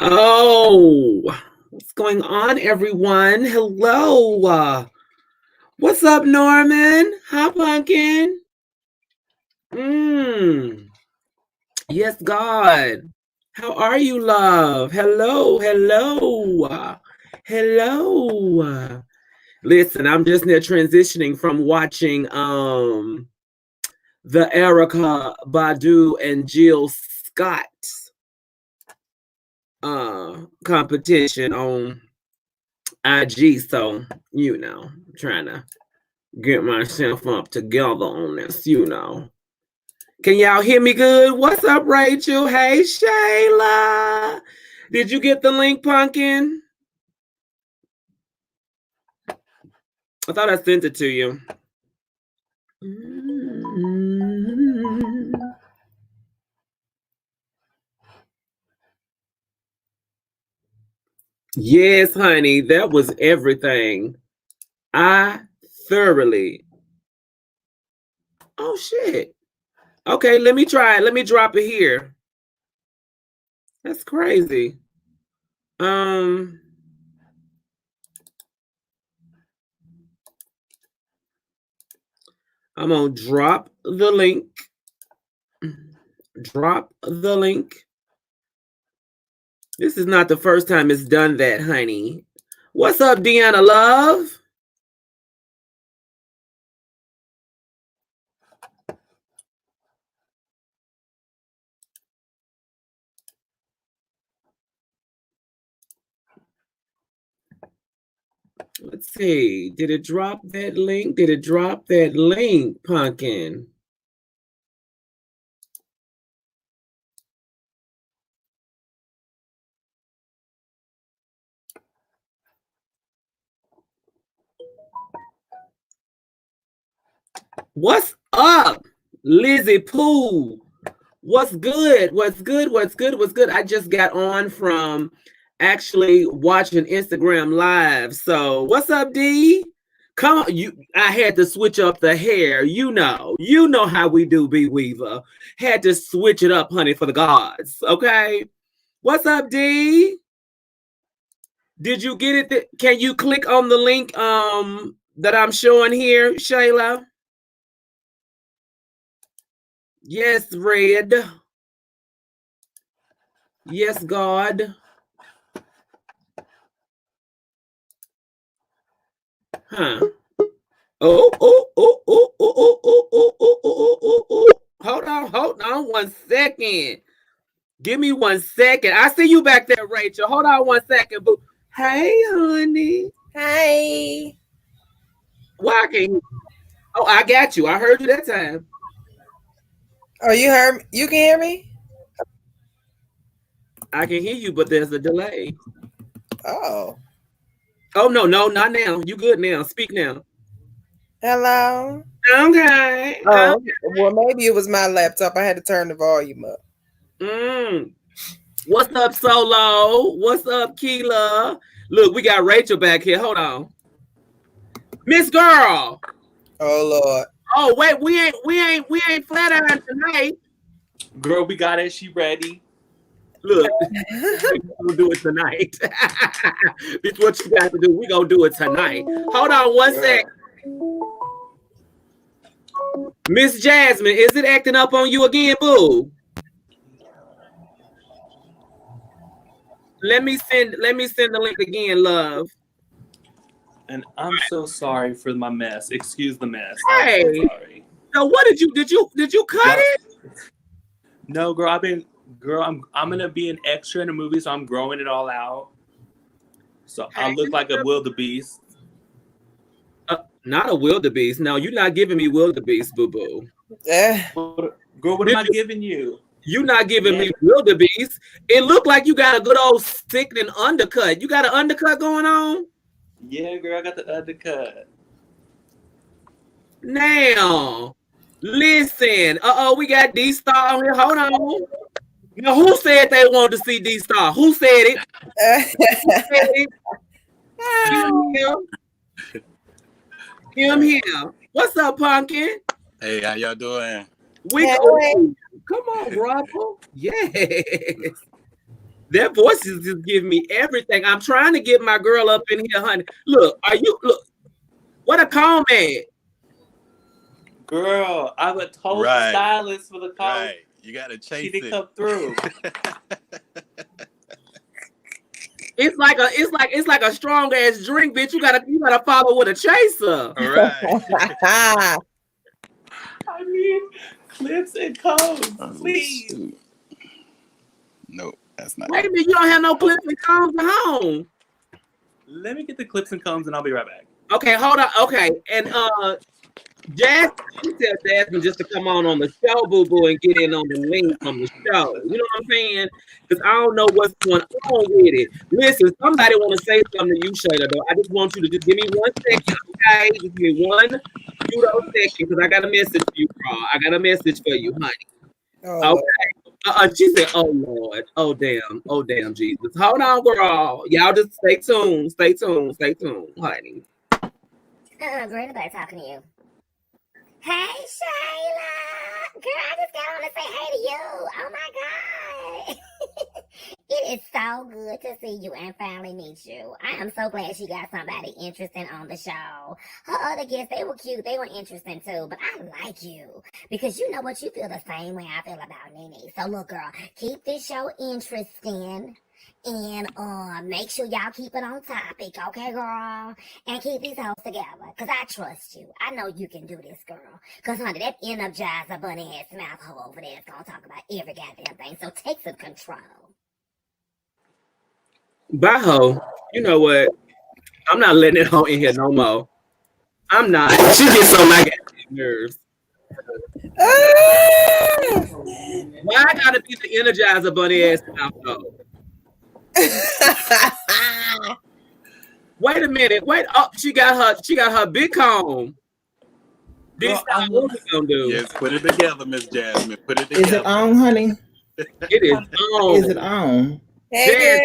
Oh, what's going on, everyone? Hello. What's up, Norman? Hi, Pumpkin. Yes, God. How are you, love? Hello. Listen, I'm just now transitioning from watching the Erica Badu and Jill Scott competition on IG, so I'm trying to get myself up together on this, Can y'all hear me good? What's up, Rachel? Hey, Shayla. Did you get the link, Pumpkin? I thought I sent it to you. Yes, honey, that was everything. I thoroughly. Oh, shit. Okay, let me try it. Let me drop it here. That's crazy. I'm gonna drop the link. Drop the link. This is not the first time it's done that, honey. What's up, Deanna Love? Let's see. Did it drop that link? Did it drop that link, Pumpkin? What's up, Lizzie Pooh? What's good? What's good? I just got on from actually watching Instagram Live. So what's up, D? Come on, I had to switch up the hair. You know how we do, B Weaver. Had to switch it up, honey, for the gods. Okay. What's up, D? Did you get it? Can you click on the link that I'm showing here, Shayla? Yes, Red. Yes, God. Huh. Oh. Hold on 1 second. Give me 1 second. I see you back there, Rachel. Hold on 1 second, boo. Hey, honey. Hey. Why can't you? Oh, I got you. I heard you that time. Oh, you heard me? You can hear me? I can hear you, but there's a delay. Oh. Oh, no, not now. You good now. Speak now. Hello. Okay. Oh, well, maybe it was my laptop. I had to turn the volume up. What's up, Solo? What's up, Keela? Look, we got Rachel back here. Hold on. Miss Girl. Oh, Lord. Oh, wait, we ain't flat iron tonight. Girl, we got it. She ready. Look, we're gonna do it tonight. It's what you got to do. We're gonna do it tonight. Hold on 1 sec. Miss Jasmine, is it acting up on you again, boo? Let me send the link again, love. And I'm so sorry for my mess. Excuse the mess. Hey, I'm so sorry. So what did you cut it? No, girl, I'm gonna be an extra in a movie, so I'm growing it all out. So I look like a wildebeest. Not a wildebeest. No, you're not giving me wildebeest, boo-boo. Girl, what am I giving you? You're not giving me wildebeest. It looked like you got a good old sickening undercut. You got an undercut going on? Yeah, girl, I got the undercut. Now, listen. We got D-Star on here. Hold on. Now, who said they wanted to see D-Star? Who said it? Him here. What's up, Pumpkin? Hey, how y'all doing? We Come on, Ruffle. Yes. Their voices just give me everything. I'm trying to get my girl up in here, honey. Look, what a comment. Girl, I would told the stylist for the call. Right. You gotta chase she didn't it. come through. It's like a strong ass drink, bitch. You gotta follow with a chaser. All right. I mean, clips and cones, please. Shoot. No, that's not. Wait a minute, you don't have no clips and cones at home. Let me get the clips and cones and I'll be right back. Okay, hold on. Okay, and Jasmine, she said Jasmine just to come on the show, boo boo, and get in on the link from the show. You know what I'm saying? Because I don't know what's going on with it. Listen, somebody want to say something to you, Shayla, though. I just want you to just give me 1 second, okay? Just give me 1 second, because I got a message for you, bro. I got a message for you, honey. Oh. Okay. She said, "Oh Lord, oh damn, Jesus." Hold on, girl. Y'all just stay tuned, honey. Great about talking to you. Hey, Shayla. Girl, I just got on to say hey to you. Oh, my God. It is so good to see you and finally meet you. I am so glad she got somebody interesting on the show. Her other guests, they were cute. They were interesting, too. But I like you because you know what? You feel the same way I feel about Nene. So, look, girl, keep this show interesting. And make sure y'all keep it on topic, okay, girl? And keep these hoes together, because I trust you. I know you can do this, girl. Because, honey, that Energizer bunny-ass mouth hoe over there is going to talk about every goddamn thing. So take some control. Bye, ho. You know what? I'm not letting it hoe in here no more. I'm not. She gets on my goddamn nerves. Why I gotta be the Energizer bunny-ass mouth, though? Wait a minute. Wait. Oh, she got her big comb. This is what we gonna do. Yes, put it together, Miss Jasmine. Put it together. Is it on, honey? It is on. Is it on? Hey,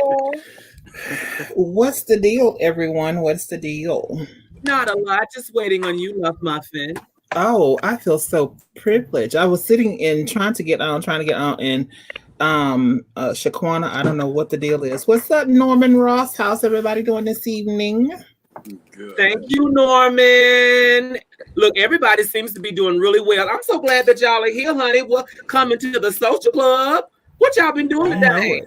What's the deal, everyone? What's the deal? Not a lot. Just waiting on you, Love Muffin. Oh, I feel so privileged. I was sitting in trying to get on, and Shaquana, I don't know what the deal is. What's up, Norman Ross? How's everybody doing this evening? Good. Thank you, Norman. Look, everybody seems to be doing really well. I'm so glad that y'all are here, honey. Well, coming to the social club. What y'all been doing today?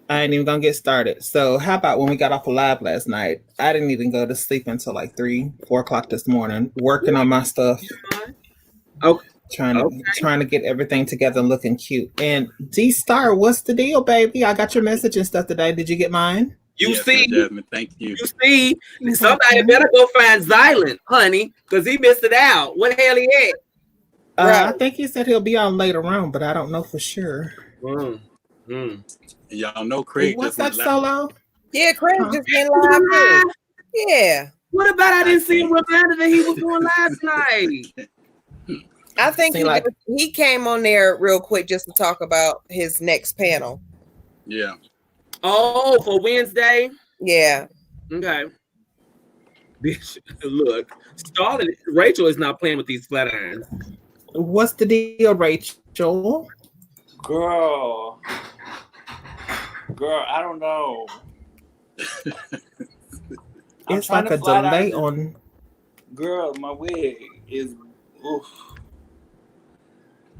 I ain't even gonna get started. So how about when we got off of live last night? I didn't even go to sleep until like 3-4 o'clock this morning, working on my stuff. Okay. Trying to get everything together and looking cute. And D-Star, what's the deal, baby? I got your message and stuff today. Did you get mine? Yes, see, Jasmine, thank you. You see, somebody better go find Zylan, honey, because he missed it out. What the hell he at? I think he said he'll be on later on, but I don't know for sure. Y'all know Craig. What's up, Solo? yeah, Craig just been live. Yeah. What about I didn't see him reminder that he was doing last night? I think he came on there real quick just to talk about his next panel. Yeah. Oh, for Wednesday? Yeah. Okay. Bitch, look, Rachel is not playing with these flat irons. What's the deal, Rachel? Girl, I don't know. It's like a delay on. Girl, my wig is. Oof.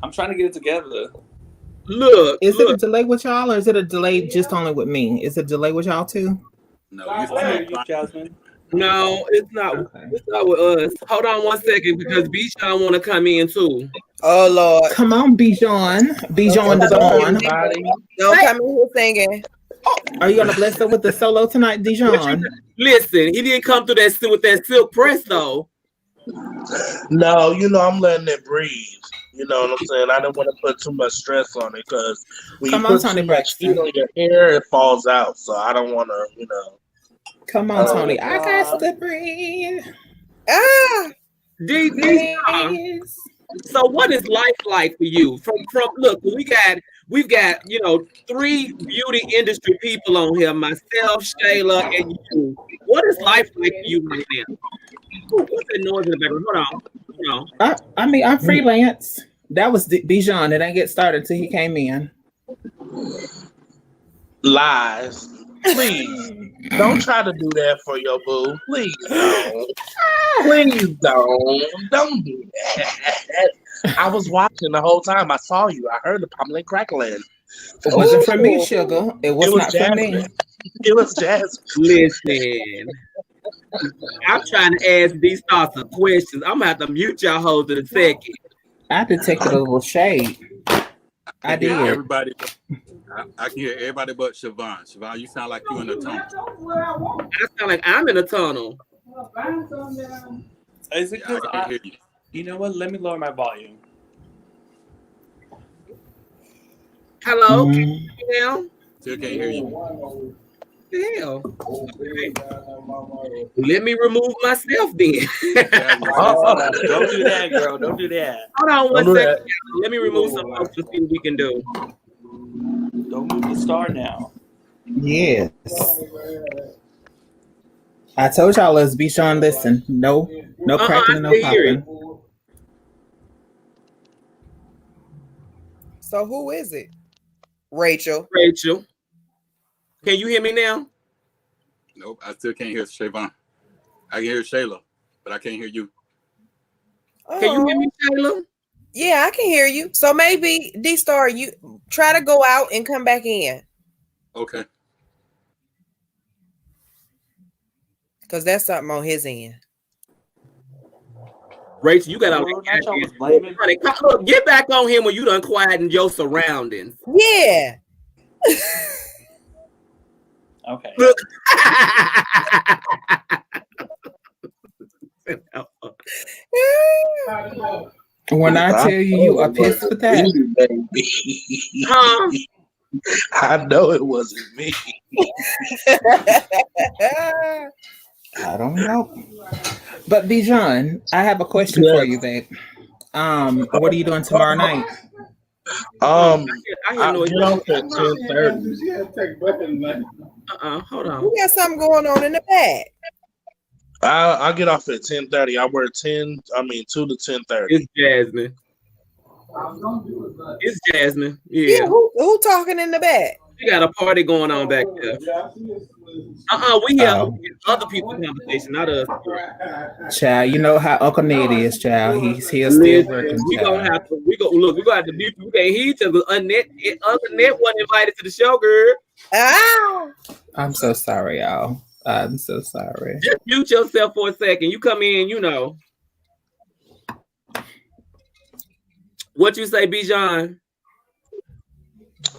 I'm trying to get it together. Look, is it a delay with y'all, or is it a delay just only with me? Is it a delay with y'all too? No, Jasmine. No, it's not. Okay. It's not with us. Hold on 1 second, because Bijan want to come in too. Oh Lord, come on, Bijan. Bijan is on. Don't come in here singing. Are you gonna bless her with the solo tonight, Dijon? Listen, he didn't come through with that silk press though. No, I'm letting it breathe. You know what I'm saying? I don't want to put too much stress on it, because when you put too much heat on your hair, it falls out. So I don't want to, Come on, Tony. I got to breathe. So what is life like for you? From look, we've got 3 beauty industry people on here, myself, Shayla, and you. What is life like for you right now? What's that noise in the background? Hold on. I mean, I'm freelance. That was Bijan. It didn't get started until he came in. Lies. Please. Don't try to do that for your boo. Please don't. Please don't. Don't do that. I was watching the whole time. I saw you. I heard the popping crackling. It wasn't for me, sugar. It was not Jasmine. for me. It was Jasmine. Listen, I'm trying to ask these thoughts of questions. I'm gonna have to mute y'all hoes in a second. I detected a little shade. I did. Everybody, I can hear everybody but Siobhan. Siobhan, you sound like you in a tunnel. I sound like I'm in a tunnel. Is it because I can hear you. You know what? Let me lower my volume. Hello? Can you hear me now? Still can't hear you. What the hell? Okay. Let me remove myself then. Don't do that, girl. Don't do that. Hold on one Don't do second. Let me remove some folks to see what we can do. Don't move the star now. Yes. I told y'all, let's be Sean. Listen, no cracking, no popping. So who is it? Rachel. Rachel. Can you hear me now? Nope, I still can't hear Siobhan. I can hear Shayla, but I can't hear you. Can you hear me, Shayla? Yeah, I can hear you. So maybe D-Star, you try to go out and come back in. Okay. Because that's something on his end. Rachel, you got all look, get back on him when you done quietened your surroundings. Yeah. Okay. Look. When I tell you are pissed with that, Huh? I know it wasn't me. I don't know. But Bijan, I have a question for you, babe. What are you doing tomorrow night? I I hear noise. get off at 10:30. Hold on. We got something going on in the back. I get off at 10:30. I work 2 to 10:30. It's Jasmine. It's Jasmine. Yeah, who talking in the back? We got a party going on back there. We have other people's conversation, not us. Child, you know how Uncle Ned is, child. He's here still working. We're gonna have to be. We can't hear each other. Other Net wasn't invited to the show, girl. I'm so sorry, y'all. I'm so sorry. Just mute yourself for a second. You come in, you know. What you say, Bijan?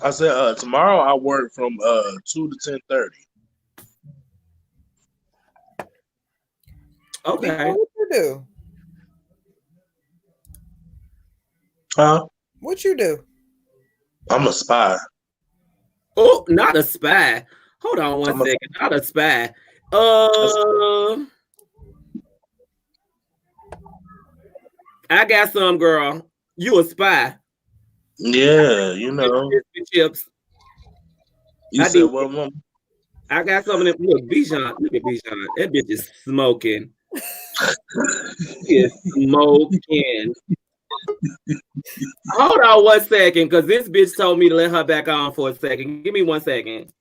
I said tomorrow I work from 2 to 10:30. Okay. What you do? Huh? What you do? I'm a spy. Oh, not a spy. Hold on one second. Not a spy. I got some, girl. You a spy? Yeah, you know. Chips. You said what, Mom? I got some of them. Look, Bijan. Look at Bijan. That bitch is smoking. She is smoking. Hold on one second, because this bitch told me to let her back on for a second. Give me 1 second.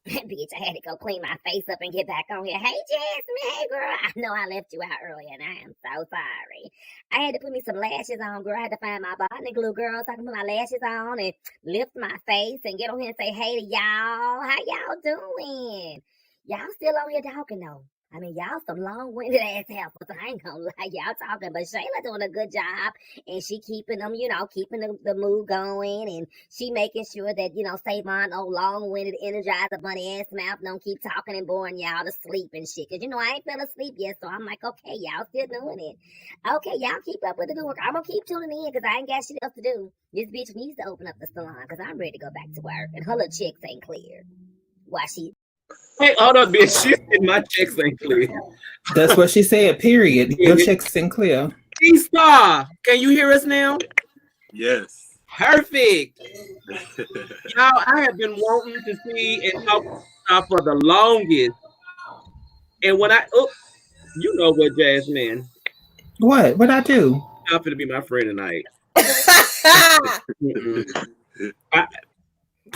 Bitch, I had to go clean my face up and get back on here. Hey, Jasmine, hey, girl. I know I left you out earlier, and I am so sorry. I had to put me some lashes on, girl. I had to find my botany glue, girl, so I can put my lashes on and lift my face and get on here and say hey to y'all. How y'all doing? Y'all still on here talking, though. I mean, y'all some long-winded ass helpers. I ain't gonna lie, y'all talking, but Shayla doing a good job, and she keeping them, keeping the mood going, and she making sure that, Savon, long-winded, energized, bunny ass mouth don't keep talking and boring y'all to sleep and shit. Cause I ain't fell asleep yet, so I'm like, okay, y'all still doing it. Okay, y'all keep up with the good work. I'm gonna keep tuning in because I ain't got shit else to do. This bitch needs to open up the salon because I'm ready to go back to work, and her little checks ain't clear. Why she? Hey, hold up, bitch. She said my checks ain't clear. That's what she said, period. Your checks ain't clear. D-Star, can you hear us now? Yes. Perfect. Y'all, I have been wanting to see and talk to Star for the longest. And when you know what, Jasmine? What'd I do? I'm going to be my friend tonight.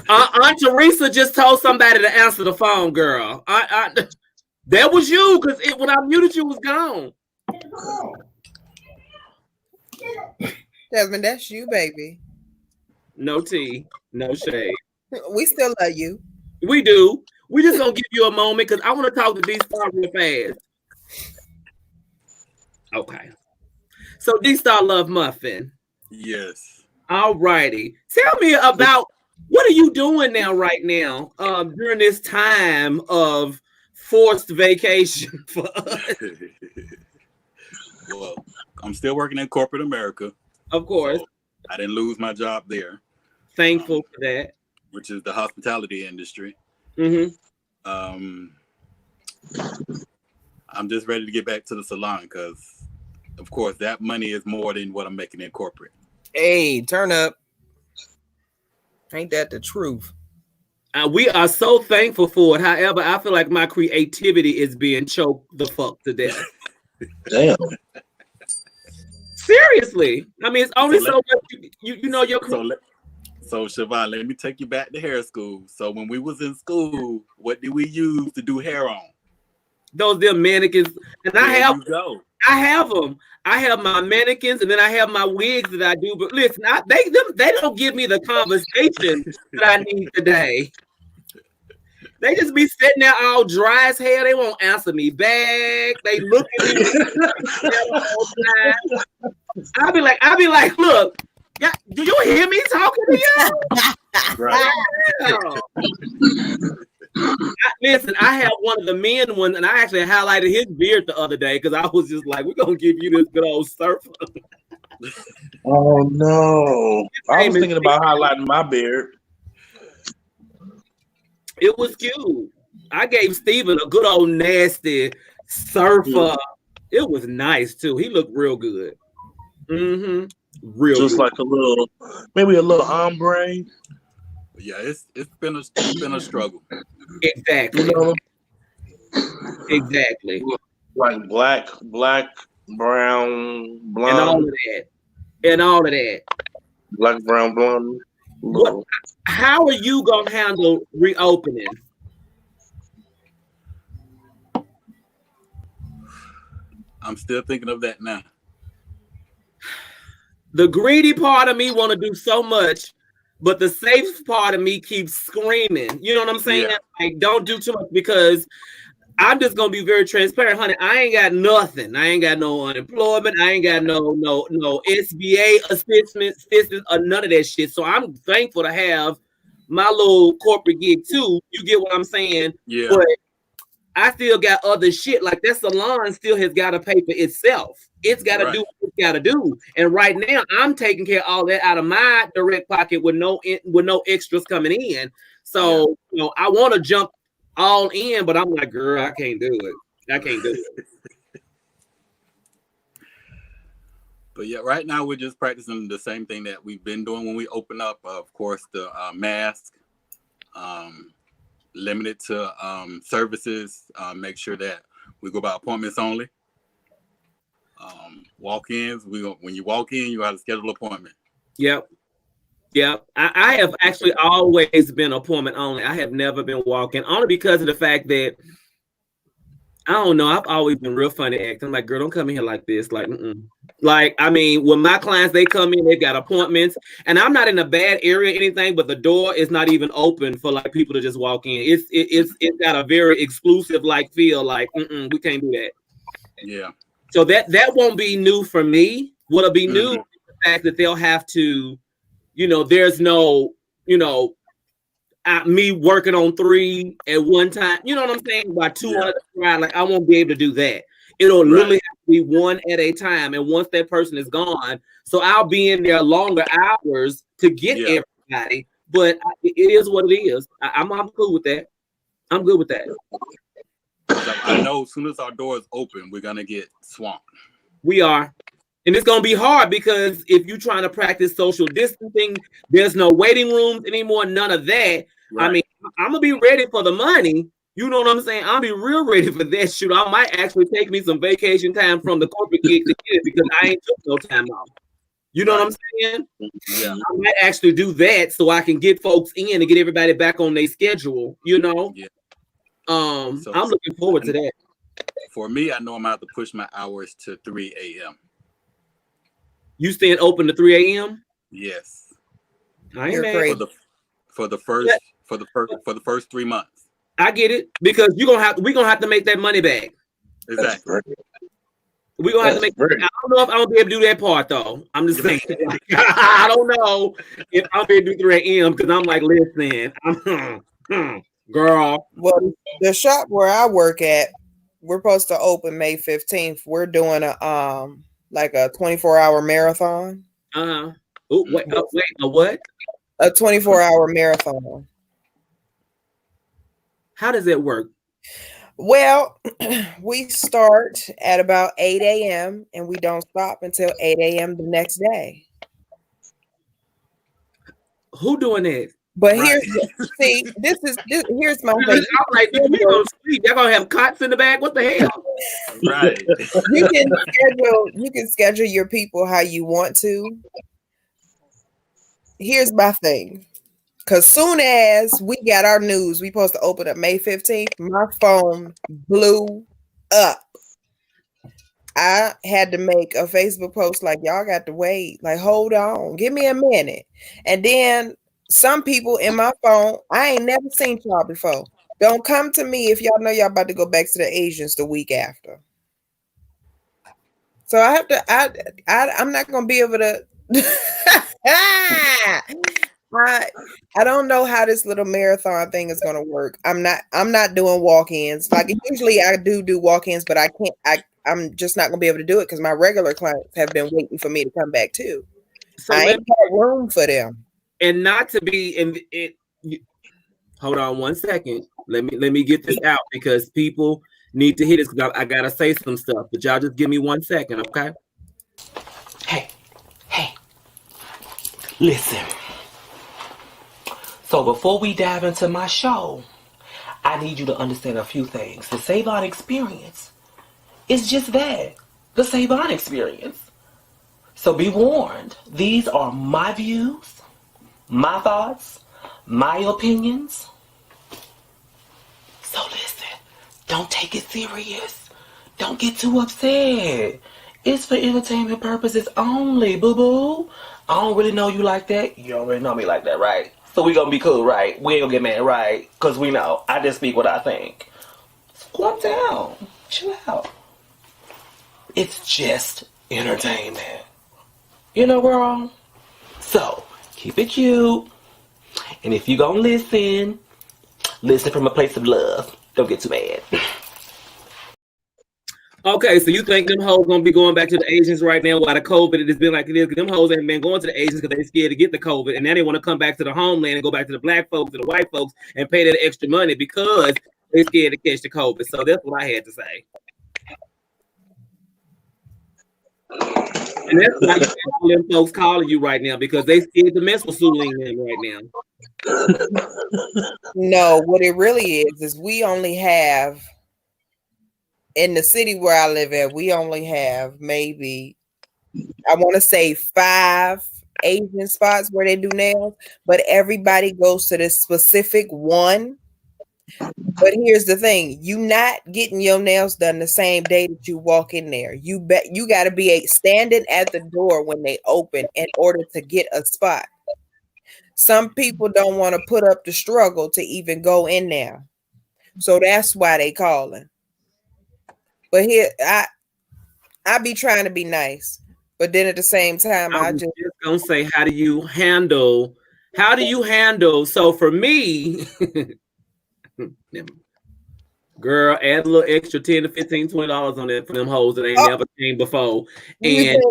Aunt Teresa just told somebody to answer the phone, girl. That was you, because when I muted you, was gone. Desmond, that's you, baby. No tea, no shade. We still love you. We do. We just gonna give you a moment because I want to talk to D-Star real fast. Okay. So D-Star Love Muffin. Yes. All righty. Tell me about what are you doing right now during this time of forced vacation for us? Well, I'm still working in corporate America. Of course. So I didn't lose my job there. Thankful for that. Which is the hospitality industry. Mm-hmm. I'm just ready to get back to the salon because, of course, that money is more than what I'm making in corporate. Hey, turn up. Ain't that the truth? We are so thankful for it. However, I feel like my creativity is being choked the fuck to death. Damn. Seriously. I mean, it's only so much you know your So Siobhan, let me take you back to hair school. So when we was in school, what did we use to do hair on? Those them mannequins. And there I have them. I have my mannequins and then I have my wigs that I do. But listen, they don't give me the conversation that I need today. They just be sitting there all dry as hell. They won't answer me back. They look at me. I'll be like, look, yeah, do you hear me talking to you? Right. Listen, I have one of the men ones, and I actually highlighted his beard the other day because I was just like, we're gonna give you this good old surfer. Oh no. I was thinking about highlighting my beard. It was cute. I gave Steven a good old nasty surfer. It was nice too. He looked real good. Mm-hmm. Real just good. Like maybe a little ombre. Yeah, it's been a struggle. Exactly. You know? Exactly. Like black, brown, blonde. And all of that. Black, brown, blonde. How are you gonna handle reopening? I'm still thinking of that now. The greedy part of me want to do so much, but the safe part of me keeps screaming. You know what I'm saying? Yeah. Like, don't do too much because I'm just gonna be very transparent, honey. I ain't got nothing. I ain't got no unemployment. I ain't got no SBA assistance or none of that shit. So I'm thankful to have my little corporate gig too. You get what I'm saying? Yeah. But I still got other shit. Like that salon still has got to pay for itself. It's got to do what it's got to do. And right now, I'm taking care of all that out of my direct pocket with no extras coming in. So I want to jump all in, but I'm like, girl, I can't do it. But yeah, right now we're just practicing the same thing that we've been doing when we open up. Of course, the mask, limited to services. Make sure that we go by appointments only. Walk-ins, when you walk in, you have to schedule an appointment. Yep. I have actually always been appointment only. I have never been walking, only because of the fact that I don't know. I've always been real funny acting. I'm like, girl, don't come in here like this. Like, like, I mean, when my clients, they come in, they've got appointments, and I'm not in a bad area or anything, but the door is not even open for like people to just walk in. It's got a very exclusive like feel. Like, we can't do that. Yeah. So that won't be new for me. What'll be new is the fact that they'll have to, there's no, me working on 3 at one time. You know what I'm saying? By 2 on the side, like I won't be able to do that. It'll literally have to be 1 at a time. And once that person is gone, so I'll be in there longer hours to get everybody. But it is what it is. I'm cool with that. I'm good with that. I know as soon as our doors open, we're gonna get swamped. We are. And it's gonna be hard because if you're trying to practice social distancing, there's no waiting rooms anymore, none of that. Right. I mean, I'm gonna be ready for the money. You know what I'm saying? I'll be real ready for that shit. I might actually take me some vacation time from the corporate gig to get it because I ain't took no time off. You know what I'm saying? Yeah. I might actually do that so I can get folks in and get everybody back on their schedule, you know? Yeah. I'm looking forward to that. For me, I know I'm going to have to push my hours to 3 a.m. You staying open to 3 a.m.? Yes. I ain't mad. For the first 3 months. I get it, because we're gonna have to make that money back. Exactly. We're gonna have to make. I don't know if I'm gonna be able to do that part though. I'm just saying. I don't know if I'll be able to do 3 a.m. because I'm like, listen, girl. Well, the shop where I work at, we're supposed to open May 15th. We're doing a like a 24-hour marathon. Oh, wait, a what? A 24-hour marathon. How does that work? Well, we start at about 8 a.m. and we don't stop until 8 a.m. the next day. Who doing that? But here's my thing. I'm like, we gonna sleep. Y'all gonna have cots in the back? What the hell? Right. You can schedule your people how you want to. Here's my thing. Because soon as we got our news, we supposed to open up May 15th, my phone blew up. I had to make a Facebook post like, y'all got to wait. Like, hold on. Give me a minute. And then some people in my phone, I ain't never seen y'all before. Don't come to me if y'all know y'all about to go back to the Asians the week after. So I have to, I'm not going to be able to. I don't know how this little marathon thing is going to work. I'm not doing walk-ins. Like usually I do walk-ins, but I can't, I'm just not going to be able to do it because my regular clients have been waiting for me to come back too. So I ain't got room for them. And not to be in it. Hold on 1 second. Let me get this out because people need to hear this because I gotta say some stuff. But y'all just give me 1 second, okay? Hey, listen. So before we dive into my show, I need you to understand a few things. The Save-On experience is just that, the Save-On experience. So be warned, these are my views, my thoughts, my opinions. So listen, don't take it serious. Don't get too upset. It's for entertainment purposes only, boo-boo. I don't really know you like that. You don't really know me like that, right? So we gonna be cool, right? We ain't gonna get mad, right? Because we know. I just speak what I think. So calm down. Chill out. It's just entertainment. You know, girl? So, keep it cute. And if you gonna listen from a place of love. Don't get too mad. Okay, so you think them hoes gonna be going back to the Asians right now while the COVID has been like it is? Because them hoes ain't been going to the Asians because they scared to get the COVID, and now they want to come back to the homeland and go back to the black folks and the white folks and pay that extra money because they scared to catch the COVID. So that's what I had to say. And that's why you have all them folks calling you right now because they scared to mess with Suline them right now. No, what it really is we only have. In the city where I live at, we only have maybe, I want to say 5 Asian spots where they do nails, but everybody goes to this specific one. But here's the thing, you not getting your nails done the same day that you walk in there. You got to be standing at the door when they open in order to get a spot. Some people don't want to put up the struggle to even go in there. So that's why they calling. But here, I be trying to be nice, but then at the same time, I just gonna say, how do you handle? So for me, girl, add a little extra $10 to $15, $20 on that for them hoes that ain't never seen before, and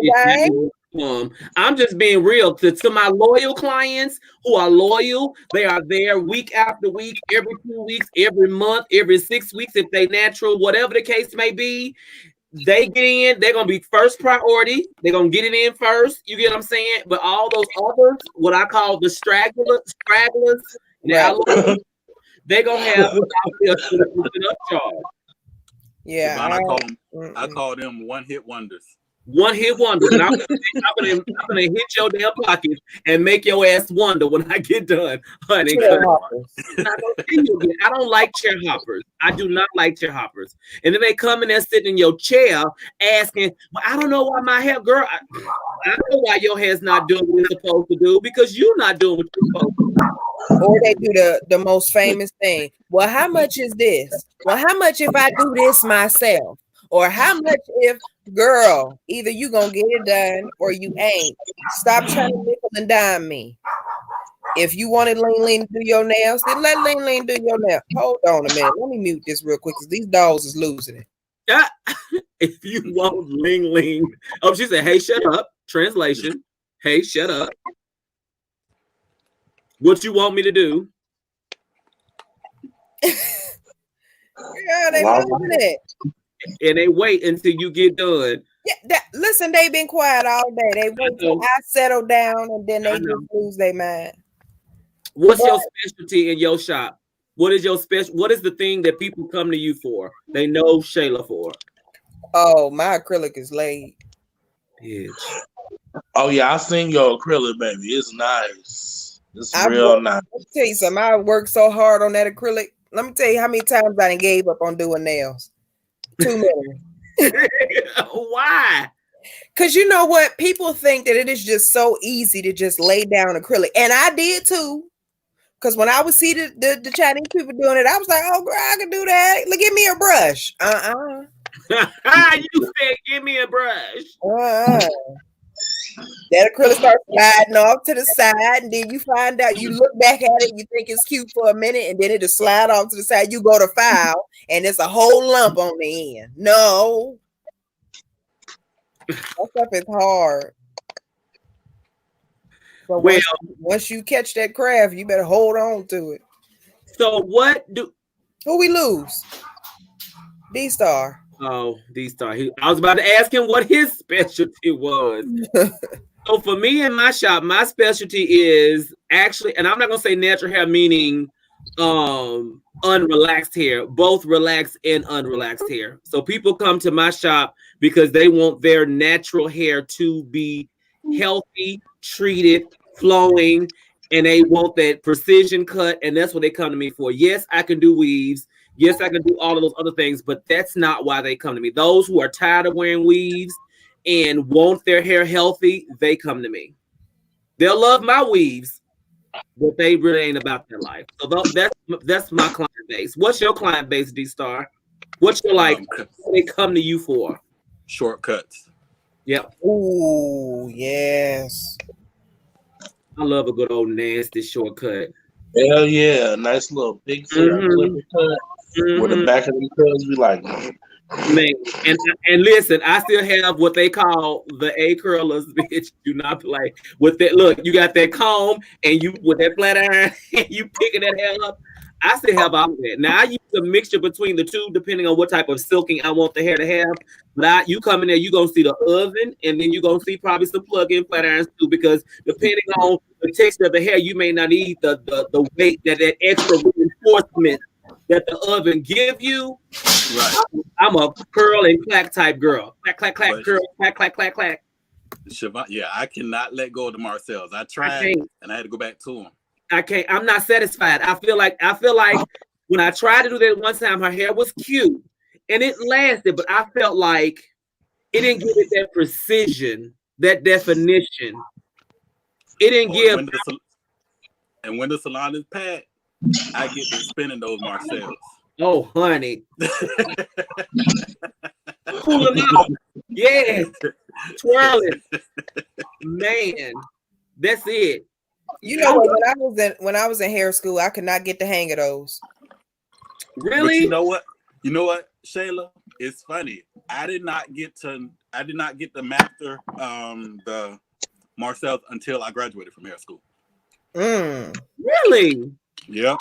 I'm just being real to my loyal clients who are loyal. They are there week after week, every 2 weeks, every month, every 6 weeks, if they natural, whatever the case may be. They get in, they're gonna be first priority. They're gonna get it in first. You get what I'm saying? But all those others, what I call the stragglers, right. They're gonna have an upcharge. Yeah, I call them one-hit wonders. One hit wonder. But I'm gonna hit your damn pocket and make your ass wonder when I get done, honey. Chair hoppers. I don't like chair hoppers. I do not like chair hoppers. And then they come in there sitting in your chair asking, well, I don't know why my hair, girl. I know why your hair's not doing what it's supposed to do because you're not doing what you're supposed to do. Or they do the most famous thing. Well, how much is this? Well, how much if I do this myself? Or how much if, girl, either you gonna get it done or you ain't. Stop trying to nickel and dime me. If you wanted Lean to do your nails, then let Lean do your nails. Hold on a minute. Let me mute this real quick because these dogs is losing it. If you want Ling. Oh, she said, hey, shut up. Translation. Hey, shut up. What you want me to do? Yeah, they losing it. And they wait until you get done. Yeah, listen, they've been quiet all day. They wait till I settle down and then they just lose their mind. What's your specialty in your shop? What is your special? What is the thing that people come to you for? They know SHAYLA for. Oh, my acrylic is laid. Bitch. Oh yeah, I seen your acrylic, baby. It's nice. It's real nice. Let me tell you something. I worked so hard on that acrylic. Let me tell you how many times I done gave up on doing nails. Too many. Why? Because you know what? People think that it is just so easy to just lay down acrylic. And I did too. Because when I would see the Chinese people doing it, I was like, oh, girl, I can do that. Look, give me a brush. You said, give me a brush. That acrylic starts sliding off to the side, and then you find out, you look back at it, you think it's cute for a minute, and then it'll slide off to the side. You go to file, and it's a whole lump on the end. No. That stuff is hard. So once you catch that craft, you better hold on to it. So who we lose? D-Star. Oh, D-Star. I was about to ask him what his specialty was. So for me in my shop, my specialty is actually, and I'm not gonna say natural hair, meaning unrelaxed hair, both relaxed and unrelaxed hair. So people come to my shop because they want their natural hair to be healthy, treated, flowing, and they want that precision cut, and that's what they come to me for. Yes, I can do weaves. Yes, I can do all of those other things, but that's not why they come to me. Those who are tired of wearing weaves and want their hair healthy, they come to me. They'll love my weaves, but they really ain't about their life. So that's my client base. What's your client base, D-Star? What's your what they come to you for? Shortcuts. Yep. Ooh, yes. I love a good old nasty shortcut. Hell yeah, nice little big cut with the back of the curls be like, man. And listen, I still have what they call the A curlers, bitch. Do not play with that. Look, you got that comb and you with that flat iron and you picking that hair up. I still have all of that. Now I use a mixture between the two, depending on what type of silking I want the hair to have. But you come in there, you're gonna see the oven, and then you're gonna see probably some plug-in flat irons too, because depending on the texture of the hair, you may not need the weight that extra reinforcement that the oven give you. Right. I'm a curl and clack type girl. Clack, clack, clack, curl, clack, clack, clack, clack. Siobhan, yeah, I cannot let go of the Marcells. I tried and I had to go back to them. I can't. I'm not satisfied. I feel like when I tried to do that one time, her hair was cute and it lasted, but I felt like it didn't give it that precision, that definition. It didn't give. When the salon is packed, I get to spinning those Marcells. Oh, honey. Pull them out. Yes. Twirling. Man, that's it. You know what? When I was in hair school, I could not get the hang of those. Really? But you know what, SHAYLA? It's funny. I did not get to master the Marcells until I graduated from hair school. Really? Yep.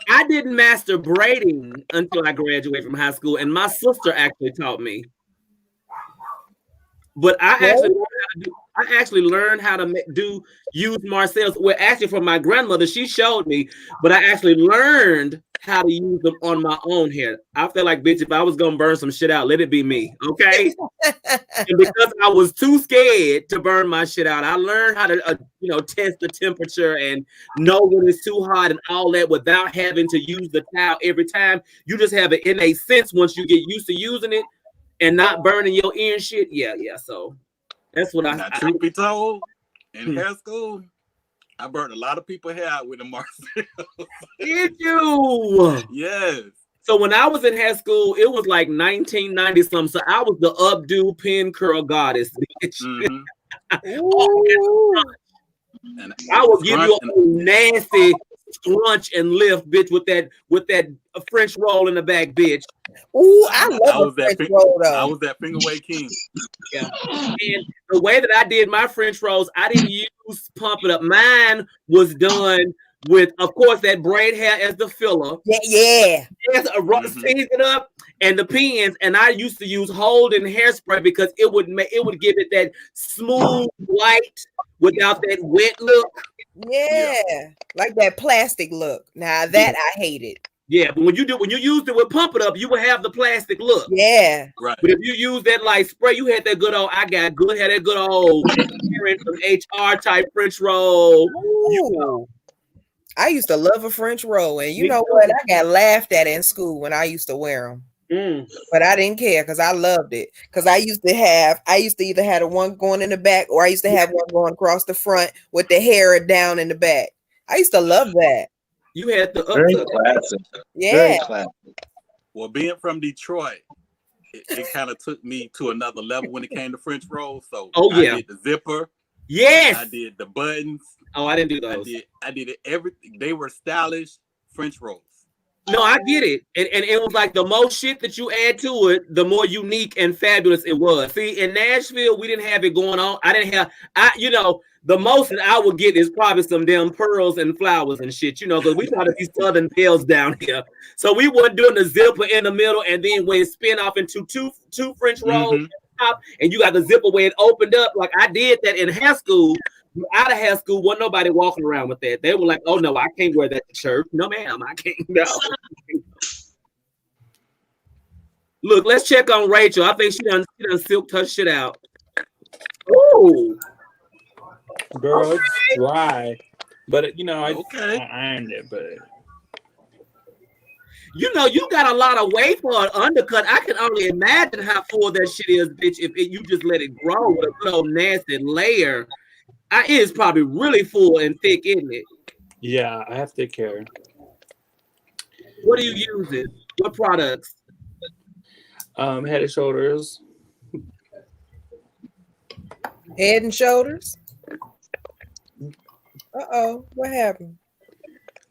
I didn't master braiding until I graduated from high school, and my sister actually taught me. But I actually learned how to do. I actually learned how to use Marcel's. Well, actually, from my grandmother, she showed me, but I actually learned how to use them on my own hair. I feel like, bitch, if I was gonna burn some shit out, let it be me, okay? And because I was too scared to burn my shit out, I learned how to, test the temperature and know when it's too hot and all that without having to use the towel every time. You just have an innate sense once you get used to using it and not burning your ear and shit. Yeah. So that's what now, truth be told, in hair school, I burned a lot of people's hair out with the Marcel. Did you? Yes. So when I was in hair school, it was like 1990 something. So I was the updo pin curl goddess, bitch. Mm-hmm. And I will give you a nasty scrunch and lift, bitch, with that French roll in the back, bitch. Ooh, I love French roll though. I was that finger wave king. Yeah. And the way that I did my French rolls, I didn't use pump it up. Mine was done with, of course, that braid hair as the filler. Yeah. Season it up and the pins. And I used to use Holden hairspray because it would give it that smooth, light without that wet look. Yeah, like that plastic look. Now that I hated. Yeah, but when you used it with pump it up, you would have the plastic look. Yeah, right. But if you use that light spray, you had that good old. I got good. Had that good old some HR type French roll. I used to love a French roll, and you know what? I got laughed at in school when I used to wear them. But I didn't care because I loved it. Because I used to either have the one going in the back, or I used to have one going across the front with the hair down in the back. I used to love that. You had the very classic. Yeah. Very classic. Well, being from Detroit, it kind of took me to another level when it came to French rolls. So I did the zipper. Yes. I did the buttons. Oh, I didn't do those. I did it everything. They were stylish French rolls. No, I get it. And it was like the more shit that you add to it, the more unique and fabulous it was. See, in Nashville, we didn't have it going on. The most that I would get is probably some damn pearls and flowers and shit, because we try to be Southern belles down here. So we weren't doing the zipper in the middle and then when it spin off into two French rolls top, and you got the zipper where it opened up. Like I did that in high school. Out of high school, wasn't nobody walking around with that. They were like, "Oh no, I can't wear that to church. No, ma'am, I can't." No. Look, let's check on Rachel. I think she done silked her shit out. Ooh, girl, it's dry, but I ironed it, but you got a lot of weight for an undercut. I can only imagine how full that shit is, bitch. If you just let it grow with a good old nasty layer. It is probably really full and thick, isn't it? Yeah, I have thick hair. What are you using? What products? Head and Shoulders. Head and Shoulders? Uh-oh, what happened?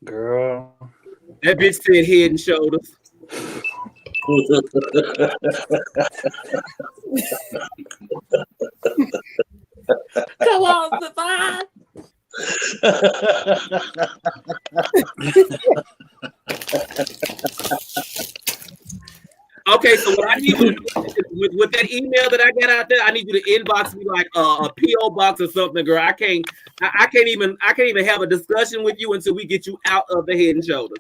Girl. That bitch said Head and Shoulders. Come on, Savannah. Okay, so what I need you to do with that email that I got out there, I need you to inbox me like a PO box or something, girl. I can't even have a discussion with you until we get you out of the Head and Shoulders.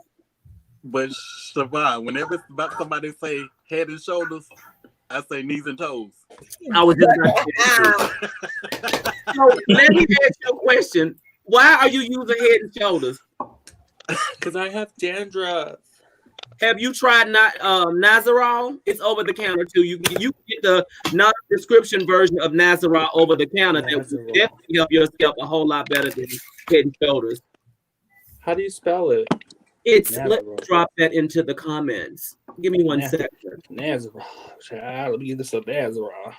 But Siobhan, whenever it's about somebody say Head and Shoulders, I say knees and toes. I was just So let me ask you a question. Why are you using Head and Shoulders? Because I have dandruff. Have you tried Nazarol? It's over the counter too. You can get the non-prescription version of Nazarol over the counter. That will definitely help your scalp a whole lot better than Head and Shoulders. How do you spell it? Let's drop that into the comments. Give me one second. Nazarol. Let me get this up. Nazarol.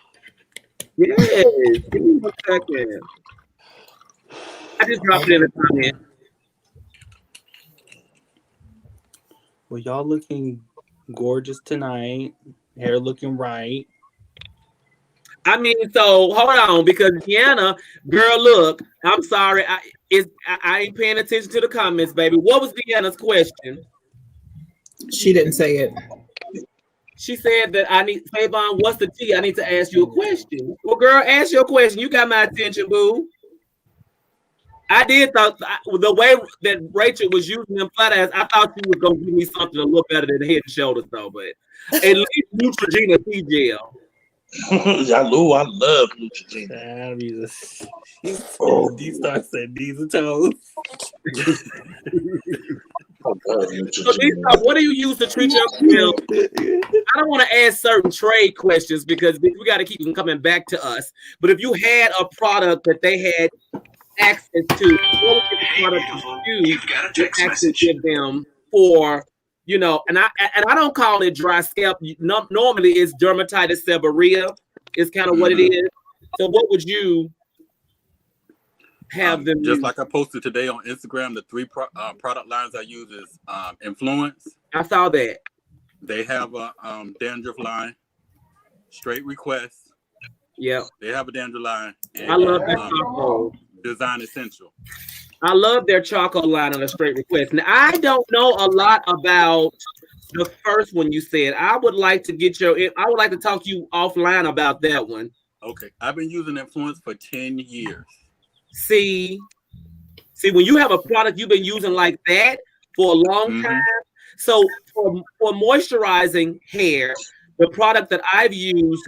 Yes. Give me 1 second. I just dropped it in the comment. Well, y'all looking gorgeous tonight. Hair looking right. I mean, so hold on, because Deanna, girl, look, I'm sorry. I ain't paying attention to the comments, baby. What was Deanna's question? She didn't say it. She said that I need Savon, what's the tea? I need to ask you a question. Well, girl, ask your question. You got my attention, boo. I did thought the way that Rachel was using them flat ass, I thought she was gonna give me something a little better than Head and Shoulders, though. But at least Neutrogena Tea Gel. I love Neutrogena. These stars said knees and toes. So what do you use to treat your skin? I don't want to ask certain trade questions because we got to keep them coming back to us. But if you had a product that they had access to, what would the product you actually give them for, you know? And I don't call it dry scalp. Normally, it's dermatitis seborrhea. Is kind of what it is. So, what would you have them just use? like I posted today on Instagram? The three product lines I use is Influence. I saw that. They have a dandruff line, Straight Request. Yeah, they have a dandruff line. And, I love that charcoal. Design Essential. I love their charcoal line on a Straight Request. Now, I don't know a lot about the first one you said. I would like to talk to you offline about that one. Okay, I've been using Influence for 10 years. See, when you have a product you've been using like that for a long time. So for moisturizing hair, the product that I've used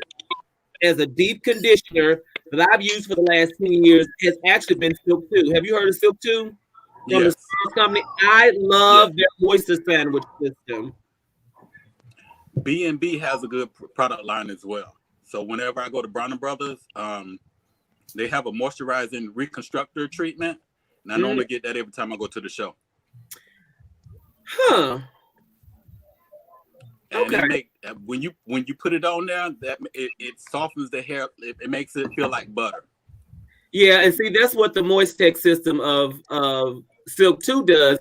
as a deep conditioner that I've used for the last 10 years has actually been Silk 2. Have you heard of Silk 2? Yes. The company. I love their moisture sandwich system. B&B has a good product line as well. So whenever I go to Brown & Brothers, they have a moisturizing reconstructor treatment. And I normally get that every time I go to the show. Huh. And okay. When you put it on there, that it softens the hair. It makes it feel like butter. Yeah, and see, that's what the Moist Tech system of Silk 2 does.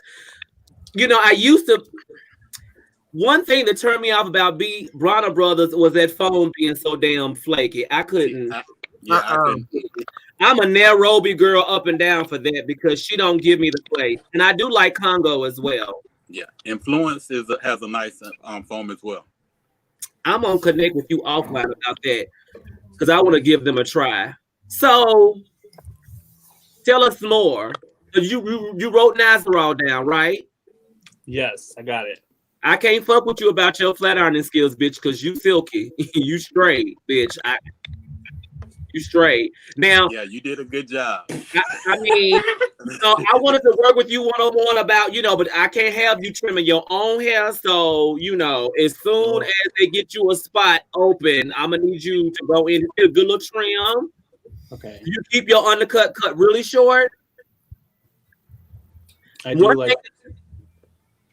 You know, I used to. One thing that turned me off about Brown & Brothers was that foam being so damn flaky. I couldn't. I couldn't. I'm a Nairobi girl up and down for that because she don't give me the play, and I do like Congo as well. Yeah, Influence has a nice foam as well. I'm gonna connect with you offline about that because I want to give them a try. So, tell us more. You wrote Nazarol down, right? Yes, I got it. I can't fuck with you about your flat ironing skills, bitch, because you silky. You straight, bitch. You straight. Now, yeah, you did a good job. I mean, so I wanted to work with you one-on-one about, but I can't have you trimming your own hair. So, as soon as they get you a spot open, I'm going to need you to go in and get a good little trim. Okay. You keep your undercut cut really short. I do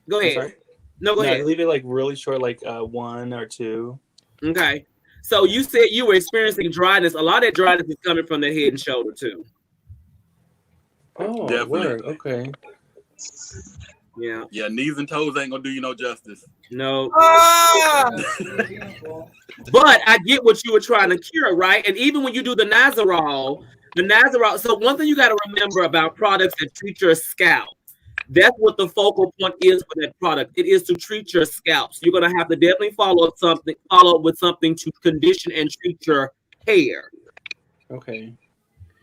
Go ahead. No, go ahead. I leave it really short, 1 or 2. Okay. So you said you were experiencing dryness. A lot of that dryness is coming from the head and shoulder too. Oh, definitely. Okay. Yeah. Yeah, knees and toes ain't gonna do you no justice. No. But I get what you were trying to cure, right? And even when you do the Nazarol. So one thing you got to remember about products that treat your scalp. That's what the focal point is for that product. It is to treat your scalp. So you're going to have to definitely follow up with something to condition and treat your hair. Okay.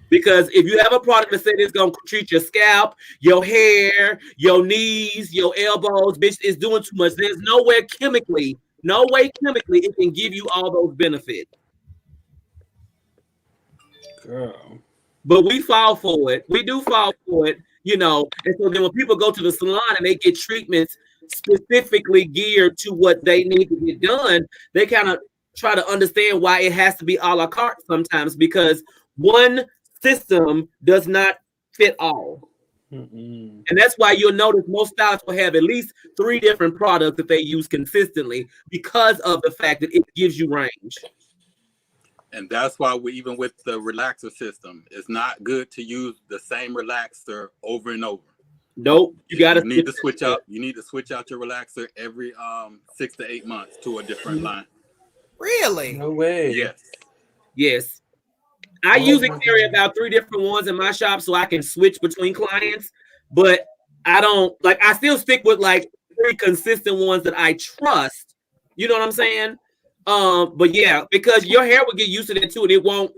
Because if you have a product that says it's going to treat your scalp, your hair, your knees, your elbows, bitch, it's doing too much. There's no way chemically it can give you all those benefits. Girl. But we fall for it. We do fall for it. And so then when people go to the salon and they get treatments specifically geared to what they need to get done, they kind of try to understand why it has to be a la carte sometimes because one system does not fit all. And that's why you'll notice most stylists will have at least 3 different products that they use consistently because of the fact that it gives you range. And that's why even with the relaxer system, it's not good to use the same relaxer over and over. Nope. You need to switch out. You need to switch out your relaxer every 6 to 8 months to a different line. Really? No way. Yes. I usually carry about 3 different ones in my shop so I can switch between clients, but I don't I still stick with 3 consistent ones that I trust, You know what I'm saying? But yeah, because your hair will get used to that too, and it won't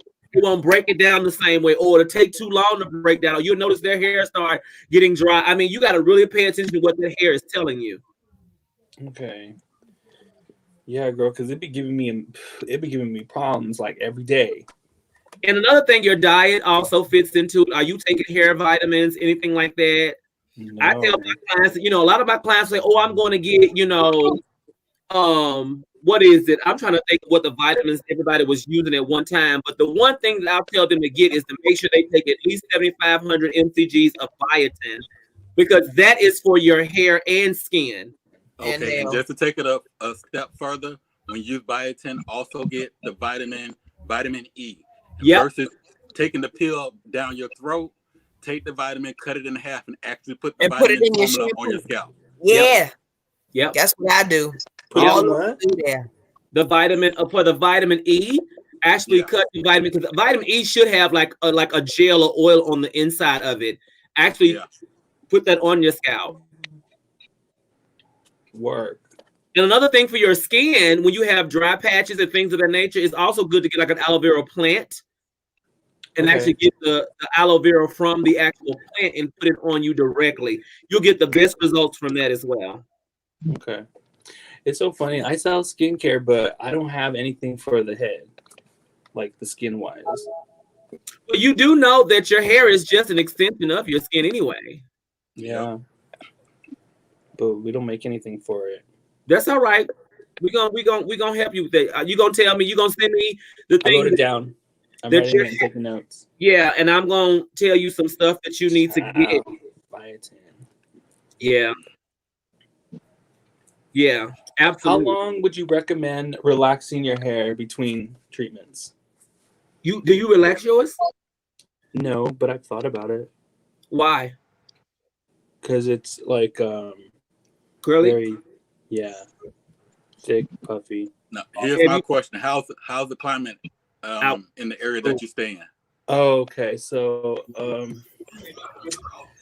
break it down the same way, or it'll take too long to break down, or you'll notice their hair start getting dry. I mean, you got to really pay attention to what their hair is telling you. Okay. Yeah, girl, because it'd be giving me problems like every day. And another thing, your diet also fits into it. Are you taking hair vitamins, anything like that? No. I tell my clients, a lot of my clients say, "Oh, I'm going to get, what is it? I'm trying to think of what the vitamins everybody was using at one time." But the one thing that I'll tell them to get is to make sure they take at least 7,500 mcgs of biotin, because that is for your hair and skin. Okay, and just to take it up a step further, when you use biotin, also get the vitamin E. Yeah. Versus taking the pill down your throat, take the vitamin, cut it in half, and actually put the vitamin in your formula on your scalp. Yeah. Yep. That's what I do. The vitamin for the vitamin E, actually cut the vitamin, because vitamin E should have like a gel or oil on the inside of it. Actually, put that on your scalp. Work. And another thing for your skin, when you have dry patches and things of that nature, it's also good to get like an aloe vera plant and actually get the aloe vera from the actual plant and put it on you directly. You'll get the best results from that as well. Okay. It's so funny. I sell skincare, but I don't have anything for the head, like the skin wise. But you do know that your hair is just an extension of your skin anyway. Yeah. But we don't make anything for it. That's all right. We're gonna help you with that. You're gonna tell me, you're gonna send me the thing. I wrote it down. I'm writing it and taking notes. Yeah, and I'm gonna tell you some stuff that you need to get. Biotin. Yeah. Yeah, absolutely. How long would you recommend relaxing your hair between treatments? Do you relax yours? No, but I've thought about it. Why? Because it's like curly. Very, thick, puffy. Now, here's my question: How's the climate in the area that you stay in? Oh, okay. So,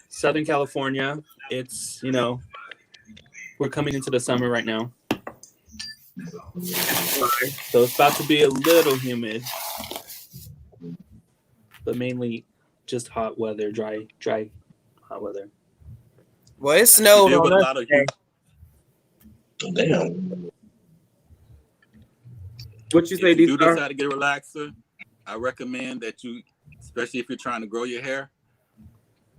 Southern California. It's we're coming into the summer right now, so it's about to be a little humid, but mainly just hot weather, dry hot weather. Well, it snowed on us today. Damn. What you say, if you do decide to get a relaxer, I recommend that you, especially if you're trying to grow your hair,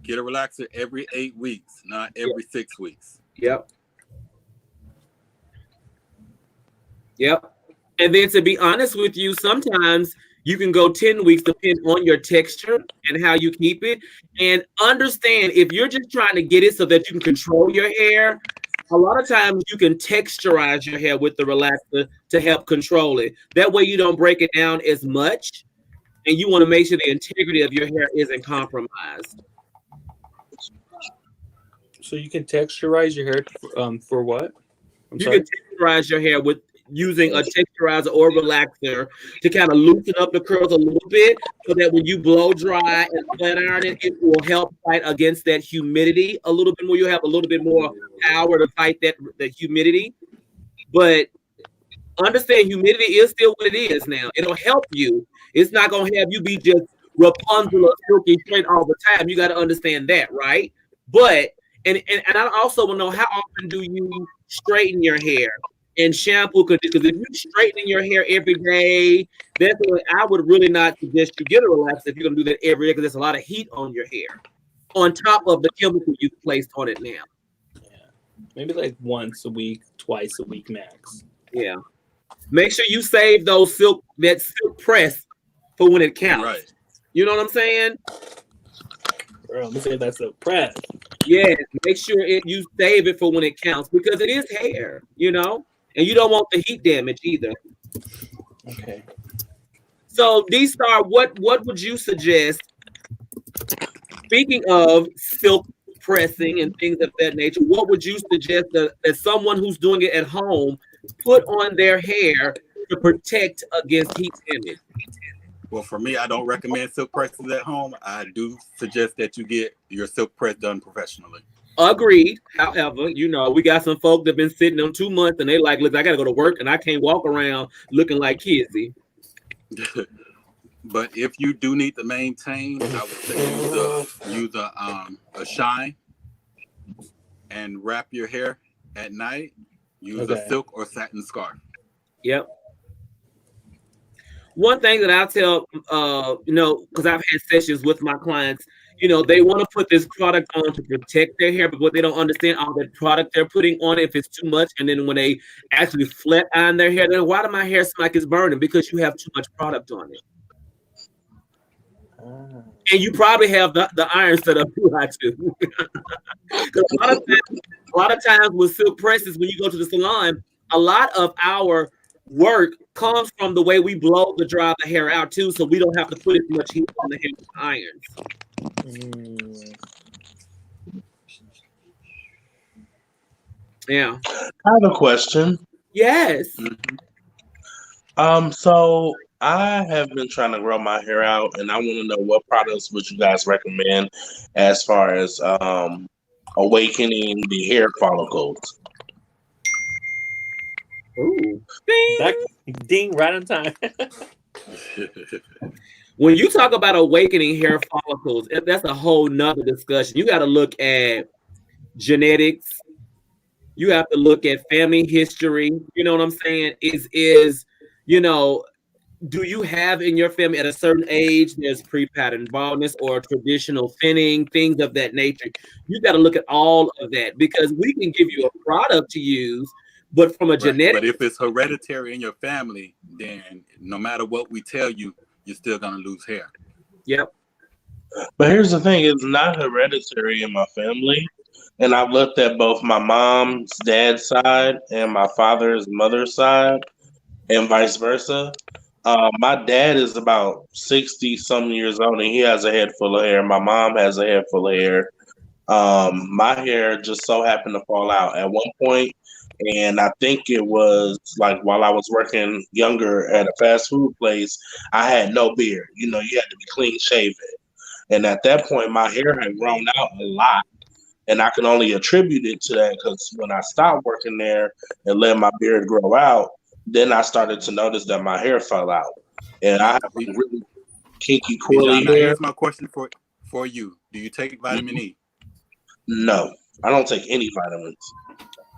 get a relaxer every 8 weeks, not every 6 weeks. Yep. And then, to be honest with you, sometimes you can go 10 weeks depending on your texture and how you keep it. And understand, if you're just trying to get it so that you can control your hair, a lot of times you can texturize your hair with the relaxer to help control it. That way you don't break it down as much, and you want to make sure the integrity of your hair isn't compromised. So you can texturize your hair for what? You can texturize your hair with using a texturizer or relaxer to kind of loosen up the curls a little bit, so that when you blow dry and flat iron it, it will help fight against that humidity a little bit more. You'll have a little bit more power to fight that humidity. But understand, humidity is still what it is now. It'll help you. It's not going to have you be just Rapunzel or silky straight all the time. You got to understand that, right? But and I also want to know, how often do you straighten your hair and shampoo? Because if you're straightening your hair every day, that's what I would really not suggest you get a relaxer if you're going to do that every day, because there's a lot of heat on your hair on top of the chemical you've placed on it now. Yeah, maybe like once a week, twice a week max. Yeah. Make sure you save that silk press for when it counts. Right. You know what I'm saying? Bro, let me say that's a press. Yeah, make sure you save it for when it counts, because it is hair, and you don't want the heat damage either. Okay. So, D-Star, what would you suggest? Speaking of silk pressing and things of that nature, what would you suggest that someone who's doing it at home put on their hair to protect against heat damage? Well, for me, I don't recommend silk presses at home. I do suggest that you get your silk press done professionally. Agreed. However, we got some folk that been sitting on 2 months and they like, look, I gotta go to work and I can't walk around looking like Kizzy. But if you do need to maintain, I would say use a shine and wrap your hair at night. Use a silk or satin scarf. Yep. One thing that I'll tell, because I've had sessions with my clients, they want to put this product on to protect their hair, but what they don't understand, all that product they're putting on, if it's too much, and then when they actually flat iron their hair, then why do my hair smell like it's burning? Because you have too much product on it. And you probably have the iron set up too high too. a lot of times with silk presses, when you go to the salon, a lot of our work comes from the way we blow dry the hair out too, so we don't have to put as much heat on the hair with irons. Yeah. I have a question. Yes. So I have been trying to grow my hair out, and I want to know what products would you guys recommend as far as awakening the hair follicles. Ooh. Ding right on time. When you talk about awakening hair follicles, that's a whole nother discussion. You got to look at genetics. You have to look at family history. You know what I'm saying? Do you have in your family at a certain age, there's pre-pattern baldness or traditional thinning, things of that nature. You got to look at all of that because we can give you a product to use, but from a genetic. But if it's hereditary in your family, then no matter what we tell you, you're still going to lose hair. Yep. But here's the thing, it's not hereditary in my family. And I've looked at both my mom's dad's side and my father's mother's side and vice versa. My dad is about 60 some years old and he has a head full of hair. My mom has a head full of hair. My hair just so happened to fall out at one point, and I think it was like while I was working younger at a fast food place, I had no beard. You had to be clean shaven. And at that point, my hair had grown out a lot. And I can only attribute it to that because when I stopped working there and let my beard grow out, then I started to notice that my hair fell out. And I have really kinky, curly hair. Here's my question for you. Do you take vitamin E? No, I don't take any vitamins.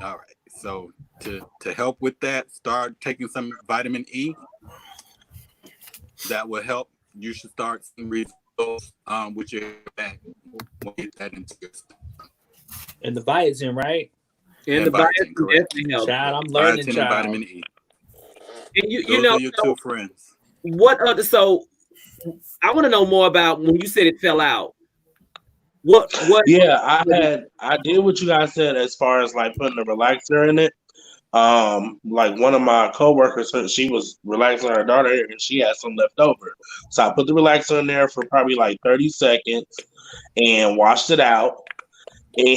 All right. So to help with that, start taking some vitamin E. That will help. You should start seeing results with your back. We'll get that into your system. And the biotin, right? And the biotin definitely helps. Child, I'm learning, biotin and vitamin E. And Those are your two friends. So I want to know more about when you said it fell out. What? Yeah, I did what you guys said as far as like putting a relaxer in it. Like one of my coworkers, she was relaxing her daughter and she had some left over. So I put the relaxer in there for probably like 30 seconds and washed it out. And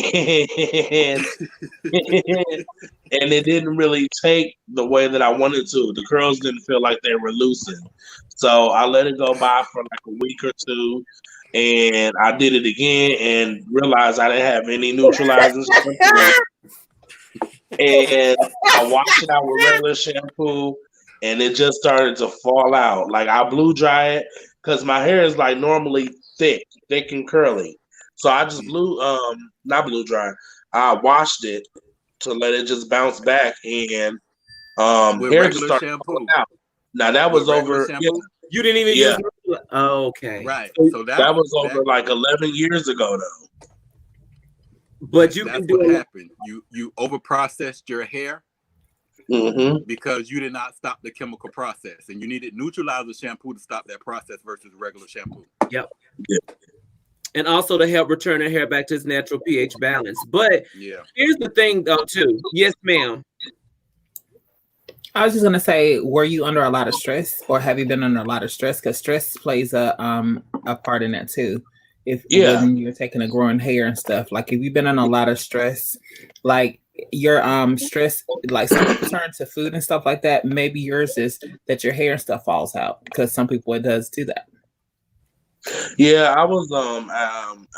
it didn't really take the way that I wanted to. The curls didn't feel like they were loosened. So I let it go by for like a week or two. And I did it again and realized I didn't have any neutralizing shampoo. And I washed it out with regular shampoo and it just started to fall out. Like I blew dry it because my hair is like normally thick and curly. So I just not blew dry. I washed it to let it just bounce back and with hair regular started shampoo. Out. Now that was over. Yeah, you didn't even use. Oh, okay. Right. So that was over like 11 years ago, though. But that's what happened. You overprocessed your hair because you did not stop the chemical process, and you needed neutralizer shampoo to stop that process versus regular shampoo. Yep. Yeah. And also to help return the hair back to its natural pH balance. But here's the thing, though, too. Yes, ma'am. I was just gonna say, were you under a lot of stress, or have you been under a lot of stress? Because stress plays a part in that too. When you're taking a growing hair and stuff, like if you've been under a lot of stress, like your stress, like some people turn to food and stuff like that. Maybe yours is that your hair and stuff falls out because some people it does do that. Yeah, I was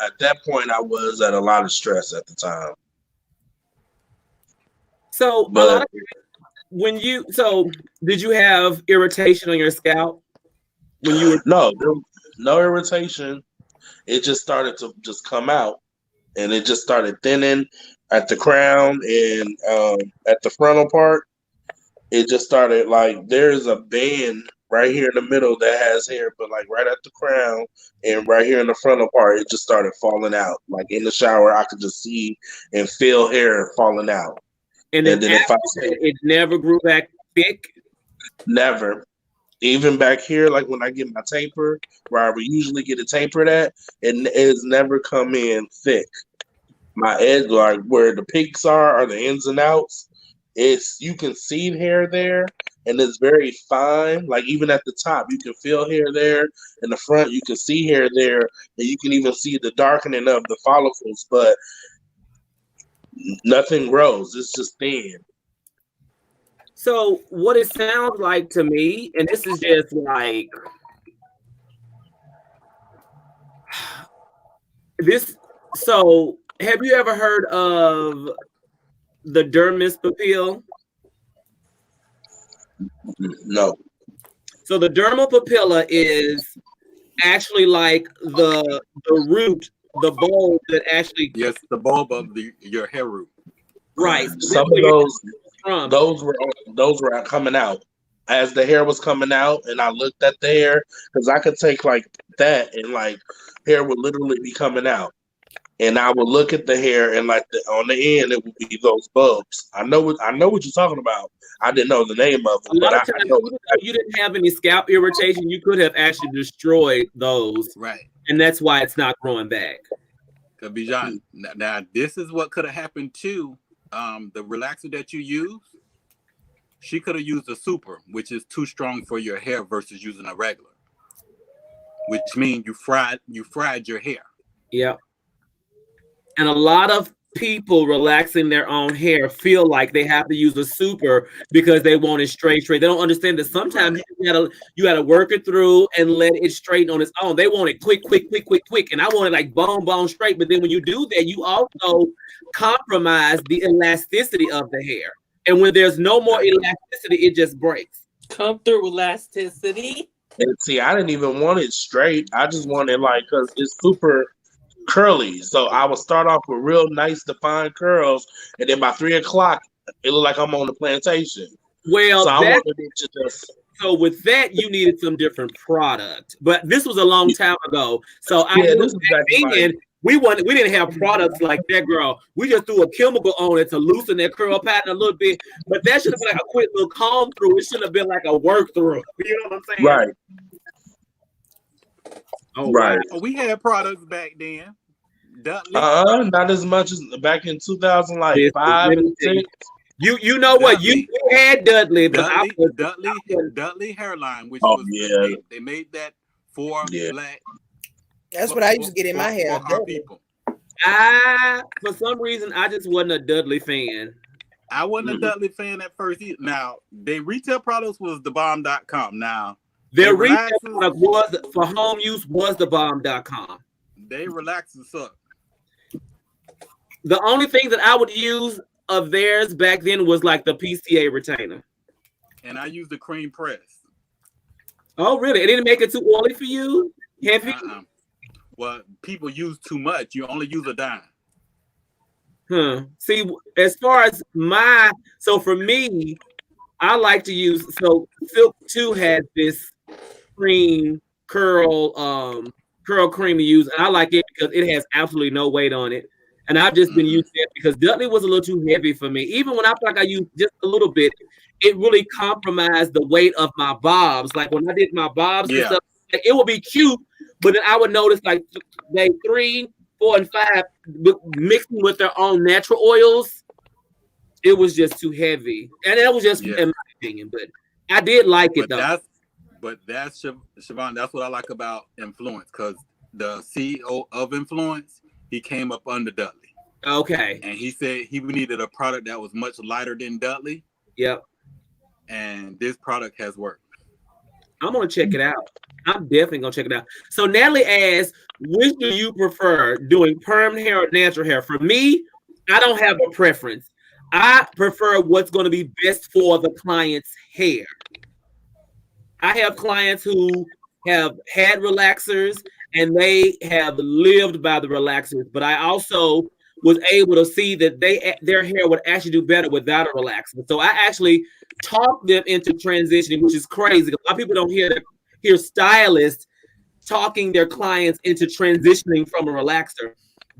at that point I was at a lot of stress at the time. So a lot of did you have irritation on your scalp when you were? No, there was no irritation. It just started to just come out, and it just started thinning at the crown and at the frontal part. It just started like there's a band right here in the middle that has hair, but like right at the crown and right here in the frontal part, it just started falling out. Like in the shower, I could just see and feel hair falling out. And then if it never grew back thick? Never. Even back here, like when I get my taper, where I would usually get a taper at, it has never come in thick. My edge, like where the peaks are the ins and outs, you can see hair there, and it's very fine. Like even at the top, you can feel hair there. In the front, you can see hair there, and you can even see the darkening of the follicles, but nothing grows. It's just thin. So what it sounds like to me, and this is just like this. So have you ever heard of the dermis papilla? No. So the dermal papilla is actually like the root, the bulb that actually the bulb of your hair root. Right. Some of those were coming out as the hair was coming out, and I looked at the hair because I could take like that and like hair would literally be coming out, and I would look at the hair and like on the end it would be those bulbs. I know what you're talking about. I didn't know the name of it, but I know even though you didn't have any scalp irritation, you could have actually destroyed those, right? And that's why it's not growing back. Could be John. Now this is what could have happened too. The relaxer that you use, she could have used a super, which is too strong for your hair versus using a regular, which means you fried your hair. Yeah. And a lot of people relaxing their own hair feel like they have to use a super because they want it straight. They don't understand that sometimes you gotta work it through and let it straighten on its own. They want it quick. And I want it like bone straight. But then when you do that, you also compromise the elasticity of the hair. And when there's no more elasticity, it just breaks. Come through elasticity. And see, I didn't even want it straight. I just wanted like, because it's super curly. So I would start off with real nice defined curls, and then by 3 o'clock, it looked like I'm on the plantation. Well, so so with that, you needed some different product. But this was a long time ago. So we didn't have products like that, girl. We just threw a chemical on it to loosen that curl pattern a little bit. But that should have been like a quick little comb through. It shouldn't have been like a work through. You know what I'm saying? Right. Oh, right. Wow. We had products back then. Not as much as back in 2005 and 6. You know what? You had Dudley, but Dudley hairline, which they made that for black. That's what I used to get in my hair. For our people. For some reason, I just wasn't a Dudley fan. I wasn't a Dudley fan at first either. Now, their retail products was thebomb.com. Now, their retail product was for home use was thebomb.com. They relaxers suck. The only thing that I would use of theirs back then was like the PCA retainer. And I used the cream press. Oh, really? It didn't make it too oily for you? Heavy? Well, people use too much. You only use a dime. See, as far as so for me, I like to use, so Silk 2 has this cream curl cream to use, and I like it because it has absolutely no weight on it. And I've just been using it because Dudley was a little too heavy for me. Even when I feel like I used just a little bit, it really compromised the weight of my bobs. Like when I did my bobs and stuff, like, it would be cute, but then I would notice like day 3, 4, and 5 mixing with their own natural oils, it was just too heavy. And that was just in my opinion, but I did like it though. That's Siobhan, that's what I like about Influence, because the CEO of Influence, he came up under Dudley. Okay. And he said he needed a product that was much lighter than Dudley. Yep. And this product has worked. I'm gonna check it out. I'm definitely gonna check it out. So Natalie asks, which do you prefer, doing perm hair or natural hair? For me, I don't have a preference. I prefer what's going to be best for the client's hair. I have clients who have had relaxers and they have lived by the relaxers, but I also was able to see that their hair would actually do better without a relaxer. So I actually talked them into transitioning, which is crazy. A lot of people don't hear stylists talking their clients into transitioning from a relaxer,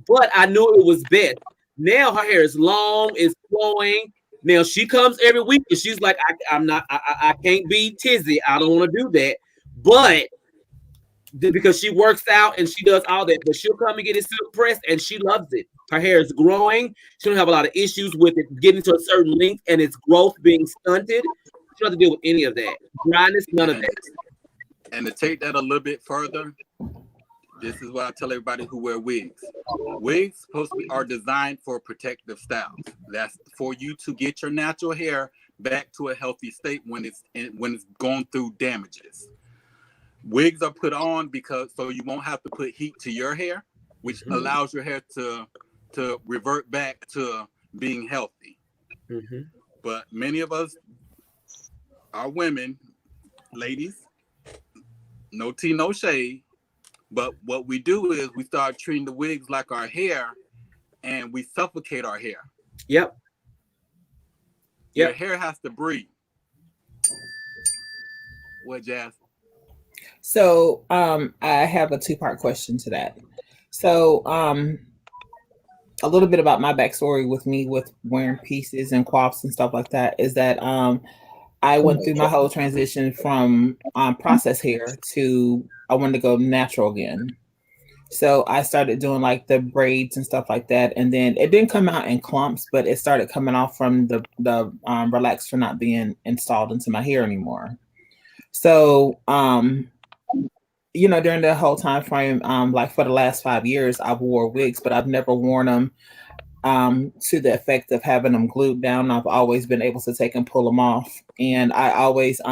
but I knew it was best. Now her hair is long, it's flowing. Now she comes every week and she's like, I can't be tizzy. I don't want to do that. But because she works out and she does all that, but she'll come and get it silk pressed and she loves it. Her hair is growing. She don't have a lot of issues with it getting to a certain length and its growth being stunted. She don't have to deal with any of that. Dryness, none of that. And to take that a little bit further, this is what I tell everybody who wear wigs. Wigs are designed for protective styles. That's for you to get your natural hair back to a healthy state when it's going through damages. Wigs are put on so you won't have to put heat to your hair, which allows your hair to revert back to being healthy. But many of us are women, ladies, no tea, no shade. But what we do is we start treating the wigs like our hair and we suffocate our hair. Yep. Your hair has to breathe. What, Jazz? So I have a two-part question to that. So a little bit about my backstory with me with wearing pieces and coifs and stuff like that is that I went through my whole transition from processed hair to I wanted to go natural again. So I started doing like the braids and stuff like that. And then it didn't come out in clumps, but it started coming off from the relaxer not being installed into my hair anymore. So, during the whole time frame, like for the last 5 years, I've wore wigs, but I've never worn them to the effect of having them glued down. I've always been able to take and pull them off. And I always,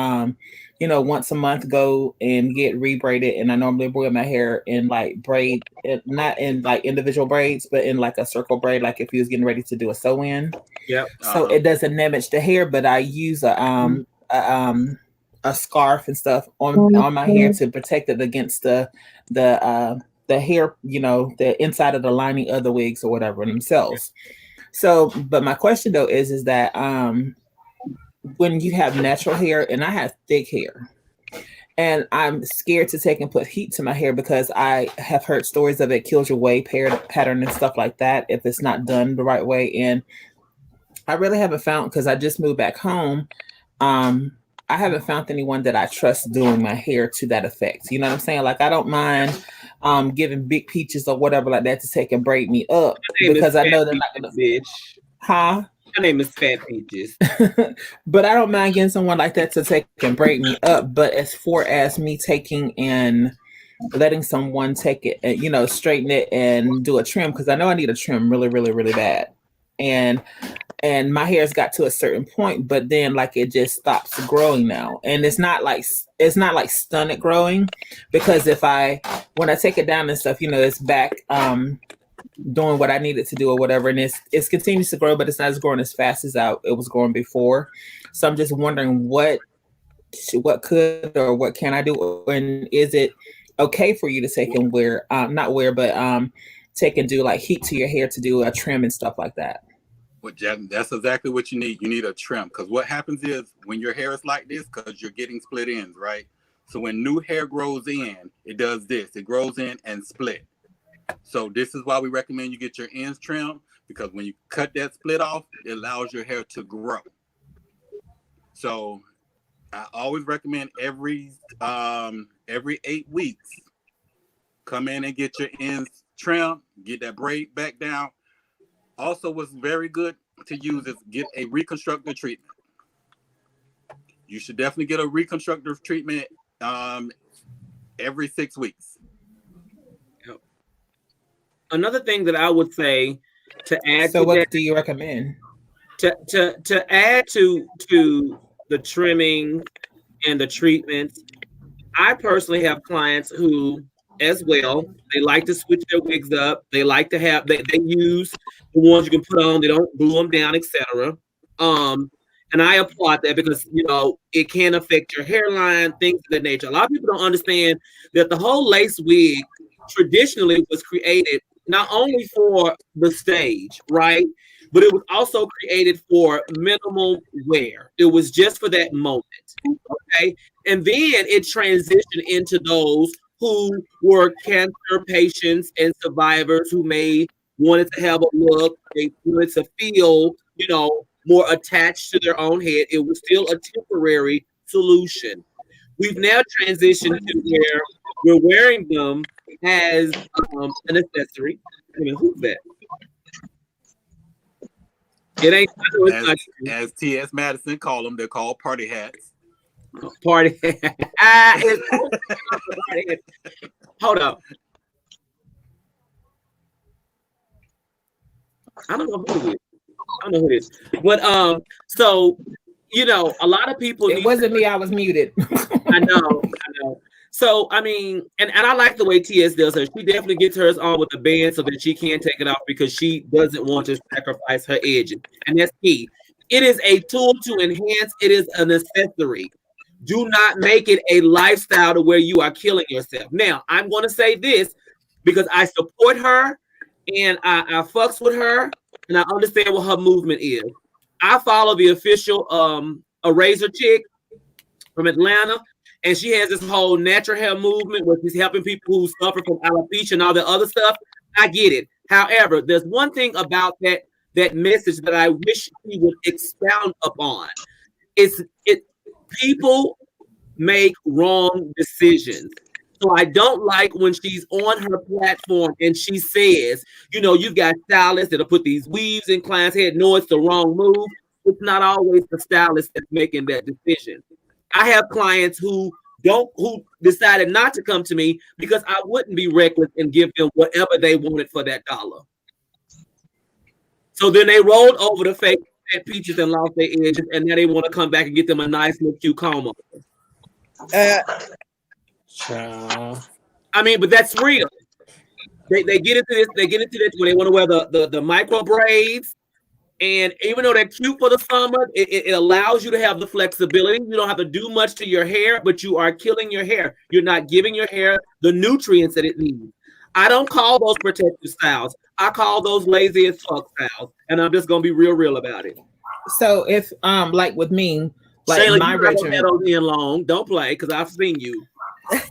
once a month go and get rebraided. And I normally wear my hair in like braid, not in like individual braids, but in like a circle braid, like if you was getting ready to do a sew-in. Yep. So it doesn't damage the hair, but I use a scarf and stuff on my hair to protect it against the hair, the inside of the lining of the wigs or whatever themselves. So, but my question though is that when you have natural hair, and I have thick hair, and I'm scared to take and put heat to my hair because I have heard stories of it kills your wave pattern and stuff like that if it's not done the right way. And I really haven't found, because I just moved back home, I haven't found anyone that I trust doing my hair to that effect. You know what I'm saying? Like, I don't mind giving big peaches or whatever like that to take and braid me up because I know they're not gonna. Bitch. Huh? My name is Fat Peaches. But I don't mind getting someone like that to take and braid me up. But as far as me taking and letting someone take it and, straighten it and do a trim, because I know I need a trim really, really, really bad. And my hair's got to a certain point, but then like it just stops growing now. And it's not like stunted growing, because when I take it down and stuff, it's back doing what I needed to do or whatever. And it's continues to grow, but it's not as growing as fast as it was growing before. So I'm just wondering what could or what can I do? And is it okay for you to take and take and do like heat to your hair to do a trim and stuff like that? That's exactly what you need. You need a trim, because what happens is when your hair is like this, because you're getting split ends, right? So when new hair grows in, it does this. It grows in and split. So this is why we recommend you get your ends trimmed, because when you cut that split off, it allows your hair to grow. So I always recommend every 8 weeks, come in and get your ends trimmed, get that braid back down. Also, what's very good to use is get a reconstructive treatment. You should definitely get a reconstructive treatment every 6 weeks. Another thing that I would say to add. So, what do you recommend? To add to the trimming and the treatments, I personally have clients who, as well, they like to switch their wigs up. They like to have they use the ones you can put on. They don't glue them down, etc. And I applaud that because it can affect your hairline, things of that nature. A lot of people don't understand that the whole lace wig traditionally was created not only for the stage, right? But it was also created for minimal wear. It was just for that moment. Okay. And then it transitioned into those who were cancer patients and survivors who may wanted to have a look, they wanted to feel, more attached to their own head. It was still a temporary solution. We've now transitioned to where we're wearing them as an accessory. I mean, who's that? It ain't as T.S. Madison call them. They're called party hats. Party Hold up. I don't know who it is. But so a lot of people. It wasn't me. I was muted. I know. So I mean, and I like the way TS does her. She definitely gets hers on with the band so that she can take it off because she doesn't want to sacrifice her edges, and that's key. It is a tool to enhance. It is an accessory. Do not make it a lifestyle to where you are killing yourself. Now, I'm going to say this because I support her and I fucks with her and I understand what her movement is. I follow the official Razor chick from Atlanta, and she has this whole natural hair movement where she's helping people who suffer from alopecia and all the other stuff. I get it. However, there's one thing about that message that I wish she would expound upon. People make wrong decisions. So I don't like when she's on her platform and she says, you've got stylists that'll put these weaves in clients' head. No, it's the wrong move. It's not always the stylist that's making that decision. I have clients who decided not to come to me because I wouldn't be reckless and give them whatever they wanted for that dollar. So then they rolled over the fake peaches and lost their edges, and now they want to come back and get them a nice little cute comb over. I mean, but that's real. They get into this. They get into this when they want to wear the micro braids, and even though they're cute for the summer, it allows you to have the flexibility. You don't have to do much to your hair, but you are killing your hair. You're not giving your hair the nutrients that it needs. I don't call those protective styles. I call those lazy as fuck styles, and I'm just gonna be real about it. So if like with me, like SHAYLA, my regimen, long, don't play because I've seen you.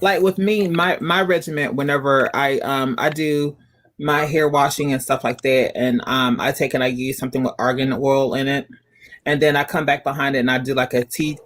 Like with me, my regiment. Whenever I do my hair washing and stuff like that, and I use something with argan oil in it, and then I come back behind it and I do like a tea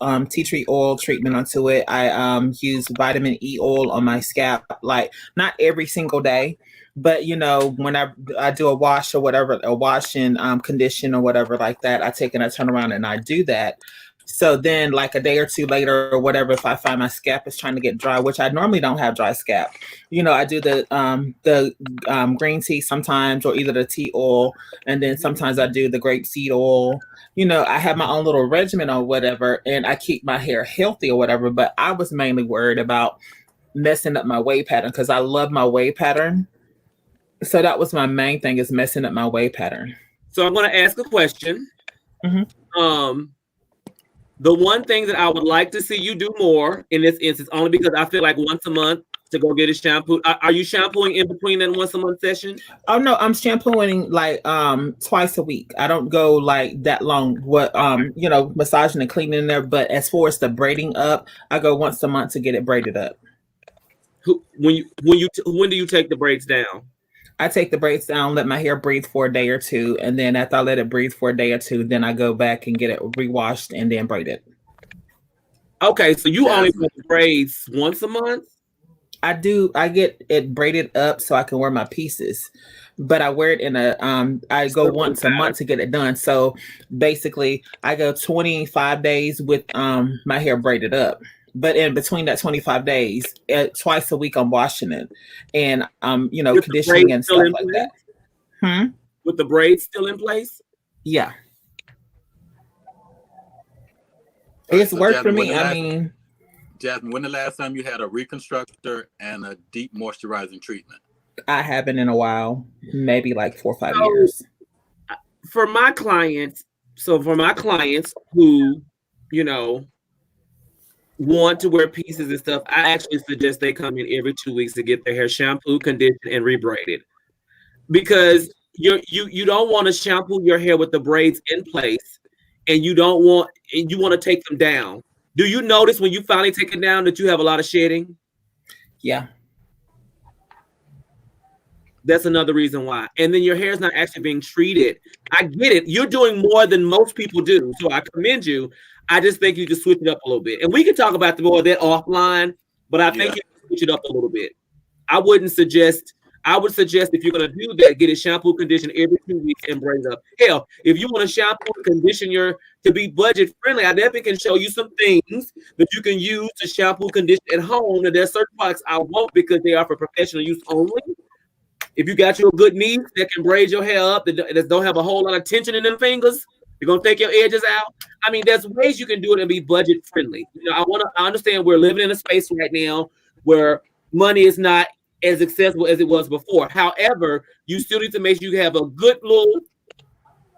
tree oil treatment onto it. I use vitamin E oil on my scalp, like not every single day. But when I do a wash or whatever, a wash and condition or whatever like that, I take and I turn around and I do that. So then like a day or two later or whatever, if I find my scalp is trying to get dry, which I normally don't have dry scalp, I do the green tea sometimes, or either the tea oil, and then sometimes I do the grapeseed oil. I have my own little regimen or whatever, and I keep my hair healthy or whatever. But I was mainly worried about messing up my wave pattern because I love my wave pattern. So that was my main thing, is messing up my wave pattern. So I'm going to ask a question. Mm-hmm. The one thing that I would like to see you do more in this instance, only because I feel like once a month to go get a shampoo. Are you shampooing in between that once a month session? Oh no, I'm shampooing like twice a week. I don't go like that long. What massaging and cleaning in there. But as far as the braiding up, I go once a month to get it braided up. When do you take the braids down? I take the braids down, let my hair breathe for a day or two, and then after I let it breathe for a day or two, then I go back and get it rewashed and then braid it. Okay, so you only put the braids once a month? I do. I get it braided up so I can wear my pieces, but I wear it in I go once a month to get it done. So basically, I go 25 days with my hair braided up. But in between that 25 days, twice a week, I'm washing it and with conditioning and stuff like that. With the braids still in place? Yeah. It's worked for me. I mean, Jasmine, when the last time you had a reconstructor and a deep moisturizing treatment? I haven't in a while, maybe like 4 or 5 So, years. for my clients who, you know, want to wear pieces and stuff, I actually suggest they come in every 2 weeks to get their hair shampooed, conditioned, and rebraided. Because you don't want to shampoo your hair with the braids in place, and you want to take them down. Do you notice when you finally take it down that you have a lot of shedding? Yeah. That's another reason why. And then your hair is not actually being treated. I get it. You're doing more than most people do. So I commend you. I just think you just switch it up a little bit. And we can talk about more of that offline, but I think you switch it up a little bit. I would suggest if you're going to do that, get a shampoo condition every 2 weeks and braid it up. Hell, if you want to shampoo and condition to be budget friendly, I definitely can show you some things that you can use to shampoo condition at home. And there's certain products I won't because they are for professional use only. If you got your good niece that can braid your hair up, that don't have a whole lot of tension in them fingers, you're gonna take your edges out. I mean, there's ways you can do it and be budget friendly. You know, I understand we're living in a space right now where money is not as accessible as it was before. However, you still need to make sure you have a good little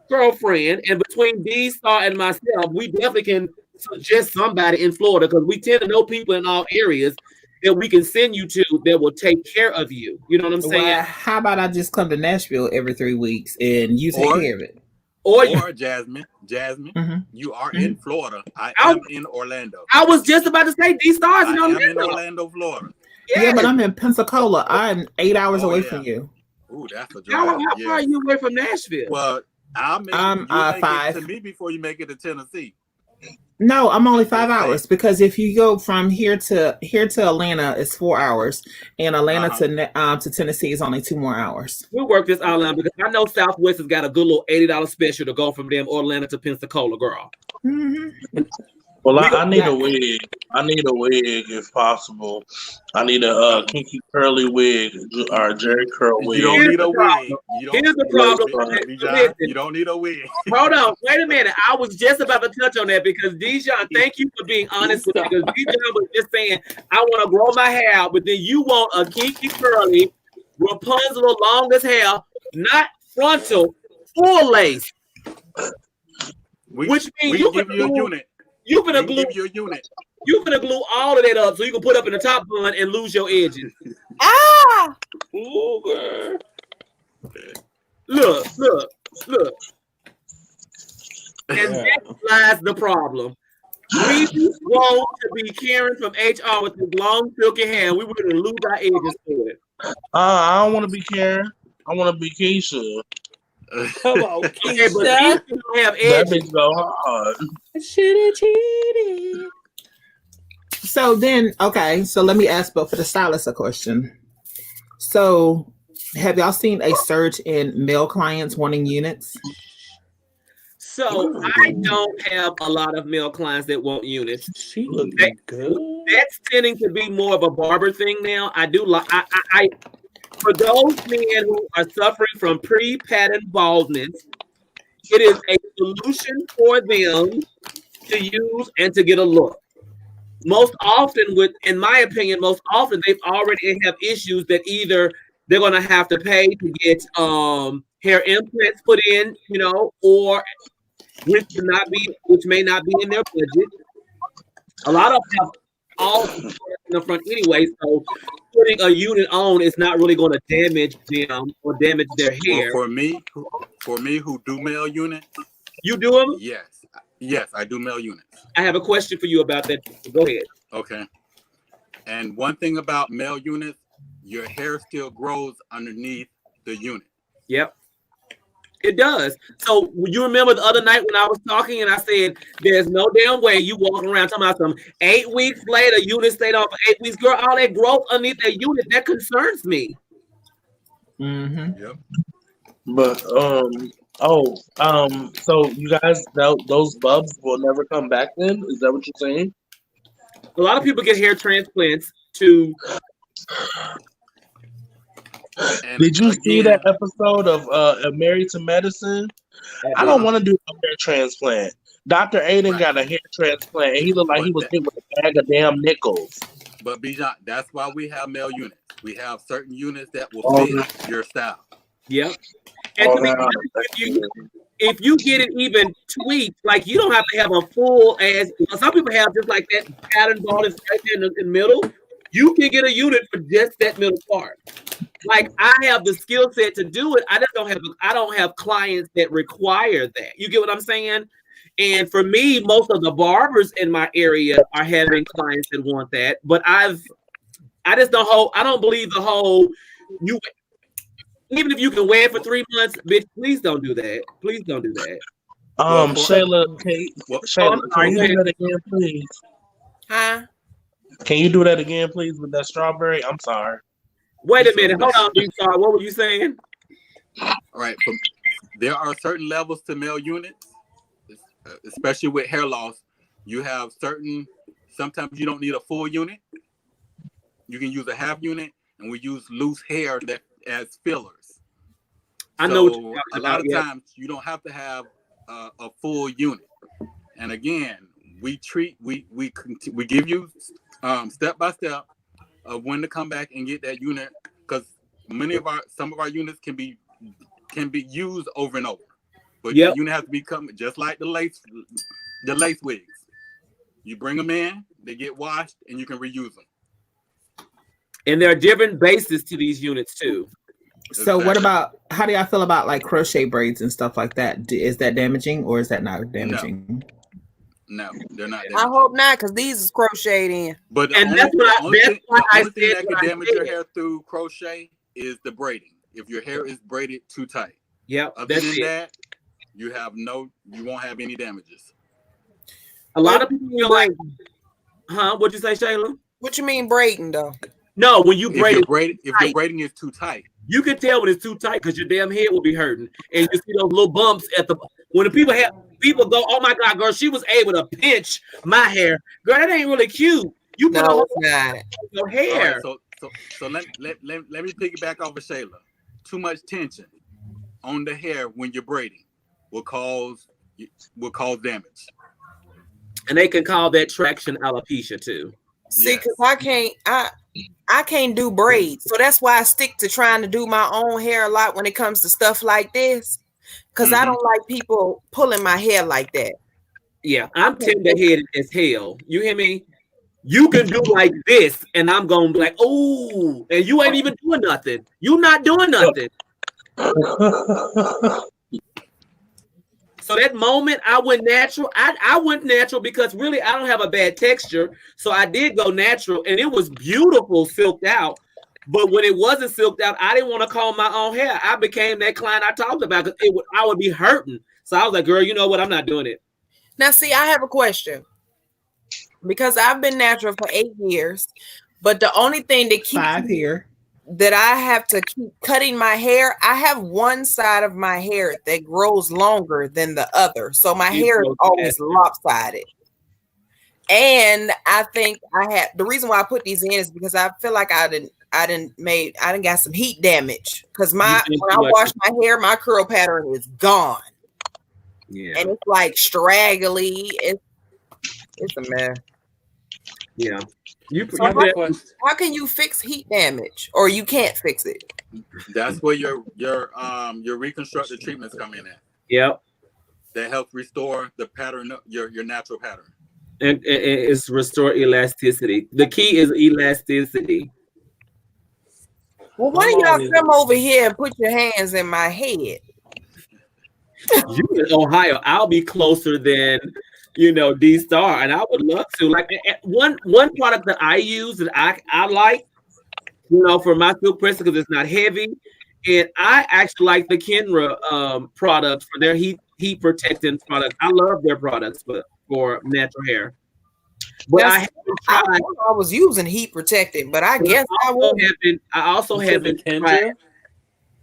girlfriend. And between D-Star and myself, we definitely can suggest somebody in Florida because we tend to know people in all areas that we can send you to that will take care of you. You know what I'm saying? Well, how about I just come to Nashville every 3 weeks and you take care of it? Or Jasmine, you are in Florida. I am in Orlando. I was just about to say D-Stars in Orlando. I'm in Orlando, Florida. Yeah, but I'm in Pensacola. I'm 8 hours away from you. Ooh, that's a drive. How far are you away from Nashville? Well, I'm 5 to me before you make it to Tennessee. No, I'm only 5 hours because if you go from here to Atlanta, it's 4 hours, and Atlanta to Tennessee is only 2 more hours. We'll work this all out because I know Southwest has got a good little $80 special to go from them Atlanta to Pensacola, girl. Mm-hmm. Well, I need a wig. I need a wig if possible. I need a kinky curly wig or a Jerry curl wig. You don't need a wig. Here's the problem. You don't need a wig. Hold on. Wait a minute. I was just about to touch on that because Dijon, thank you for being honest with me. Because Dijon was just saying, I want to grow my hair out, but then you want a kinky curly, Rapunzel longest hair, not frontal, full lace. Which means you give you a unit. You're gonna glue your unit. You're gonna glue all of that up so you can put up in the top bun and lose your edges. Ooh, girl. Look. And that lies the problem. We want to be Karen from HR with this long silky hair. We were gonna lose our edges to it. I don't want to be Karen. I want to be Keisha. Come on, okay, but Keisha don't have edges. That bitch go hard. Shoulda cheated. So then, okay, so let me ask both for the stylist a question. So, have y'all seen a surge in male clients wanting units? So I don't have a lot of male clients that want units. She looking good. That's tending to be more of a barber thing now. I do like I for those men who are suffering from pre-pattern baldness, it is a solution for them to use and to get a look. Most often, in my opinion, they already have issues that either they're going to have to pay to get hair implants put in, or which may not be in their budget. A lot of them have all in the front anyway, so putting a unit on is not really going to damage them or damage their hair. Well, for me, who do male units, you do them? Yes, I do male units. I have a question for you about that. Go ahead. Okay. And one thing about male units, your hair still grows underneath the unit. Yep. It does. So you remember the other night when I was talking and I said, there's no damn way you walking around talking about some 8 weeks later, unit stayed on for 8 weeks. Girl, all that growth underneath that unit, that concerns me. Mm-hmm. Yep. But, so you guys, those bubs will never come back then? Is that what you're saying? A lot of people get hair transplants to... Did you see that episode of Married to Medicine I don't want to do a hair transplant. Dr. Aiden got a hair transplant, and he looked like he was hit with a bag of damn nickels. But Bijan, that's why we have male units. We have certain units that will fit your style. Yep. And to me, if you get it even tweaked, like you don't have to have a full ass. Some people have just like that pattern ball is right there in the middle. You can get a unit for just that middle part. Like I have the skill set to do it. I don't have clients that require that. You get what I'm saying? And for me, most of the barbers in my area are having clients that want that. But I don't believe the whole even if you can wear it for 3 months, bitch, please don't do that. Please don't do that. Shayla, can you do that again, please? Huh? Can you do that again, please, with that strawberry? I'm sorry. Wait a minute. Hold on, D-Star. What were you saying? All right. There are certain levels to male units, especially with hair loss. You have sometimes you don't need a full unit. You can use a half unit, and we use loose hair as fillers. I know. So a lot of times you don't have to have a full unit. And again, we give you step by step of when to come back and get that unit, because some of our units can be used over and over. But the unit has to become just like the lace wigs. You bring them in, they get washed, and you can reuse them. And there are different bases to these units too. So what about, how do y'all feel about like crochet braids and stuff like that? Is that damaging or is that not damaging? No, they're not damaging. I hope not, because these is crocheted in. But the only thing that can damage your hair through crochet is the braiding. If your hair is braided too tight. Yep. Other than that, you won't have any damages. A lot of people feel like, what'd you say, Shayla? What you mean braiding though? No, when you braid if your braiding is too tight. You can tell when it's too tight because your damn head will be hurting. And you see those little bumps when the people go, oh my God, girl, she was able to pinch my hair. Girl, that ain't really cute. You put your hair. Right, so let me piggyback off of Shayla. Too much tension on the hair when you're braiding will cause damage. And they can call that traction alopecia too. See, because I can't do braids. So that's why I stick to trying to do my own hair a lot when it comes to stuff like this. Because I don't like people pulling my hair like that. Yeah, I'm tender-headed as hell. You hear me? You can do like this, and I'm going to be like, oh, and you ain't even doing nothing. You not doing nothing. So that moment I went natural. I went natural because really I don't have a bad texture. So I did go natural, and it was beautiful silked out. But when it wasn't silked out, I didn't want to comb my own hair. I became that client I talked about because I would be hurting. So I was like, girl, you know what? I'm not doing it. Now, see, I have a question. Because I've been natural for 8 years, but the only thing that keeps 5 here that I have to keep cutting my hair, I have one side of my hair that grows longer than the other. So my hair is always lopsided. And I think the reason why I put these in is because I feel like I didn't got some heat damage. Because when I wash my hair, my curl pattern is gone. Yeah. And it's like straggly. It's a mess. Yeah. How can you fix heat damage, or you can't fix it? That's where your reconstructive treatments come in at. Yep. That helps restore the pattern, your natural pattern. And it's restore elasticity. The key is elasticity. Well, why don't y'all come over here and put your hands in my head? You in Ohio, I'll be closer than D-Star, and I would love to. Like one product that I use that I like, for my silk press because it's not heavy, and I actually like the Kenra products for their heat protecting products. I love their products for natural hair. But I was using heat protecting, but I guess I also haven't tried.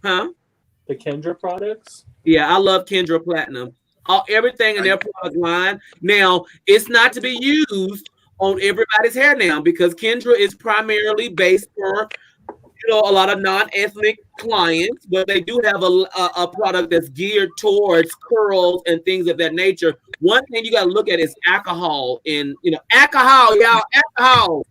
Huh? The Kendra products? Yeah, I love Kendra Platinum. Everything in their product line. Now, it's not to be used on everybody's hair now because Kendra is primarily based for a lot of non-ethnic clients, but they do have a product that's geared towards curls and things of that nature. One thing you got to look at is alcohol, and alcohol, y'all, alcohol.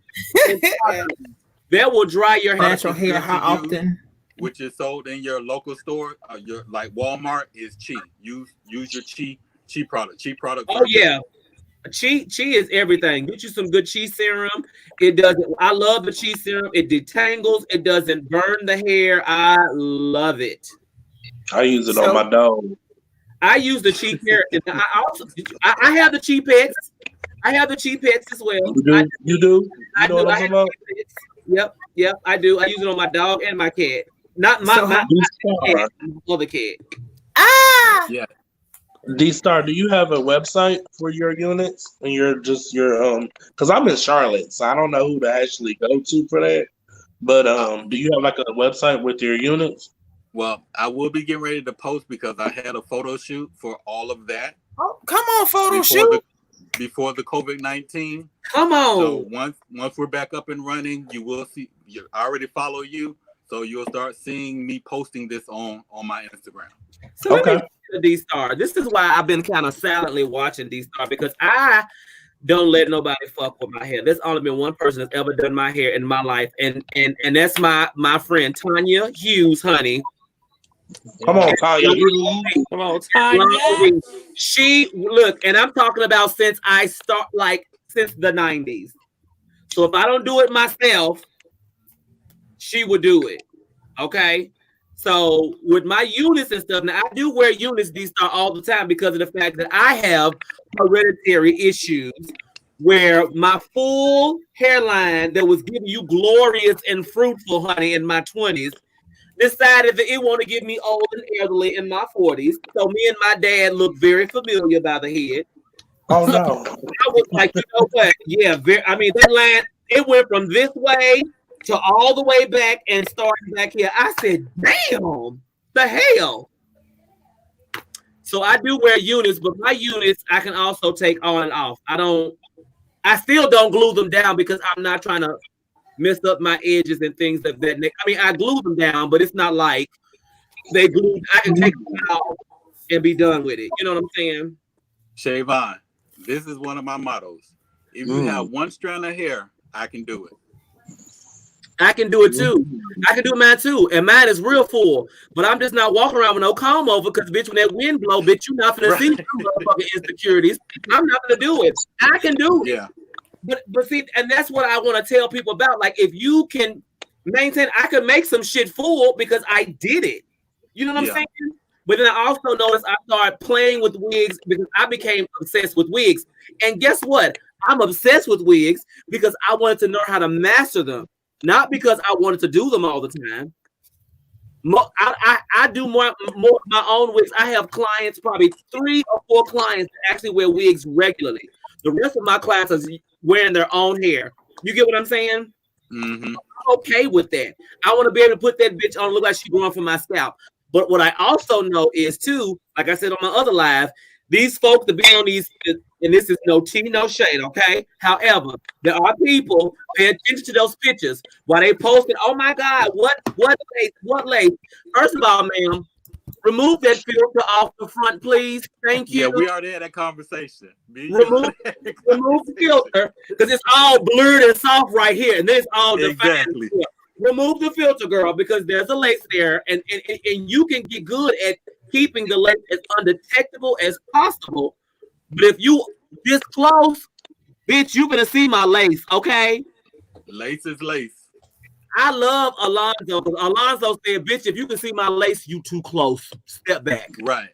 That will dry your hair. Natural hair. How often? Which is sold in your local store, your like Walmart, is Chi. Use your Chi product. Chi product. Oh yeah. Chi is everything. Get you some good Chi serum. It doesn't. I love the Chi serum. It detangles. It doesn't burn the hair. I love it. I use it on my dog. I use the Chi carrot. I have the Chi pets. I have the Chi pets as well. You do? I know what I'm about? Yep. I do. I use it on my dog and my cat. Not my cat, my other cat. Yeah. D-Star, do you have a website for your units? And because I'm in Charlotte, so I don't know who to actually go to for that. But do you have like a website with your units? Well, I will be getting ready to post because I had a photo shoot for all of that. Oh, come on, photo shoot. Before the COVID-19. Come on. So once we're back up and running, you will see. I already follow you, so you'll start seeing me posting this on my Instagram. So okay. D-Star. This is why I've been kind of silently watching D-Star, because I don't let nobody fuck with my hair. There's only been one person that's ever done my hair in my life, and that's my friend Tanya Hughes, honey. Come on, Tanya. Come on, Tanya. She look, and I'm talking about since the 90s. So if I don't do it myself, she would do it. Okay. So with my units and stuff, now I do wear units D-Star all the time because of the fact that I have hereditary issues where my full hairline that was giving you glorious and fruitful, honey, in my 20s, decided that it want to give me old and elderly in my 40s. So me and my dad look very familiar by the head. Oh no. I was like, you know what? Yeah, that line, it went from this way to all the way back and starting back here. I said, damn, the hell. So I do wear units, but my units I can also take on and off. I still don't glue them down because I'm not trying to mess up my edges and things of that. I mean, I glue them down, but it's not like they glue. I can take them out and be done with it. You know what I'm saying? Shavon, this is one of my mottos. If you have one strand of hair, I can do it. I can do it too. I can do mine too. And mine is real full. But I'm just not walking around with no comb over because, bitch, when that wind blow, bitch, you're not going to see some motherfucking insecurities. I'm not going to do it. I can do it. Yeah. But see, and that's what I want to tell people about. Like, if you can maintain, I could make some shit full because I did it. You know what I'm saying? But then I also noticed I started playing with wigs because I became obsessed with wigs. And guess what? I'm obsessed with wigs because I wanted to know how to master them. Not because I wanted to do them all the time. I do more of my own wigs. I have clients, probably 3 or 4 clients that actually wear wigs regularly. The rest of my class is wearing their own hair. You get what I'm saying? Mm-hmm. I'm okay with that. I want to be able to put that bitch on, look like she's growing from my scalp. But what I also know is too, like I said on my other live, these folks that be on these, and this is no tea, no shade, okay? However, there are people pay attention to those pictures while they posted, oh my God, what lace? First of all, ma'am, remove that filter off the front, please. Thank you. Yeah, we already had that conversation. Remove the filter because it's all blurred and soft right here, and then it's all defined. Exactly. Remove the filter, girl, because there's a lace there, and you can get good at keeping the lace as undetectable as possible. But if you this close, bitch, you're gonna see my lace, okay? Lace is lace. I love Alonzo because Alonzo said, bitch, if you can see my lace, you too close. Step back. Right.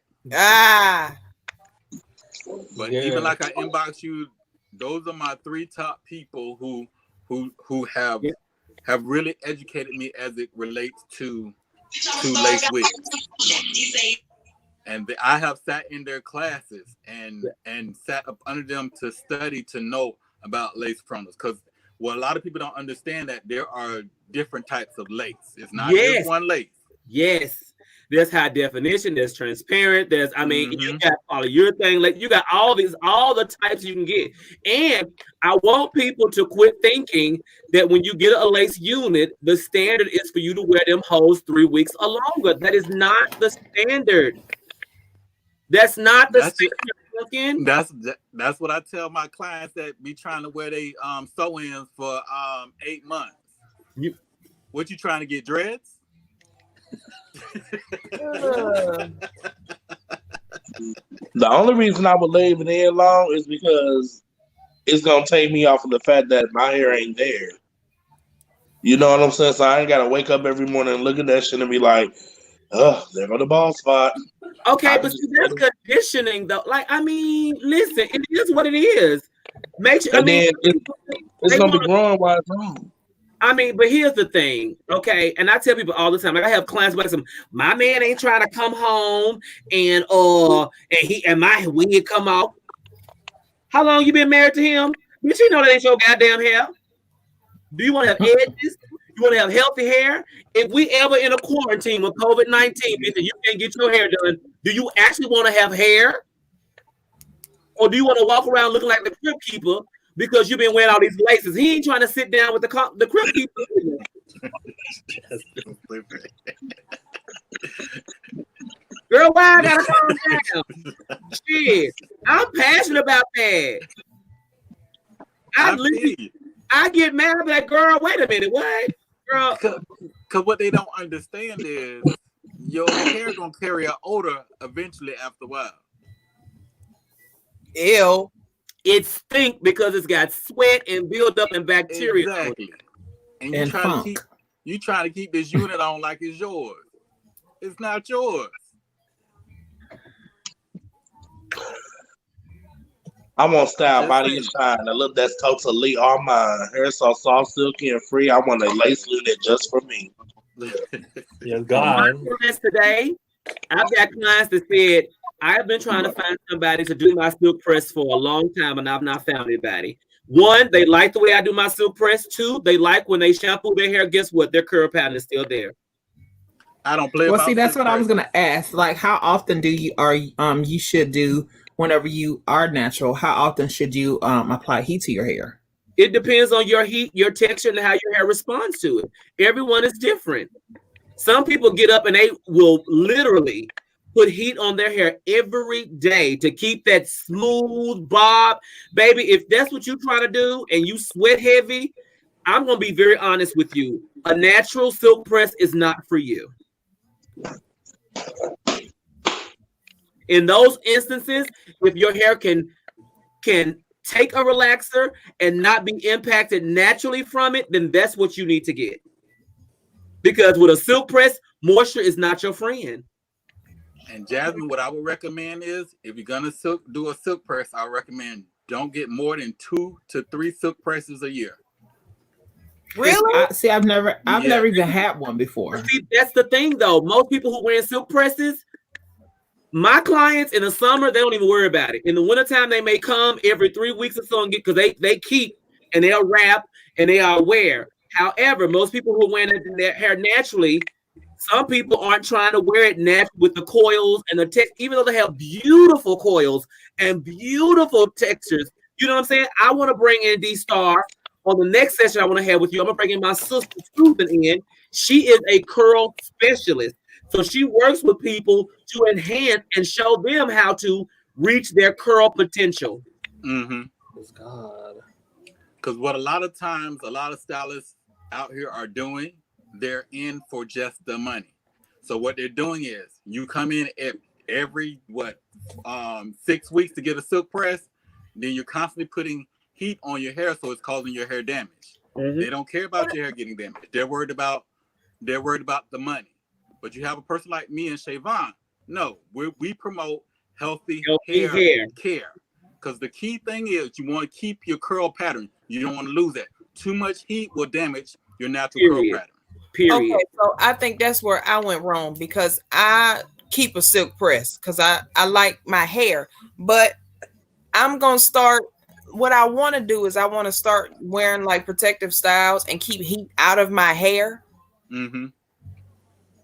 But even like I inbox you, those are my 3 top people who have really educated me as it relates to lace wigs. And I have sat in their classes and sat up under them to study to know about lace frontals. Because a lot of people don't understand that there are different types of lace. It's not just one lace. Yes. There's high definition. There's transparent. There's, I mean, you Mhm. got polyurethane. Like you got all the types you can get. And I want people to quit thinking that when you get a lace unit, the standard is for you to wear them hoes 3 weeks or longer. That is not the standard. That's not the That's it. standard. That's what I tell my clients that be trying to wear they sew-ins for 8 months. What you trying to get, dreads? The only reason I would leave it in long is because it's gonna take me off of the fact that my hair ain't there. You know what I'm saying? So I ain't gotta wake up every morning and look at that shit and be like, "Oh, there go the bald spot." Okay, but see, that's conditioning though. Like, I mean, listen, it is what it is. Make sure. And then it's gonna be growing while it's wrong. I mean, but here's the thing, okay? And I tell people all the time, like I have clients like my man ain't trying to come home and my wig come off. How long you been married to him? Bitch, you know that ain't your goddamn hair. Do you want to have edges? You want to have healthy hair? If we ever in a quarantine with COVID-19, bitch, and you can't get your hair done, do you actually want to have hair? Or do you want to walk around looking like the Crypt Keeper because you've been wearing all these laces? He ain't trying to sit down with the Crypt Keeper. Girl, why I gotta calm down? Shit, I'm passionate about that. I get mad at that girl. Wait a minute, what? Girl. Because what they don't understand is your hair gonna carry an odor eventually after a while. Ew. It stink because it's got sweat and build up and bacteria. Exactly. And you trying to keep this unit on like it's yours. It's not yours. I want style, body, and shine. A look that's totally all mine. Hair so soft, silky, and free. I want a lace unit just for me. Yes, God. Today, I've got clients that said, I've been trying to find somebody to do my silk press for a long time, and I've not found anybody. One, they like the way I do my silk press. Two, they like when they shampoo their hair. Guess what? Their curl pattern is still there. I don't play. Well, see, that's what I was gonna ask. Like, how often do you should do whenever you are natural? How often should you apply heat to your hair? It depends on your heat, your texture, and how your hair responds to it. Everyone is different. Some people get up and they will literally put heat on their hair every day to keep that smooth bob. Baby, if that's what you're trying to do and you sweat heavy, I'm going to be very honest with you. A natural silk press is not for you. In those instances, if your hair can take a relaxer and not be impacted naturally from it, then that's what you need to get. Because with a silk press, moisture is not your friend. And Jasmine, what I would recommend is if you're gonna do a silk press, I recommend don't get more than 2 to 3 silk presses a year. Really? I've never even had one before. See, that's the thing though. Most people who wear silk presses, my clients in the summer, they don't even worry about it. In the wintertime, they may come every 3 weeks or so and get, because they keep and they'll wrap and they are wear. However, most people who wear their hair naturally, some people aren't trying to wear it naturally with the coils and the text, even though they have beautiful coils and beautiful textures. You know what I'm saying? I want to bring in D-Star on the next session I want to have with you. I'm going to bring in my sister, Susan, in. She is a curl specialist. So she works with people to enhance and show them how to reach their curl potential. Mm-hmm. God. Because what a lot of times, a lot of stylists out here are doing, they're in for just the money. So what they're doing is you come in every 6 weeks to get a silk press, then you're constantly putting heat on your hair, so it's causing your hair damage. Mm-hmm. They don't care about your hair getting damaged. They're worried about the money. But you have a person like me and Shavon. No, we promote healthy hair care. Because the key thing is you want to keep your curl pattern. You don't want to lose that. Too much heat will damage your natural curl pattern. Period. Okay, so I think that's where I went wrong, because I keep a silk press because I like my hair. But I'm going to start, what I want to do is I want to start wearing like protective styles and keep heat out of my hair. Mm-hmm.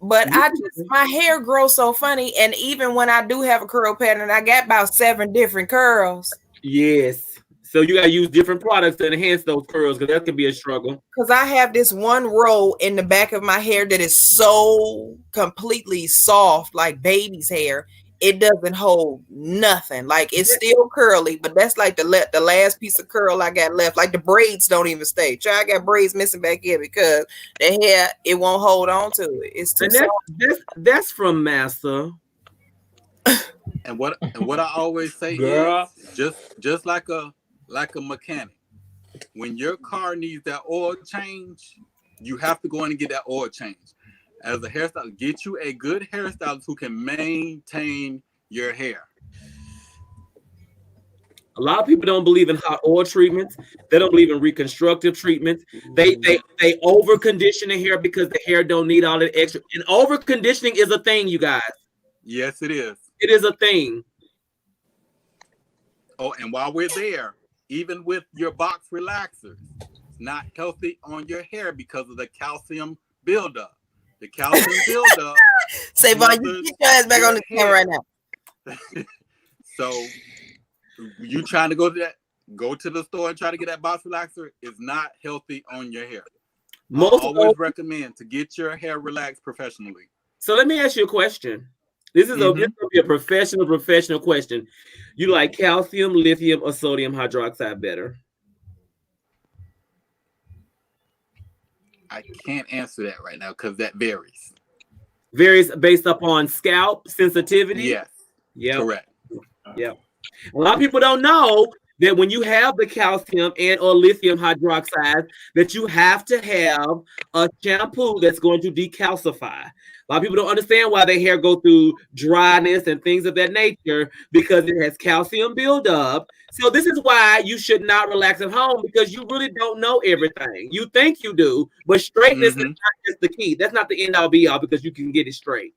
But my hair grows so funny, and even when I do have a curl pattern, I got about 7 different curls. Yes. So you gotta use different products to enhance those curls because that can be a struggle. Because I have this one row in the back of my hair that is so completely soft, like baby's hair. It doesn't hold nothing. Like it's still curly, but that's like the last piece of curl I got left. Like the braids don't even stay. I got braids missing back here because the hair it won't hold on to it. It's too soft. That's from Master. And what I always say Girl. is just like a mechanic. When your car needs that oil change, you have to go in and get that oil change. As a hairstylist, get you a good hairstylist who can maintain your hair. A lot of people don't believe in hot oil treatments. They don't believe in reconstructive treatments. They over condition the hair because the hair don't need all that extra. And over conditioning is a thing, you guys. Yes, it is. It is a thing. Oh, and while we're there, even with your box relaxers, it's not healthy on your hair because of the calcium buildup. The calcium buildup. Say, Vaughn, you get your ass back on the camera right now. So you trying to go to the store and try to get that box relaxer is not healthy on your hair. I always recommend to get your hair relaxed professionally. So let me ask you a question. This is going to be a professional question. You like calcium, lithium, or sodium hydroxide better? I can't answer that right now because that varies. Varies based upon scalp sensitivity? Yes. Yeah. Correct. Yeah. A lot of people don't know that when you have the calcium and or lithium hydroxide, that you have to have a shampoo that's going to decalcify. A lot of people don't understand why their hair go through dryness and things of that nature because it has calcium buildup. So this is why you should not relax at home because you really don't know everything. You think you do, but straightness is not just the key. That's not the end all be all because you can get it straight.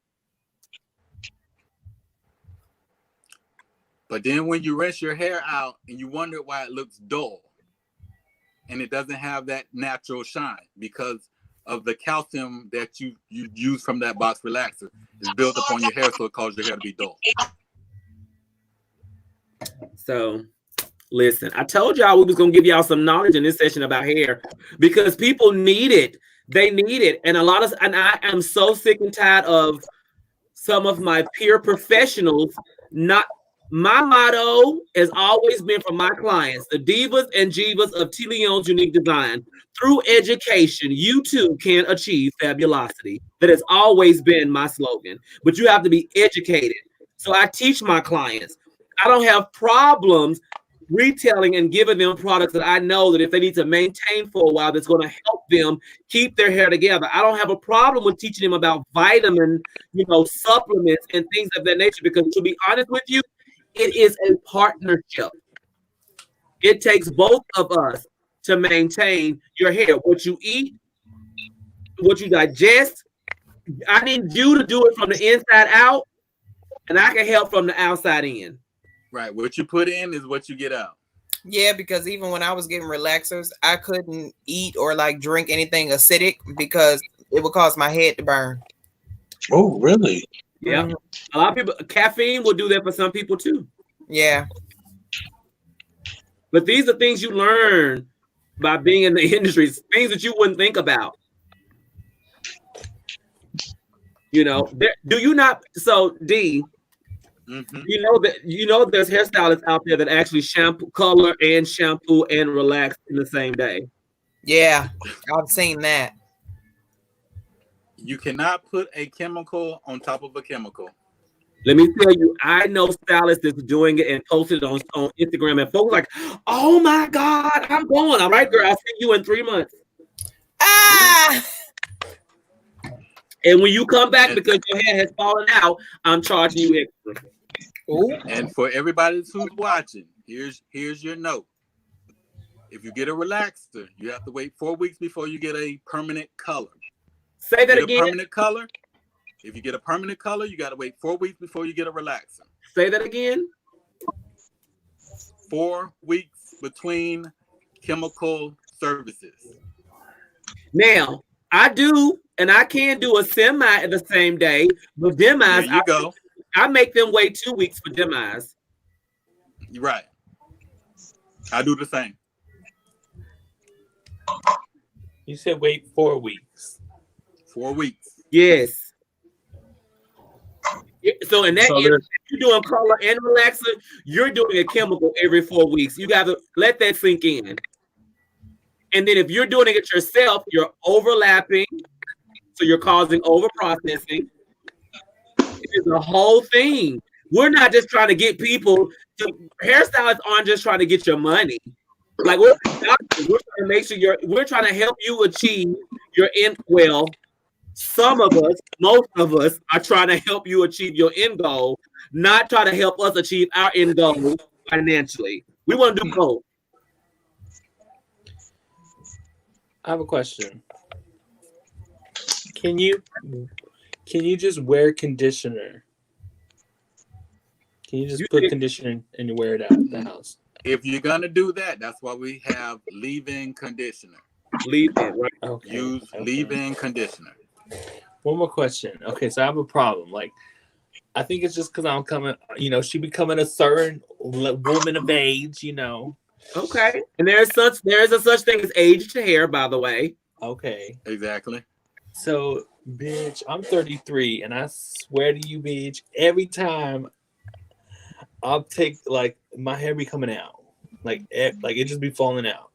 But then when you rinse your hair out and you wonder why it looks dull and it doesn't have that natural shine because of the calcium that you use from that box relaxer is built up on your hair, so it causes your hair to be dull. So listen, I told y'all we was gonna give y'all some knowledge in this session about hair because people need it. They need it. And I am so sick and tired of some of my peer professionals not. My motto has always been for my clients, the divas and jivas of T. Leon's Unique Design. Through education, you too can achieve fabulosity. That has always been my slogan. But you have to be educated. So I teach my clients. I don't have problems retailing and giving them products that I know that if they need to maintain for a while, that's going to help them keep their hair together. I don't have a problem with teaching them about vitamin, supplements and things of that nature because to be honest with you, it is a partnership. It takes both of us to maintain your hair. What you eat, what you digest. I need you to do it from the inside out, and I can help from the outside in. Right. What you put in is what you get out. Yeah, because even when I was getting relaxers, I couldn't eat or drink anything acidic because it would cause my head to burn. Oh, really? Yeah. A lot of people, caffeine will do that for some people too. Yeah. But these are things you learn by being in the industry, things that you wouldn't think about. Do you not? So D, you know there's hairstylists out there that actually color and relax in the same day. Yeah, I've seen that. You cannot put a chemical on top of a chemical. Let me tell you, I know stylists that's doing it and posted it on Instagram, and folks like, "Oh my God, I'm going. All right, girl, I'll see you in 3 months." And when you come back because your hair has fallen out, I'm charging you extra. Ooh. And for everybody who's watching, here's your note. If you get a relaxer, you have to wait 4 weeks before you get a permanent color. Say that again. Permanent color. If you get a permanent color, you got to wait 4 weeks before you get a relaxer. Say that again. 4 weeks between chemical services. Now, I do and I can do a semi at the same day, but There demis, you go. I make them wait 2 weeks for demis. You're right. I do the same. You said wait 4 weeks. 4 weeks. Yes. So in that So end, if you're doing color and relaxer, you're doing a chemical every 4 weeks. You got to let that sink in. And then if you're doing it yourself, you're overlapping. So you're causing over processing. It's a whole thing. We're not just trying to get people to hairstylists aren't just trying to get your money. Like we're doctors. We're trying to make sure we're trying to help you achieve your end. Well, some of us, most of us are trying to help you achieve your end goal, not try to help us achieve our end goal financially. We want to do both. I have a question. Can you just wear conditioner? Can you just put conditioner and wear it out of the house? If you're gonna do that, that's why we have leave-in conditioner. Leave-in, right? Okay. Use leave-in conditioner. One more question. Okay, so I have a problem. Like, I think it's just because I'm coming, she becoming a certain woman of age, Okay. And there is a such thing as aged hair, by the way. Okay. Exactly. So, bitch, I'm 33, and I swear to you, bitch, every time I'll take, like, my hair be coming out. Like it just be falling out.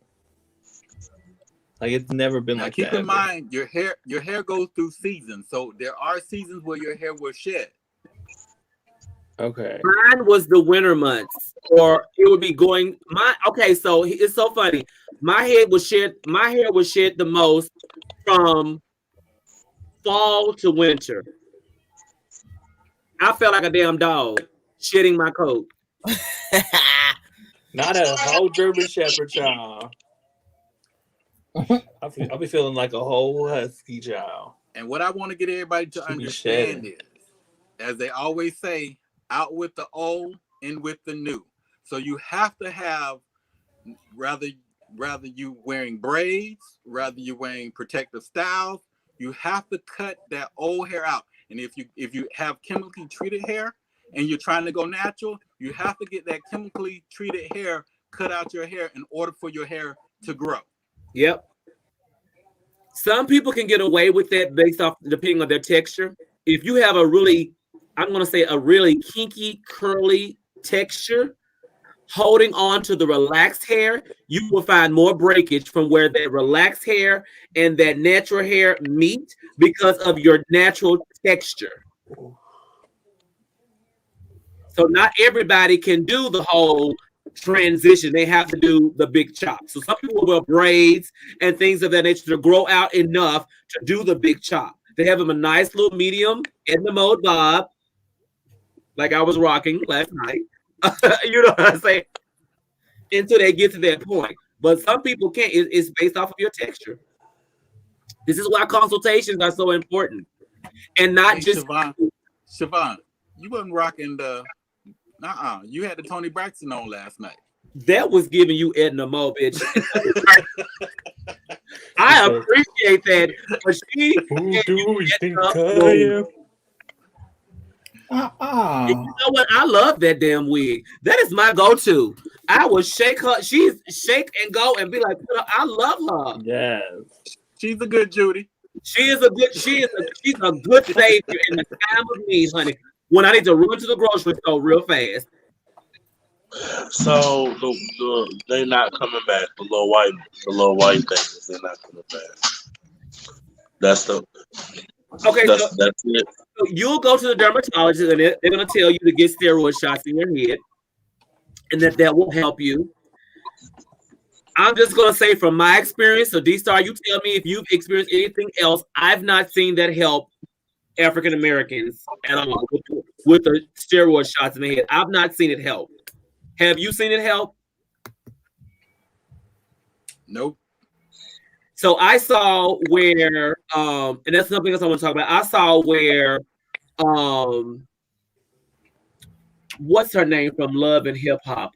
Like, it's never been Now, like keep that. in mind, your hair goes through seasons. So there are seasons where your hair will shed. Okay. Mine was the winter months, or it would be going. Okay, so it's so funny. My hair was shed the most from fall to winter. I felt like a damn dog shedding my coat. Not a whole German Shepherd, child. I'll be feeling like a whole husky, child. And what I want to get everybody to understand is, as they always say, out with the old, in with the new. So you have to have, rather you wearing braids, rather you wearing protective styles, you have to cut that old hair out. And if you have chemically treated hair and you're trying to go natural, you have to get that chemically treated hair cut out your hair in order for your hair to grow. Yep. Some people can get away with that based off depending on their texture. If you have a really kinky, curly texture, holding on to the relaxed hair, you will find more breakage from where that relaxed hair and that natural hair meet because of your natural texture. So not everybody can do the whole transition. They have to do the big chop. So some people wear braids and things of that nature to grow out enough to do the big chop. They have them a nice little medium in the mode bob, like I was rocking last night. You know what I'm saying? Until they get to that point. But some people can't. It's based off of your texture. This is why consultations are so important. And not just Siobhan, you wasn't rocking the you had the Tony Braxton on last night. That was giving you Edna Mo, bitch. I appreciate that. But who do you think I am? You know what? I love that damn wig. That is my go-to. I will shake her. She's shake and go and be like, I love her. Yes. She's a good Judy. She's a good savior in the time of need, honey. When I need to run to the grocery store real fast. So they're not coming back. The little white things, they're not coming back. That's it. So you'll go to the dermatologist and they're going to tell you to get steroid shots in your head, and that will help you. I'm just going to say from my experience, so D-Star, you tell me if you've experienced anything else. I've not seen that help African Americans at all with the steroid shots in the head. I've not seen it help. Have you seen it help? Nope. So I saw where, and that's something else I want to talk about. I saw where, what's her name from Love and Hip Hop?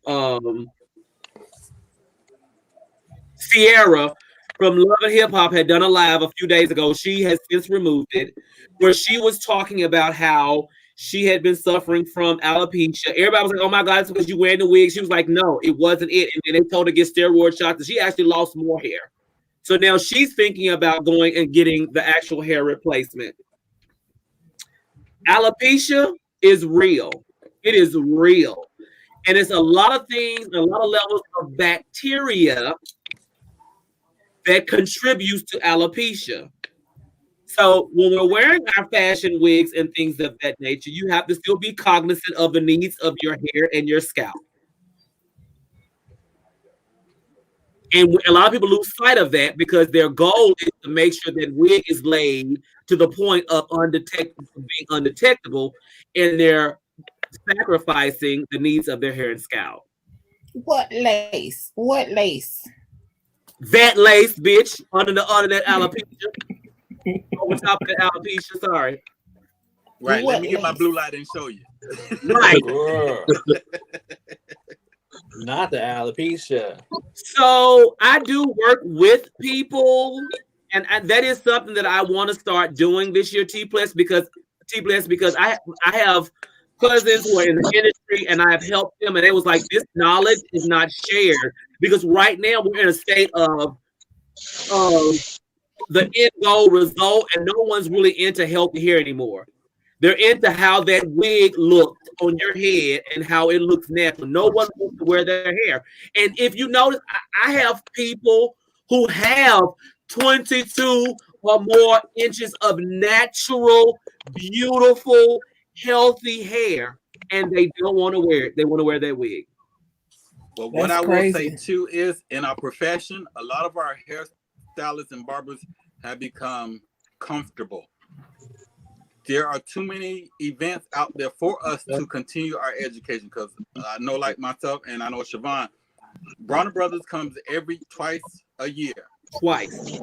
Sierra from Love and Hip Hop had done a live a few days ago. She has since removed it, where she was talking about how she had been suffering from alopecia. Everybody was like, "Oh my God, it's because you wearing the wig." She was like, "No, it wasn't it." And then they told her to get steroid shots, and she actually lost more hair. So now she's thinking about going and getting the actual hair replacement. Alopecia is real. It is real. And it's a lot of things, a lot of levels of bacteria that contributes to alopecia. So when we're wearing our fashion wigs and things of that nature, you have to still be cognizant of the needs of your hair and your scalp. And a lot of people lose sight of that because their goal is to make sure that wig is laid to the point of being undetectable, and they're sacrificing the needs of their hair and scalp. What lace? What lace? That lace, bitch, under that alopecia. Over top of the alopecia, sorry. Right, What let me get my lace? blue light and show you. Right. Girl. Not the alopecia. So I do work with people, and that is something that I want to start doing this year, T-Plus, because I have cousins who are in the industry, and I have helped them, and it was like, this knowledge is not shared, because right now we're in a state of the end goal result, and no one's really into healthy hair anymore. They're into how that wig looked on your head and how it looks natural. No one wants to wear their hair. And if you notice, I have people who have 22 or more inches of natural, beautiful, healthy hair, and they don't want to wear it. They want to wear that wig. But what I will say too is, in our profession, a lot of our hairstylists and barbers have become comfortable. There are too many events out there for us to continue our education, because I know, like myself, and I know Siobhan, Bronner Brothers comes twice a year. Twice.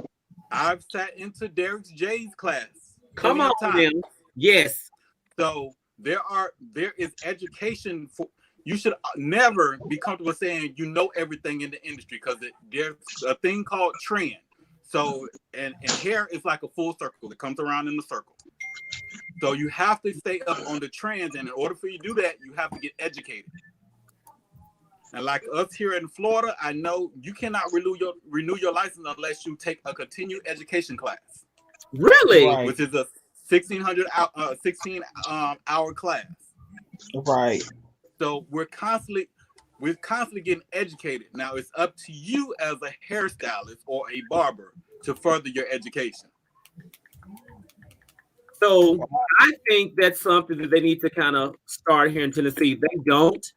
I've sat into Derek J's class. Come on, man. Yes. So there is education for. You should never be comfortable saying you know everything in the industry, because there's a thing called trend. So and hair is like a full circle. It comes around in the circle. So you have to stay up on the trends, and in order for you to do that, you have to get educated. And like us here in Florida, I know you cannot renew your license unless you take a continued education class. Really? Right. Which is a 16 hour class. Right. So we're constantly getting educated. Now it's up to you as a hairstylist or a barber to further your education. So I think that's something that they need to kind of start here in Tennessee. They don't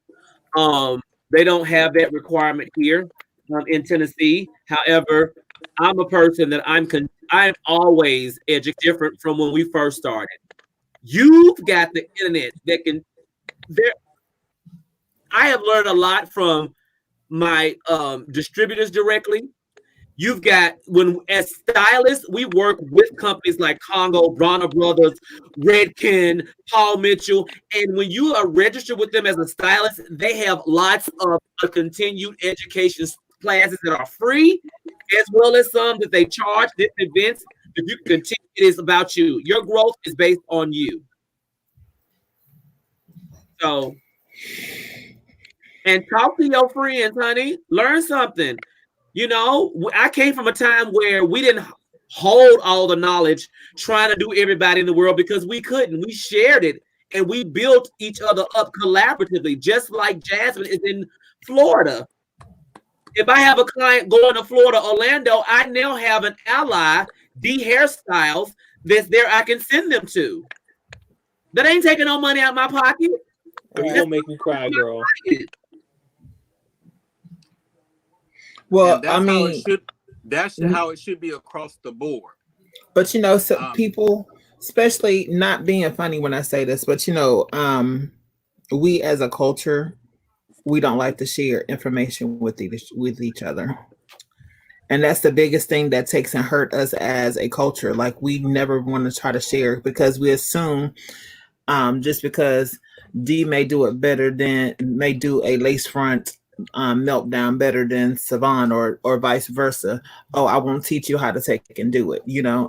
have that requirement here in Tennessee. However, I'm a person that I'm always different from when we first started. You've got the internet that can there. I have learned a lot from my distributors directly. You've got, as stylists, we work with companies like Congo, Bronner Brothers, Redken, Paul Mitchell. And when you are registered with them as a stylist, they have lots of continued education classes that are free, as well as some that they charge. This events, if you can continue, it is about you. Your growth is based on you. So, and talk to your friends, honey. Learn something. You know, I came from a time where we didn't hold all the knowledge, trying to do everybody in the world, because we couldn't. We shared it, and we built each other up collaboratively, just like Jasmine is in Florida. If I have a client going to Florida, Orlando, I now have an ally, D Hairstyles, that's there I can send them to. That ain't taking no money out of my pocket. You're gonna make me cry, girl. Well, I mean, that's how it should be across the board. But you know, people, especially, not being funny when I say this, but you know, we as a culture, we don't like to share information with each other, and that's the biggest thing that takes and hurt us as a culture. Like, we never want to try to share, because we assume just because D may do it better than may do a lace front meltdown better than Savon or vice versa. Oh, I won't teach you how to take and do it,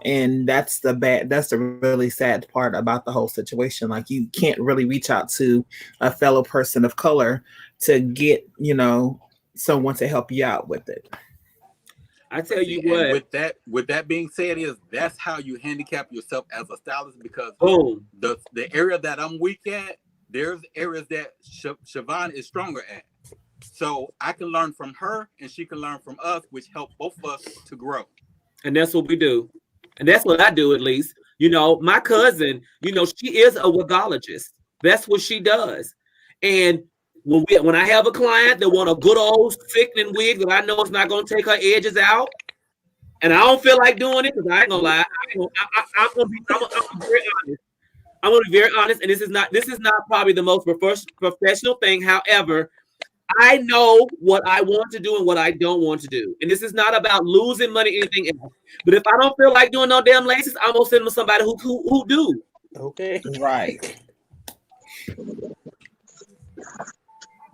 and that's the really sad part about the whole situation. Like, you can't really reach out to a fellow person of color to get, someone to help you out with it. I tell you And what. with that being said, that's how you handicap yourself as a stylist, because Boom. the area that I'm weak at, there's areas that Siobhan is stronger at. So I can learn from her and she can learn from us, which help both of us to grow. And that's what we do. And that's what I do, at least. My cousin, she is a wigologist. That's what she does. And when I have a client that want a good old sickening wig that I know it's not going to take her edges out, and I don't feel like doing it, because I ain't gonna lie, I'm gonna be very honest. I'm gonna be very honest, and this is not probably the most professional thing. However, I know what I want to do and what I don't want to do. And this is not about losing money or anything else. But if I don't feel like doing no damn laces, I'm gonna send them to somebody who do. Okay. Right.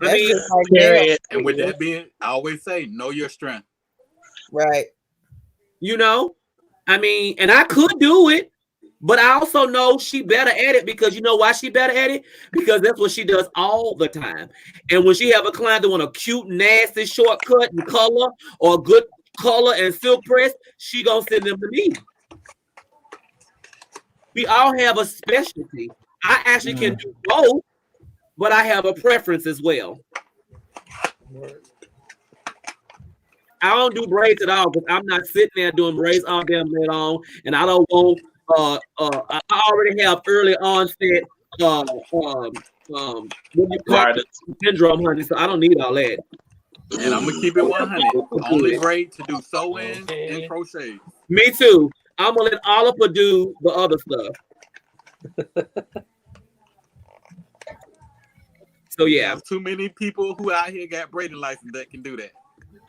That's mean, just like that. And with that being, I always say, know your strength. Right. And I could do it, but I also know she better at it, because you know why she better at it? Because that's what she does all the time. And when she have a client that want a cute, nasty shortcut and color, or a good color and silk press, she gonna send them to me. We all have a specialty. I actually can do both, but I have a preference as well. I don't do braids at all, because I'm not sitting there doing braids all damn day long, and I don't want. I already have early onset what do you call it? Syndrome, honey. So I don't need all that. And I'm gonna keep it 100. Only braid to do sew-ins and crochet. Me too. I'm gonna let Oliver do the other stuff. So yeah, there's too many people who out here got braiding license that can do that.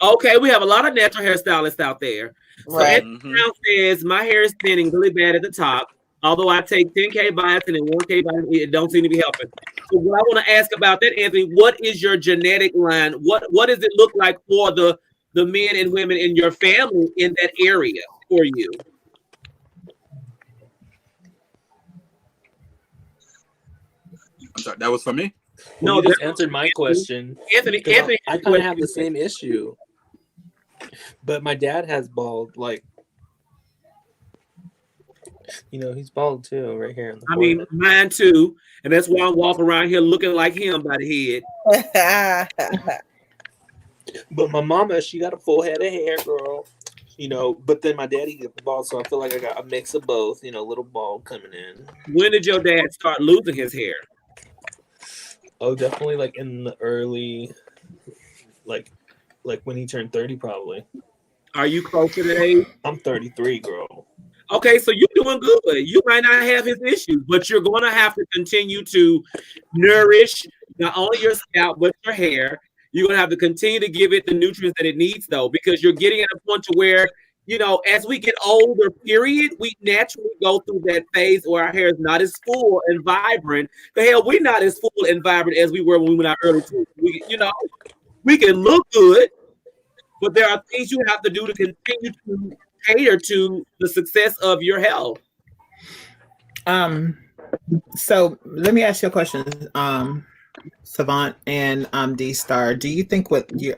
Okay, we have a lot of natural hairstylists out there. Right. So Brown says my hair is thinning really bad at the top. Although I take 10K biotin and 1K biotin, it don't seem to be helping. So what I want to ask about that, Anthony, what is your genetic line? What does it look like for the men and women in your family in that area for you? I'm sorry, that was for me? No, you just answered my question. Anthony, I kind of have the same issue. But my dad has bald, like, he's bald too, right here. I mean, mine too. And that's why I'm walking around here looking like him by the head. But my mama, she got a full head of hair, girl. But then my daddy gets bald, so I feel like I got a mix of both, little bald coming in. When did your dad start losing his hair? Oh, definitely like in the early, like when he turned 30, probably. Are you close to that age? I'm 33, girl. Okay, so you're doing good. You might not have his issues, but you're going to have to continue to nourish not only your scalp, but your hair. You're going to have to continue to give it the nutrients that it needs, though, because you're getting at a point to where, as we get older, period, we naturally go through that phase where our hair is not as full and vibrant. The hell, we're not as full and vibrant as we were when we were in our early 20s. We can look good, but there are things you have to do to continue to cater to the success of your health. So let me ask you a question, Savant and D-Star. Do you think with your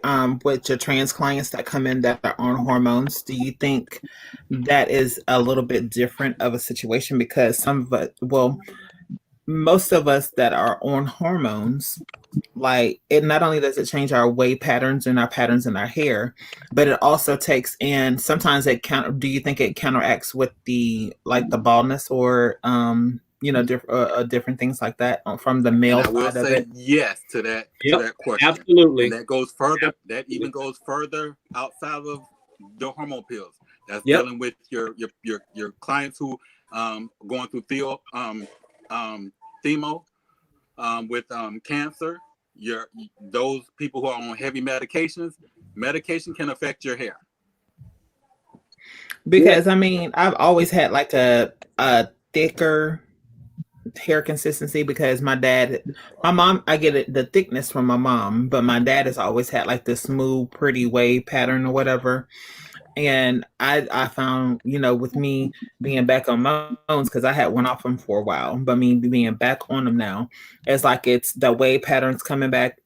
trans clients that come in that are on hormones, do you think that is a little bit different of a situation? Because most of us that are on hormones, like, it not only does it change our wave patterns and our patterns in our hair, but it also takes in, sometimes do you think it counteracts with the baldness or different things like that from the male side of it? Yes to that. Yep, to that question. Absolutely. And that goes further. That even goes further outside of the hormone pills. That's dealing with your clients who going through chemo with cancer. Those people who are on heavy medications. Medication can affect your hair. Because I've always had like a thicker hair consistency because my mom, I get it the thickness from my mom, but my dad has always had like this smooth, pretty wave pattern or whatever. And I found, with me being back on my own, because I had one off them for a while, but me being back on them now, it's like it's the wave patterns coming back,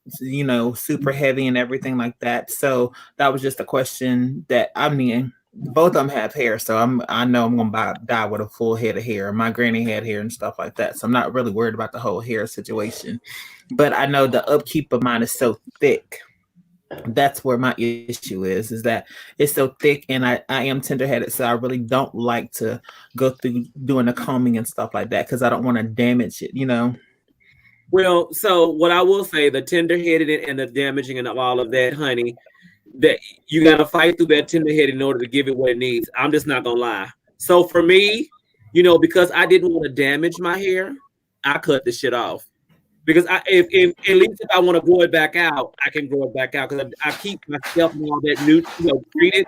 super heavy and everything like that. So that was just a question that both of them have hair, so I know I'm gonna die with a full head of hair. My granny had hair and stuff like that, so I'm not really worried about the whole hair situation. But I know the upkeep of mine is so thick. That's where my issue is that it's so thick, and I am tender-headed, so I really don't like to go through doing the combing and stuff like that because I don't want to damage it, Well, so what I will say, the tender-headed and the damaging and all of that, honey, that you got to fight through that tender-headed in order to give it what it needs. I'm just not gonna lie. So for me, because I didn't want to damage my hair, I cut the shit off. Because if at least if I want to grow it back out, I can grow it back out because I keep myself and all that new, treated.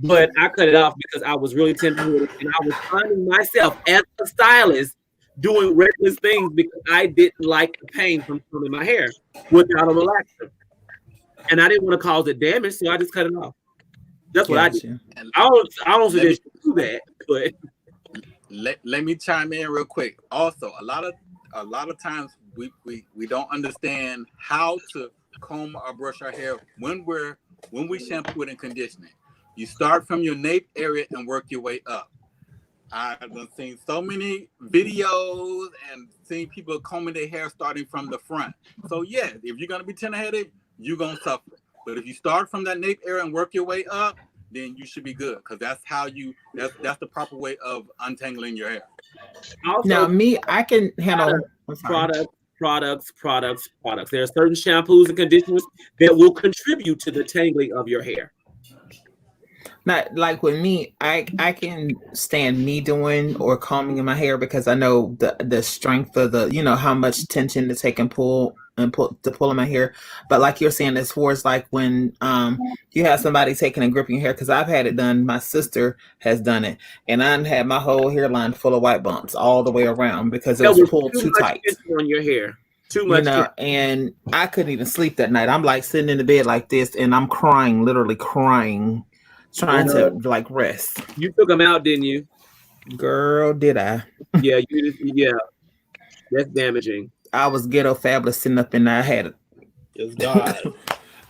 But I cut it off because I was really tender-headed, and I was finding myself as a stylist doing reckless things because I didn't like the pain from pulling my hair without a relaxer, and I didn't want to cause it damage, so I just cut it off. That's what I did. I don't suggest you do that, but let me chime in real quick. Also, a lot of times we don't understand how to comb or brush our hair when we shampoo it and condition it. You start from your nape area and work your way up. I've seen so many videos and seen people combing their hair starting from the front. So yeah, if you're gonna be tender-headed, you're gonna suffer. But if you start from that nape area and work your way up, then you should be good because that's that's the proper way of untangling your hair. Also, now I can handle products. There are certain shampoos and conditioners that will contribute to the tangling of your hair. Not like with me, I can stand me doing or combing in my hair because I know the strength of the how much tension to take and pull in my hair. But like you're saying, as far as like when you have somebody taking and gripping your hair, because I've had it done. My sister has done it, and I had my whole hairline full of white bumps all the way around because it was pulled too tight on your hair. Too much, and I couldn't even sleep that night. I'm like sitting in the bed like this, and I'm crying, literally crying. Trying to like rest. You took them out, didn't you? Girl, did I? Yeah, that's damaging. I was ghetto fabulous sitting up and I had it. It's God.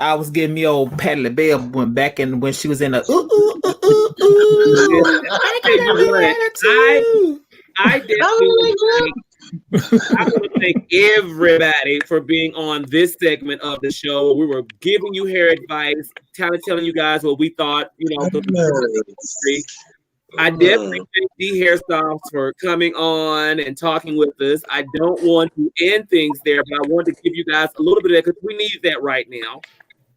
I was getting me old Patti LaBelle went back and when she was in a I definitely I want to thank everybody for being on this segment of the show. We were giving you hair advice, telling you guys what we thought, I definitely thank the hairstyles for coming on and talking with us. I don't want to end things there, but I want to give you guys a little bit of that because we need that right now.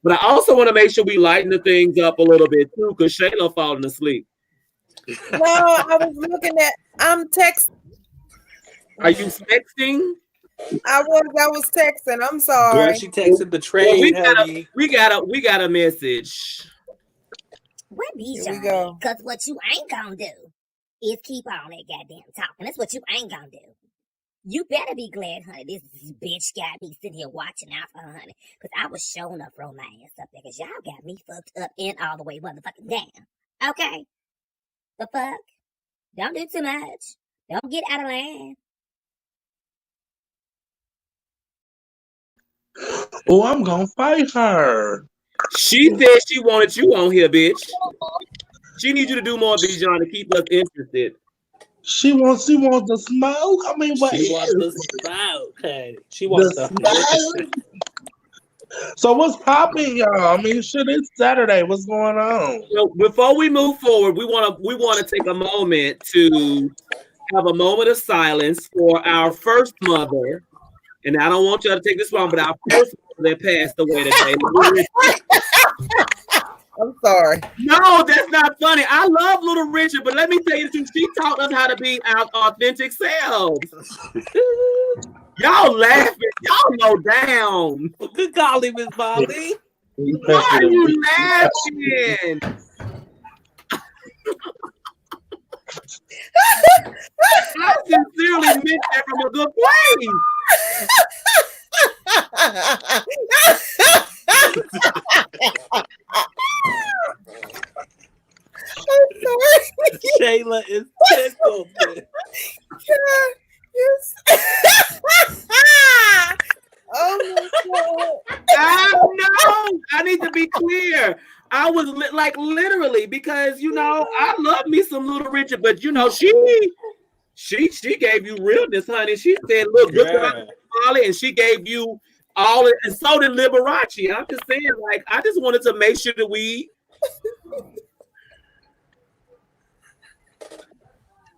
But I also want to make sure we lighten the things up a little bit too, because Shayla falling asleep. No, I was looking at. I'm texting. Are you texting? I was texting. I'm sorry. Girl, she texted the trade. Well, we got a message. What be Here we go. Because what you ain't gonna do is keep on that goddamn talking. That's what you ain't gonna do. You better be glad, honey, this bitch got me sitting here watching out for her, honey. Because I was showing up for my ass up there. Because y'all got me fucked up and all the way motherfucking down. Okay? The fuck? Don't do too much. Don't get out of line. Oh, I'm gonna fight her. She said she wanted you on here, bitch. She needs you to do more, Bijan, to keep us interested. She wants the smoke. I mean, what? She wants the smoke. Hey, she wants the smoke. So what's popping, y'all? I mean, shit, it's Saturday. What's going on? So before we move forward, we want to take a moment to have a moment of silence for our first mother. And I don't want y'all to take this wrong, but our first mother that passed away today. I'm sorry. No, that's not funny. I love Little Richard, but let me tell you the truth. She taught us how to be our authentic selves. Y'all laughing. Y'all know down. Good golly, Miss Bobby. Why are you laughing? I sincerely meant that from a good place. I'm sorry. Shayla is tickled. Yes. Oh my God. No, I need to be clear. I was like literally because I love me some Little Richard, but she gave you realness, honey. She said, "Look, good Yeah. Molly," and she gave you all it, and so did Liberace. I'm just saying, like, I just wanted to make sure that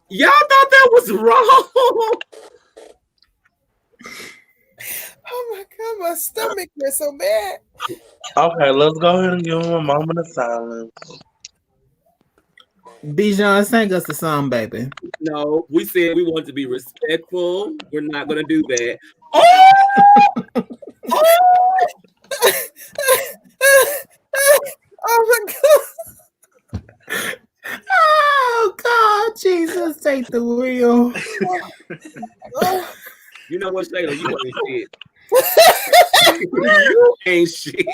y'all thought that was wrong. Oh my God, my stomach hurts so bad. Okay, let's go ahead and give him a moment of silence. Bijan, sing us the song, baby. No, we said we want to be respectful. We're not going to do that. Oh! Oh my God. Oh God, Jesus, take the wheel. You know what, Shayla? You ain't shit. You ain't shit.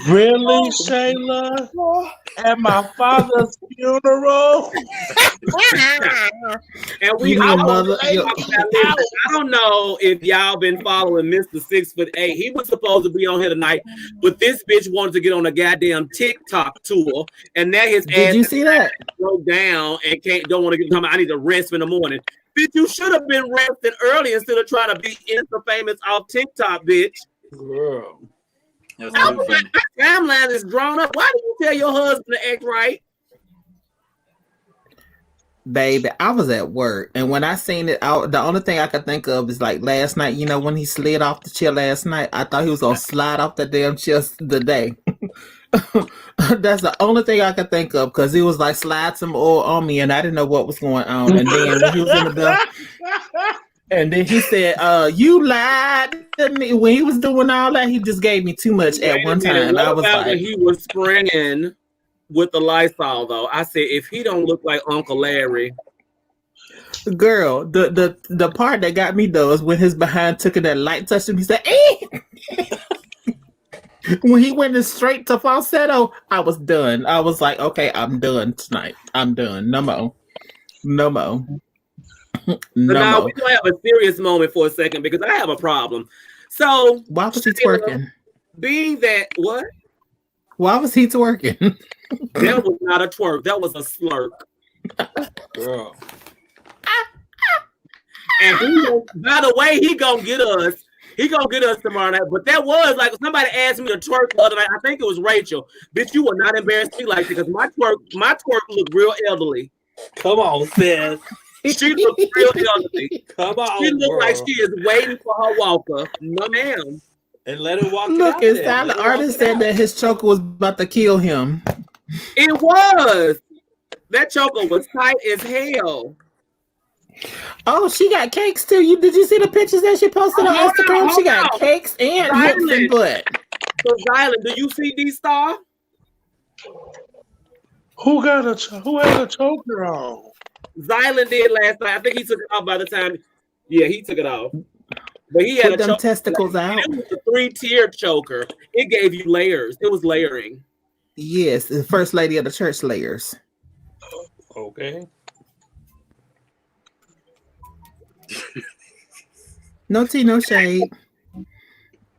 Really, Shayla? At my father's funeral? And I don't know if y'all been following Mr. 6'8". He was supposed to be on here tonight, but this bitch wanted to get on a goddamn TikTok tour, and now his Did you see that? Broke down and don't want to get time. I need to rest in the morning. Bitch, you should have been resting early instead of trying to be Insta famous off TikTok, bitch. Girl. My timeline is drawn up. Why did you tell your husband to act right? Baby, I was at work, and when I seen it, the only thing I could think of is like last night. You know, when he slid off the chair last night, I thought he was gonna slide off the damn chair today. That's the only thing I could think of because he was like slide some oil on me, and I didn't know what was going on. And then when he was in the bell, and then he said, "You lied to me." When he was doing all that, he just gave me too much at one time. What I was about like, when he was spraying with the Lysol, though? I said, if he don't look like Uncle Larry. Girl, the part that got me though is when his behind took it, that light touched him. He said, "Eh." When he went in straight to falsetto, I was done. I was like, okay, I'm done tonight. I'm done. No more. No more. So now we're gonna have a serious moment for a second because I have a problem. So why was he twerking? Being that what? Why was he twerking? That was not a twerk. That was a slurp. Girl. And by the way, he gonna get us. He gonna get us tomorrow night. But that was like somebody asked me to twerk the other night. I think it was Rachel. Bitch, you will not embarrass me like that because my twerk looked real elderly. Come on, sis. She looks real elderly. Come on, she looked like she is waiting for her walker. No, ma'am. And let her walk. Look, and the artist said that his choker was about to kill him. It was. That choker was tight as hell. Oh, she got cakes too. Did you see the pictures that she posted on Instagram? She got cakes and hips and butt. So, Zylan, do you see D-Star? Who had a choker on? Zylan did last night. I think he took it off by the time. Yeah, he took it off. But he had them testicles out. It was a 3-tier choker. It gave you layers. It was layering. Yes, the first lady of the church layers. Okay. No tea, no shade.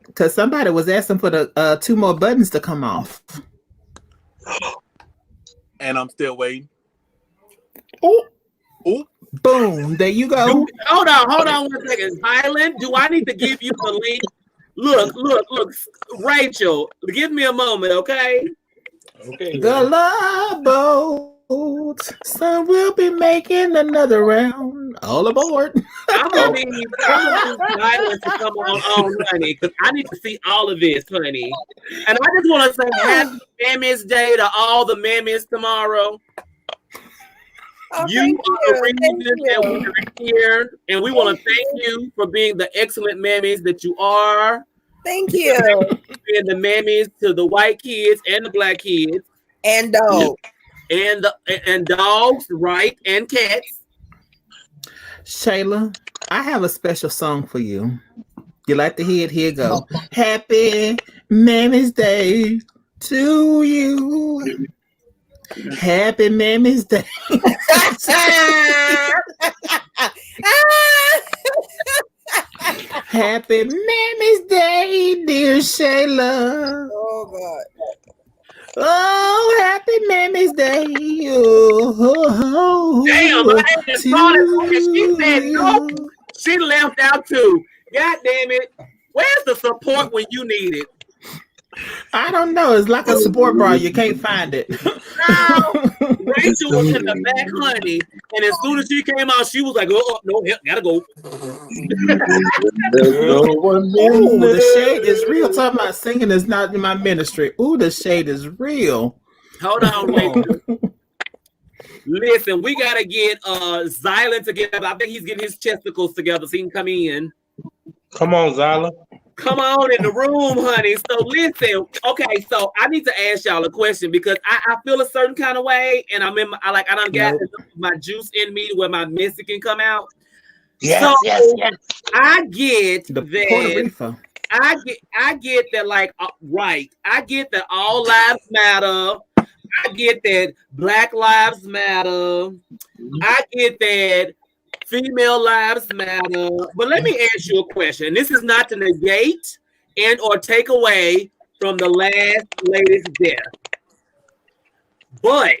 Because somebody was asking for the 2 more buttons to come off. And I'm still waiting. Oh, ooh. Boom. There you go. Hold on 1 second. Zylan, do I need to give you the link? Look. Rachel, give me a moment, okay? Okay. The love boat. Son will be making another round. All aboard. I'm gonna need Zylan to come on, honey, because I need to see all of this, honey. And I just want to say happy Mammy's Day to all the mammies tomorrow. You are the reason that we are here, and we want to thank you for being the excellent mammies that you are. Thank you. Being the mammies to the white kids and the black kids. And dog. and dogs, right? And cats. Shayla, I have a special song for you. You like to hear it? Here you go. Happy Mammy's Day to you. Happy Mammy's Day. Happy Mammy's Day, dear Shayla. Oh God. Oh, happy Mammy's Day. Oh, Damn, I had to call it. She said no. She left out too. God damn it. Where's the support when you need it? I don't know. It's like a support bra. You can't find it. No. Rachel was in the back, honey, and as soon as she came out, she was like, "Oh no, gotta go." Ooh, the shade is real. Talking about singing is not in my ministry. Ooh, the shade is real. Hold on, Rachel. Listen, we gotta get Zyla together. I think he's getting his chesticles together so he can come in. Come on, Zyla. Come on in the room, honey. So listen, okay. So I need to ask y'all a question because I feel a certain kind of way, and I done got my juice in me where my message can come out. Yes, so yes. I get The that. Puerto Rico. I get that. Like right. I get that all lives matter. I get that Black lives matter. I get that female lives matter. But let me ask you a question. This is not to negate and or take away from the last lady's death. But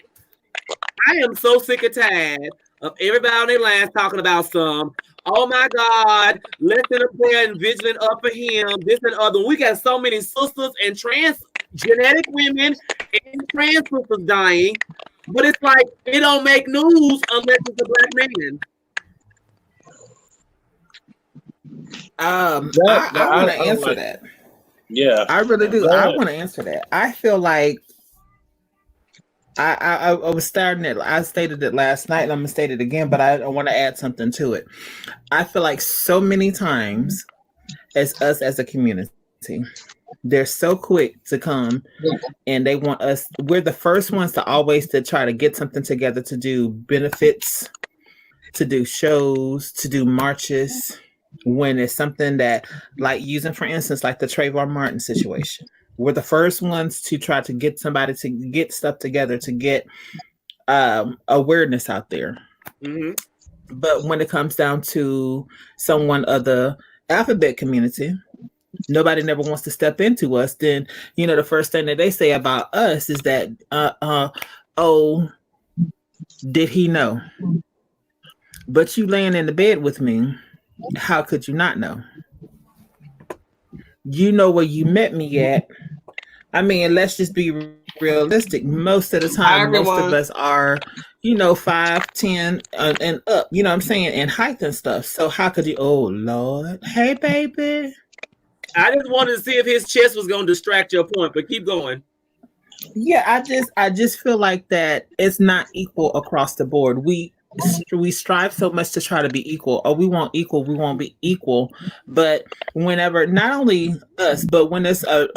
I am so sick and tired of everybody on their lines talking about some, oh my God, let's in a prayer and vigilant up for him, this and other. We got so many sisters and genetic women and trans sisters dying. But it's like it don't make news unless it's a Black man. I want to answer that. Yeah, I really do. I want to answer that. I feel like I was starting it. I stated it last night, and I'm gonna state it again. But I want to add something to it. I feel like so many times, as us as a community, they're so quick to come, and they want us. We're the first ones to always to try to get something together to do benefits, to do shows, to do marches. When it's something that, like using, for instance, like the Trayvon Martin situation, we're the first ones to try to get somebody to get stuff together to get awareness out there. Mm-hmm. But when it comes down to someone of the alphabet community, nobody never wants to step into us. Then, the first thing that they say about us is that, oh, did he know? But you laying in the bed with me, how could you not know? You know where you met me at. I mean, let's just be realistic. Most of the time, most of us are, 5'10" and up, you know what I'm saying, and height and stuff. So how could you, oh Lord, hey baby. I just wanted to see if his chest was going to distract your point, but keep going. Yeah, I just feel like that it's not equal across the board. We strive so much to try to be equal. Oh, we won't be equal. But whenever, not only us, but when it's when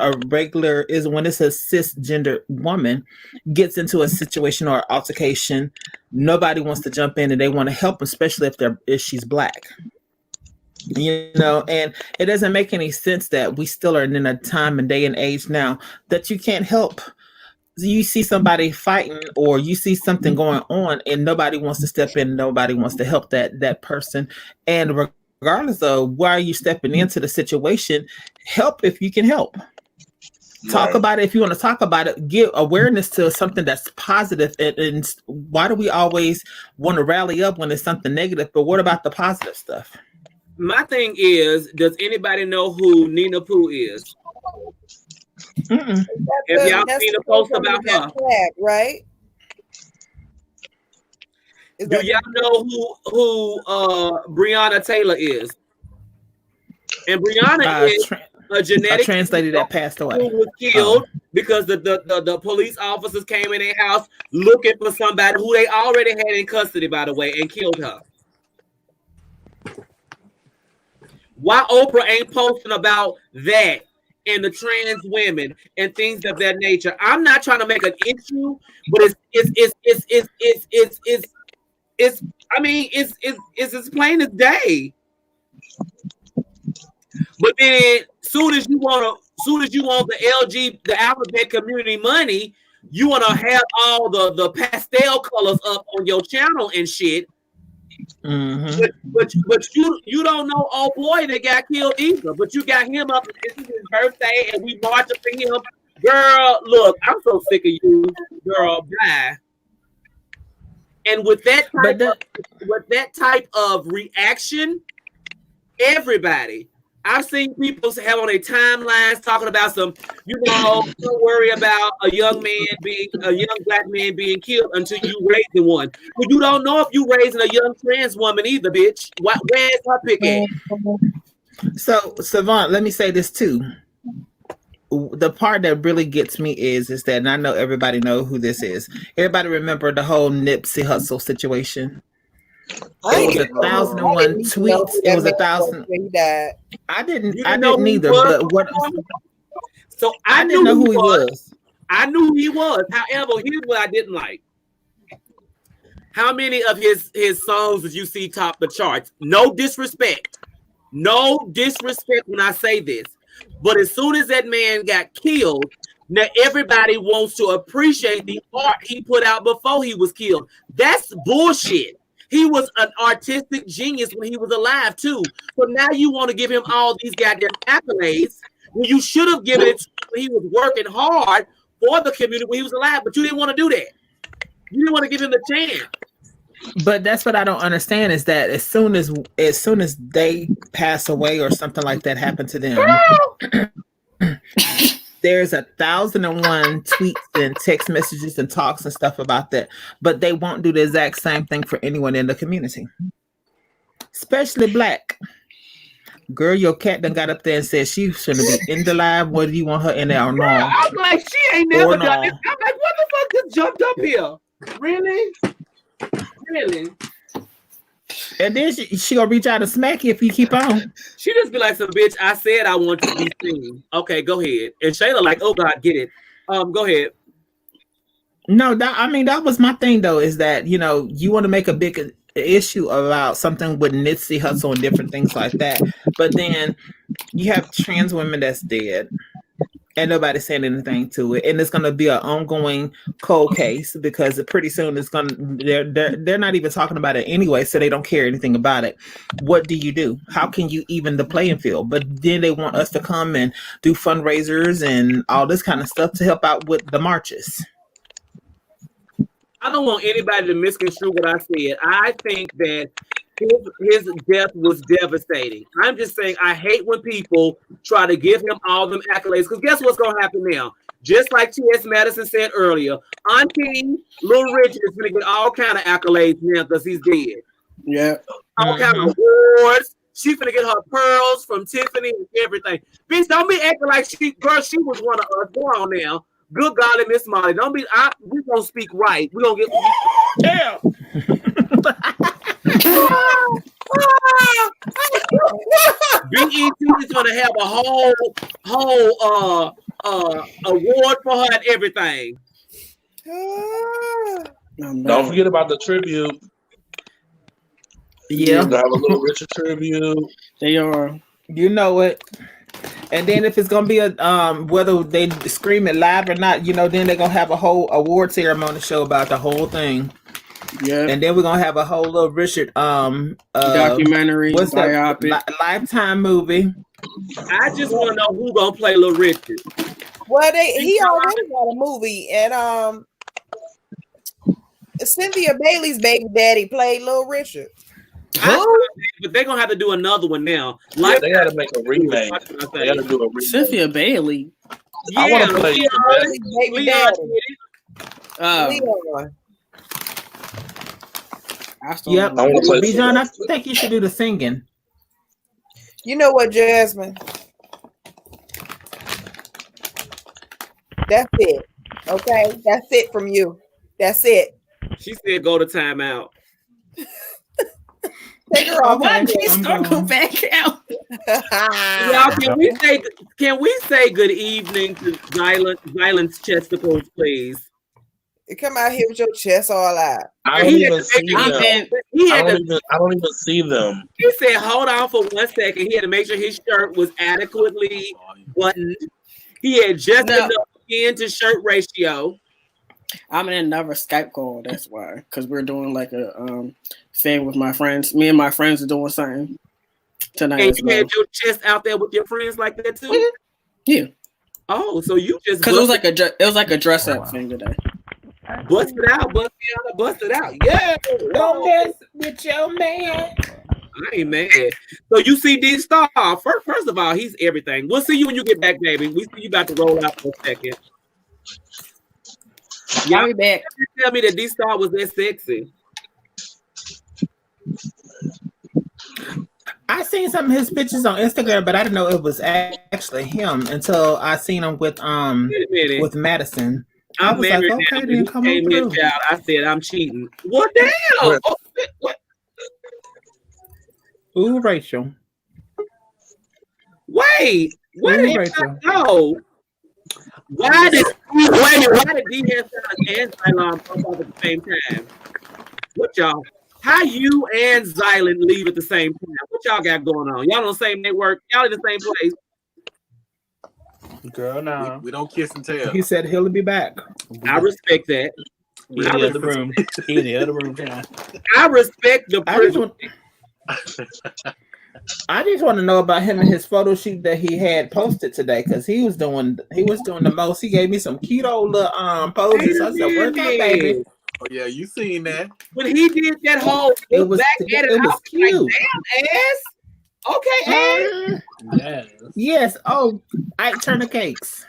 it's a cisgender woman gets into a situation or altercation, nobody wants to jump in and they want to help, especially if she's Black. And it doesn't make any sense that we still are in a time and day and age now that you can't help. You see somebody fighting or you see something going on and nobody wants to step in, nobody wants to help that person. And regardless of why you stepping into the situation, help if you can help. Talk about it if you want to talk about it. Give awareness to something that's positive. And why do we always want to rally up when it's something negative? But what about the positive stuff? My thing is, does anybody know who Nina Poo is? Mm-mm. Have y'all seen a post about her? Right? Do y'all know who Breonna Taylor is? And Breonna is a genetic translator that passed away. Who was killed because the police officers came in their house looking for somebody who they already had in custody, by the way, and killed her. Why Oprah ain't posting about that and the trans women and things of that nature. I'm not trying to make an issue, but it's as plain as day. But then soon as you want the alphabet community money, you want to have all the pastel colors up on your channel and shit. Mm-hmm. But you don't know old boy that got killed either. But you got him up. This is his birthday, and we marching for him. Girl, look, I'm so sick of you, girl. Bye. And with that type of reaction, everybody. I've seen people have on their timelines talking about some, don't worry about a young black man being killed until you raising one. But you don't know if you raising a young trans woman either, bitch. Where's her pick at? So, Savant, let me say this too. The part that really gets me is that, and I know everybody know who this is. Everybody remember the whole Nipsey Hussle situation? It was 1,001 tweets. It was 1,000. I didn't either. But what? So I didn't know who he was. I knew who he was. However, here's what I didn't like. How many of his songs did you see top the charts? No disrespect when I say this. But as soon as that man got killed, now everybody wants to appreciate the art he put out before he was killed. That's bullshit. He was an artistic genius when he was alive too. So now you want to give him all these goddamn accolades when you should have given it to him when he was working hard for the community when he was alive, but you didn't want to do that. You didn't want to give him the chance. But that's what I don't understand is that as soon as they pass away or something like that happened to them, there's 1,001 tweets and text messages and talks and stuff about that. But they won't do the exact same thing for anyone in the community, especially black. Girl, your cat done got up there and said she shouldn't be in the live. Whether you want her in there or not. I'm like, she ain't never done it. I'm like, what the fuck just jumped up here? Really? And then she gonna reach out and smack you if you keep on. She just be like, "So bitch, I said I want to be seen." Okay, go ahead. And Shayla like, "Oh God, get it." Go ahead. No, that was my thing though. Is that you want to make a big issue about something with Nipsey Hussle and different things like that, but then you have trans women that's dead. And nobody's saying anything to it, and it's going to be an ongoing cold case because pretty soon it's going to. They're not even talking about it anyway, so they don't care anything about it. What do you do? How can you even the playing field? But then they want us to come and do fundraisers and all this kind of stuff to help out with the marches. I don't want anybody to misconstrue what I said. I think that his death was devastating. I'm just saying I hate when people try to give him all them accolades because guess what's going to happen now? Just like T.S. Madison said earlier, Auntie Little Richard is going to get all kind of accolades now because he's dead. Yeah. All kind of awards. She's going to get her pearls from Tiffany and everything. Bitch, don't be acting like she was one of us. Go on now. Good golly, Miss Molly. Don't be, we're going to speak right. We're going to get, damn. BET is going to have a whole award for her and everything. Don't forget about the tribute. Yeah, have a Little Richard tribute. They are. You know it. And then if it's gonna be a whether they scream it live or not, then they're gonna have a whole award ceremony show about the whole thing. Yeah. And then we're gonna have a whole Little Richard documentary. What's that? Lifetime movie. I just want to know who gonna play Little Richard. Well, he already got a movie, and Cynthia Bailey's baby daddy played Little Richard. But they're gonna have to do another one now. Like they got to make a remake. They got to do a remake. Cynthia Bailey. Yeah, I want to play Leon. Yep. Bijan, I think you should do the singing. You know what, Jasmine? That's it. Okay, that's it from you. That's it. She said, "Go to timeout." Take her off. Why did you start go back out? Y'all, can we say good evening to Xylan's Chesticles, please? You come out here with your chest all out. I don't even see them. I don't even see them. He said, hold on for 1 second. He had to make sure his shirt was adequately buttoned. He had just enough skin to shirt ratio. I'm in another Skype call. That's why, because we're doing like a thing with my friends. Me and my friends are doing something tonight. And you had your chest out there with your friends like that too? Mm-hmm. Yeah. Oh, so you just because it was like a dress up thing today. Bust it out. Yeah. Don't mess with your man. I ain't mad. So you see D-Star. First of all, he's everything. We'll see you when you get back, baby. We see you about to roll out for a second. Y'all be back. Tell me that D-Star was that sexy. I seen some of his pictures on Instagram, but I didn't know it was actually him until I seen him with Madison. I was like, okay, then come on through. I said I'm cheating. What the hell? What? Ooh, Rachel. Wait, Rachel. No. Why did D and Xylan pop up at the same time? What y'all? How you and Xylan leave at the same time? What y'all got going on? Y'all on the same network? Y'all in the same place? Girl, no. We don't kiss and tell. He said he'll be back. I respect that. He in the other room. He in the other room, John. I respect the I just want to know about him and his photo shoot that he had posted today, because he was doing the most. He gave me some keto little poses. I said, "Work out, baby." Oh yeah, you seen that? When he did that whole it was cute. Like, damn, ass. Okay, Yes. Yes. Oh, Ike Turner cakes.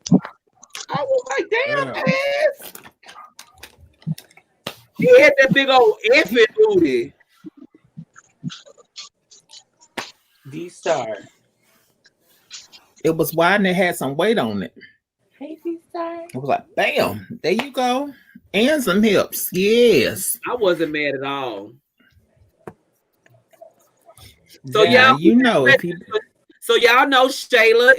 I was like, damn, ass. He had that big old infant booty. D-Star. It was wide and it had some weight on it. Hey, D-Star. I was like, bam, there you go. And some hips. Yes. I wasn't mad at all. So yeah, y'all, you know if you. So y'all know Shayla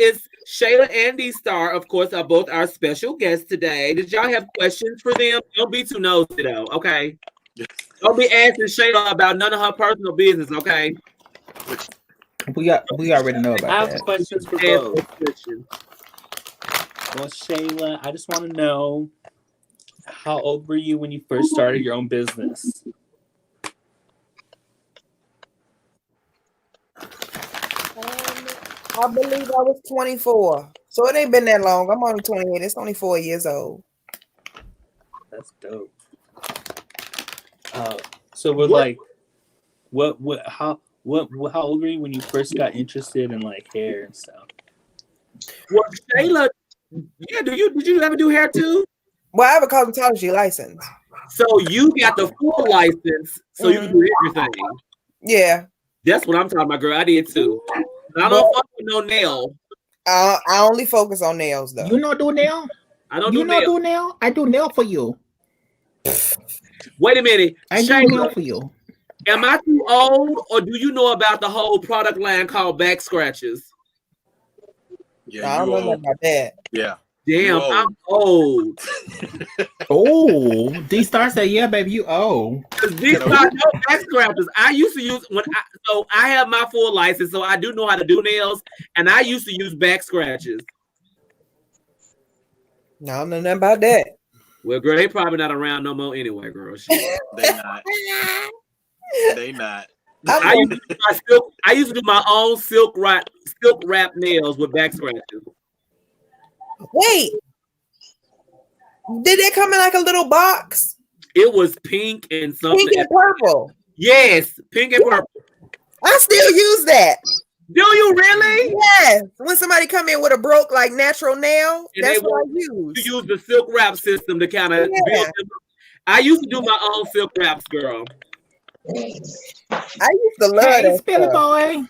and D-Star, of course, are both our special guests today. Did y'all have questions for them? Don't be too nosy though, okay? Don't be asking Shayla about none of her personal business, okay? We already know about I that. have questions for both. Well, Shayla, I just want to know, how old were you when you first started your own business? I believe I was 24. So it ain't been that long. I'm only 28. It's only 4 years old. That's dope. So we're like, how old were you when you first got interested in like hair and stuff? Well, Shayla, yeah, did you ever do hair too? Well, I have a cosmetology license. So you got the full license, so you can do everything. Yeah. That's what I'm talking about, girl. I did too. I don't fuck with no nail. I only focus on nails though. You know do nail? I don't do nail. You do nail? I do nail for you. Wait a minute. I do nail for you. Am I too old, or do you know about the whole product line called back scratches? Yeah, I don't know about that. Yeah. Damn, I'm old. Oh, D-Star said, yeah, baby, you old. Because these are no back scratchers. I used to use so I have my full license, so I do know how to do nails, and I used to use back scratches. No, I don't know nothing about that. Well, girl, they probably not around no more anyway, girl. They not. They not. I used to do my own silk wrap nails with back scratches. Wait, did they come in like a little box? It was pink and something. Pink and purple. Yes, pink and purple. I still use that. Do you really? Yes. When somebody come in with a broke like natural nail, and that's what I use. You use the silk wrap system to kind of build them. I used to do my own silk wraps, girl. I used to love that. Spilly boy.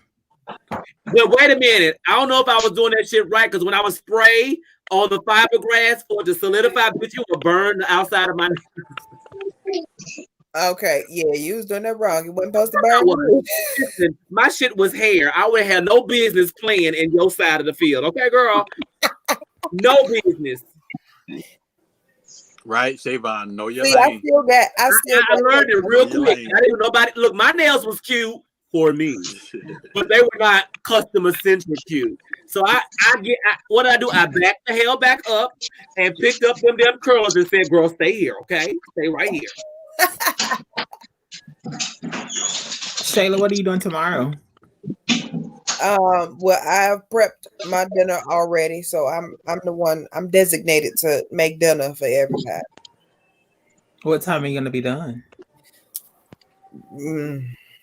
Well, wait a minute. I don't know if I was doing that shit right, because when I was spray on the fiberglass for it to solidify, bitch, you would burn the outside of my Okay, yeah, you was doing that wrong. You wasn't supposed to I burn was. wood. Listen, my shit was hair. I would have no business playing in your side of the field. Okay, girl? No business. Right, Shavon, know your See, I lane. still got I learned it real Know your quick. lane. I didn't nobody look. My nails was cute for me, but they were not customer centric cute. So what did I do? I backed the hell back up and picked up them damn curls and said, "Girl, stay here, okay? Stay right here." Shayla, what are you doing tomorrow? Well, I've prepped my dinner already, so I'm the one. I'm designated to make dinner for everybody. What time are you gonna be done?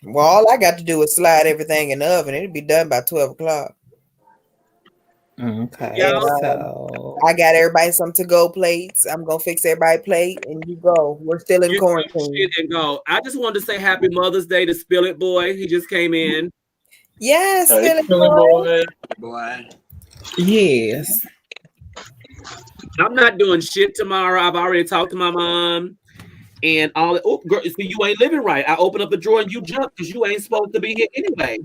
Well, all I got to do is slide everything in the oven. It'll be done by 12 o'clock. Okay, And, so I got everybody some to-go plates. I'm gonna fix everybody's plate, and you go. We're still in You quarantine. shit and go. I just wanted to say Happy Mother's Day to Spill It Boy. He just came in. Yes, Hey, Philly Philly boy. Boy. yes. I'm not doing shit tomorrow. I've already talked to my mom and all. Oh, girl, see, you ain't living right. I open up the drawer and you jump because you ain't supposed to be here anyway.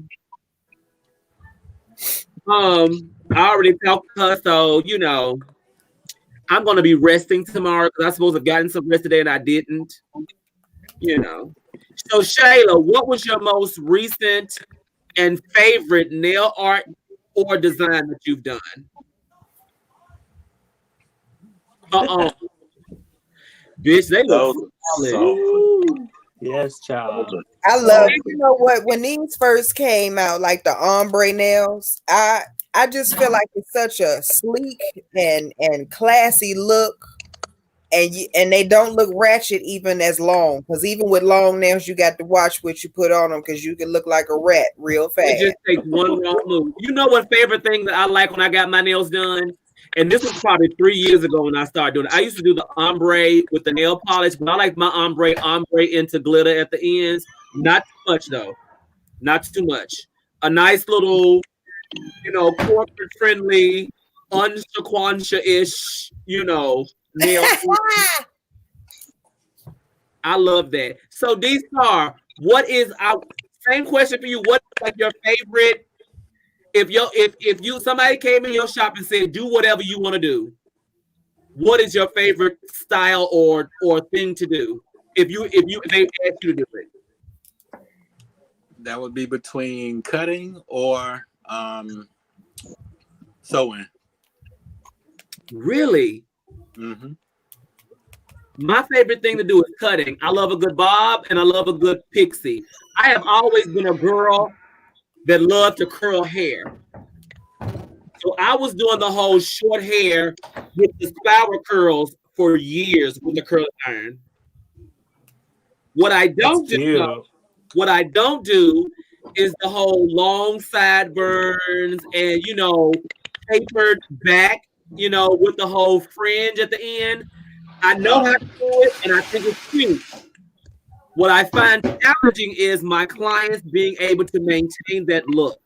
I already talked to her, so you know, I'm gonna be resting tomorrow because I supposed to have gotten some rest today and I didn't. You know. So Shayla, what was your most recent and favorite nail art or design that you've done? Bitch, they look solid. So, yes, child. I love. You know what? When these first came out, like the ombre nails, I just feel like it's such a sleek and classy look, and they don't look ratchet even as long. Because even with long nails, you got to watch what you put on them because you can look like a rat real fast. It just takes one wrong move. You know what favorite thing that I like when I got my nails done? And this was probably 3 years ago when I started doing it. I used to do the ombre with the nail polish, but I like my ombre into glitter at the ends. Not too much though. Not too much. A nice little, you know, corporate friendly, unshaquansha-ish, you know, nail. I love that. So D-Star, what is our same question for you? What is like your favorite? If you somebody came in your shop and said do whatever you want to do, what is your favorite style or thing to do? If they ask you to do it, That would be between cutting or sewing. Really? Mm-hmm. My favorite thing to do is cutting. I love a good bob and I love a good pixie. I have always been a girl that loved to curl hair. So I was doing the whole short hair with the spiral curls for years with the curling iron. What I don't do is the whole long sideburns and you know tapered back, you know, with the whole fringe at the end. I know how to do it, and I think it's cute. What I find challenging is my clients being able to maintain that look.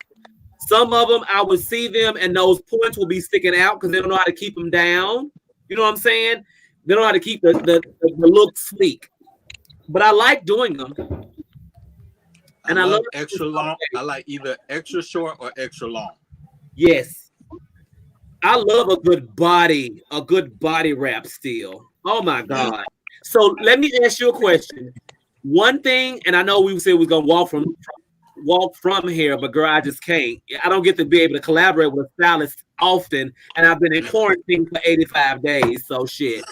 Some of them, I would see them, and those points will be sticking out because they don't know how to keep them down. You know what I'm saying? They don't know how to keep the look sleek. But I like doing them. And I love extra long. I like either extra short or extra long. Yes. I love a good body wrap still. Oh my God. So let me ask you a question. One thing, and I know we said we're gonna walk from here, but girl, I just can't. I don't get to be able to collaborate with a stylist often, and I've been in quarantine for 85 days. So shit.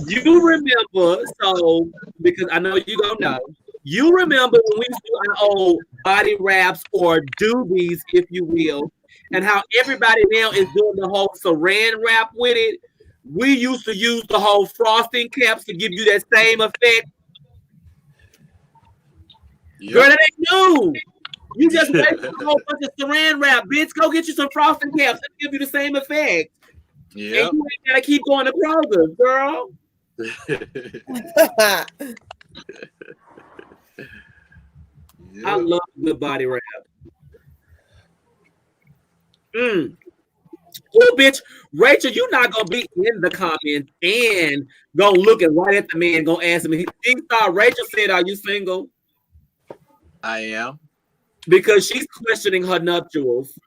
You remember, so because I know you don't know, you remember when we used to do our old body wraps or doobies, if you will, and how everybody now is doing the whole saran wrap with it. We used to use the whole frosting caps to give you that same effect. Yep. Girl, that ain't new. You just wait for a whole bunch of saran wrap, bitch. Go get you some frosting caps and give you the same effect. Yeah, you ain't gotta keep going to Kroger, girl. I love good body wrap. Oh, bitch, Rachel, you're not gonna be in the comments and gonna looking right at the man, gonna ask him. He thought Rachel said, "Are you single?" I am. Because she's questioning her nuptials.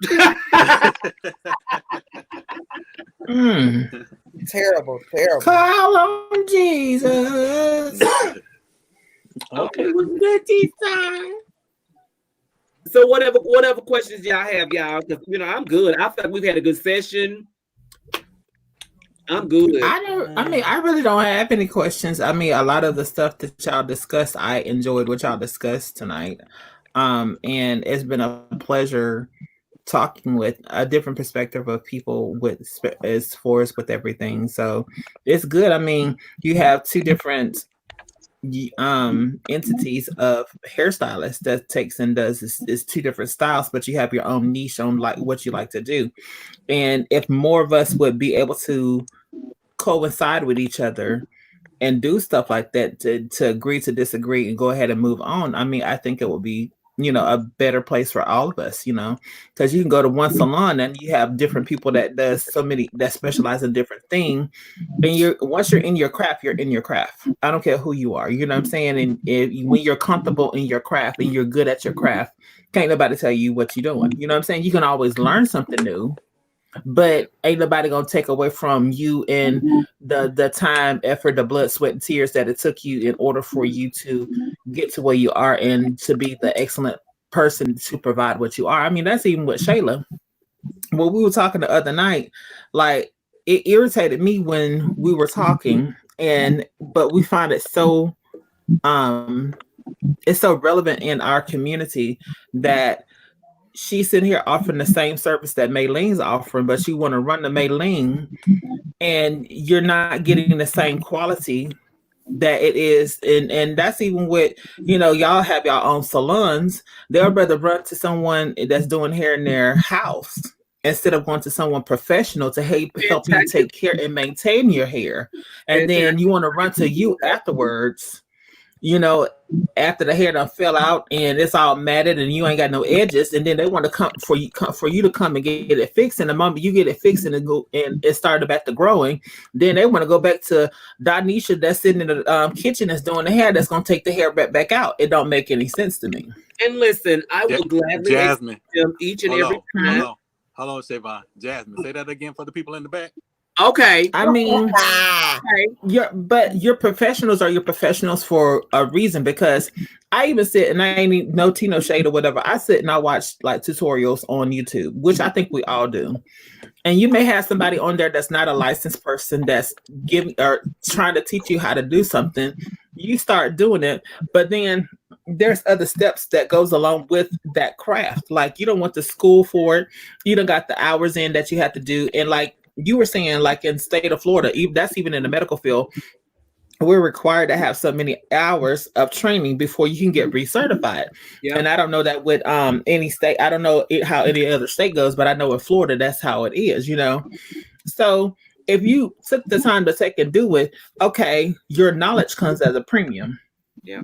Terrible, terrible. Call on Jesus. Okay. It was good this time. So whatever questions y'all have, y'all, because I'm good. I feel like we've had a good session. I'm good. I really don't have any questions. I mean, a lot of the stuff that y'all discussed, I enjoyed what y'all discussed tonight. And it's been a pleasure talking with a different perspective of people with as far as with everything. So it's good. I mean, you have two different entities of hairstylists that takes and does is two different styles, but you have your own niche on like what you like to do. And if more of us would be able to coincide with each other and do stuff like that to agree to disagree and go ahead and move on, I mean, I think it would be a better place for all of us, because you can go to one salon and you have different people that does so many that specialize in different things. And once you're in your craft, you're in your craft. I don't care who you are. You know what I'm saying? And when you're comfortable in your craft and you're good at your craft, can't nobody tell you what you're doing. You know what I'm saying? You can always learn something new, but ain't nobody gonna take away from you and the time, effort, the blood, sweat, and tears that it took you in order for you to get to where you are and to be the excellent person to provide what you are. I mean, that's even with SHAYLA. When we were talking the other night, like it irritated me when we were talking, but we find it so it's so relevant in our community that she's sitting here offering the same service that Maylene's offering, but you want to run to Maylene and you're not getting the same quality that it is. And that's even with, y'all have your own salons. They'll rather run to someone that's doing hair in their house instead of going to someone professional to help you take care and maintain your hair. And then you want to run to you afterwards, after the hair done fell out and it's all matted and you ain't got no edges, and then they want to come for you to come and get it fixed. And the moment you get it fixed and it started back to growing, then they want to go back to Donisha that's sitting in the kitchen that's doing the hair, that's gonna take the hair back out. It don't make any sense to me. And listen, I will gladly Jasmine them each and every time. Hold on, Siobhan. Jasmine, say that again for the people in the back. Okay. I mean, your professionals are your professionals for a reason, because I even sit and I ain't no tea, no shade or whatever. I sit and I watch like tutorials on YouTube, which I think we all do. And you may have somebody on there that's not a licensed person that's giving or trying to teach you how to do something. You start doing it, but then there's other steps that goes along with that craft. Like you don't want the school for it. You don't got the hours in that you have to do. And like you were saying, like in state of Florida, that's even in the medical field, we're required to have so many hours of training before you can get recertified. Yeah. And I don't know that with any state. I don't know how any other state goes, but I know in Florida, that's how it is, So if you took the time to take and do it, okay, your knowledge comes as a premium. Yeah.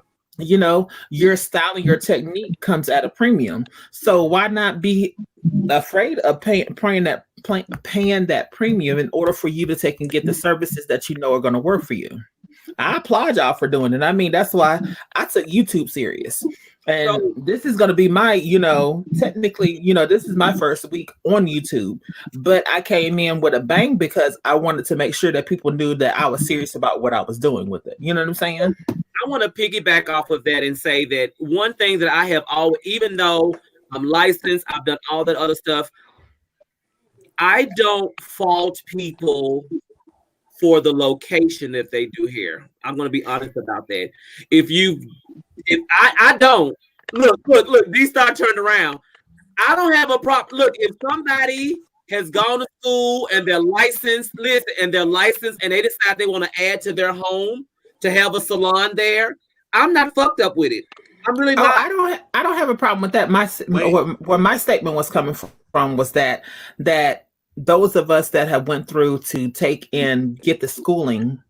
Your style and your technique comes at a premium. So why not be afraid of paying that premium in order for you to take and get the services that are going to work for you? I applaud y'all for doing it. I mean, that's why I took YouTube serious. And this is going to be my, technically, this is my first week on YouTube, but I came in with a bang because I wanted to make sure that people knew that I was serious about what I was doing with it. You know what I'm saying? I want to piggyback off of that and say that one thing that I have always, even though I'm licensed, I've done all that other stuff, I don't fault people for the location that they do here. I'm going to be honest about that. If I don't look, these start turning around. I don't have a problem. Look, if somebody has gone to school and they're licensed, and they decide they want to add to their home to have a salon there, I'm not fucked up with it. I'm really not. I don't have a problem with that. Where my statement was coming from was that those of us that have went through to take and get the schooling,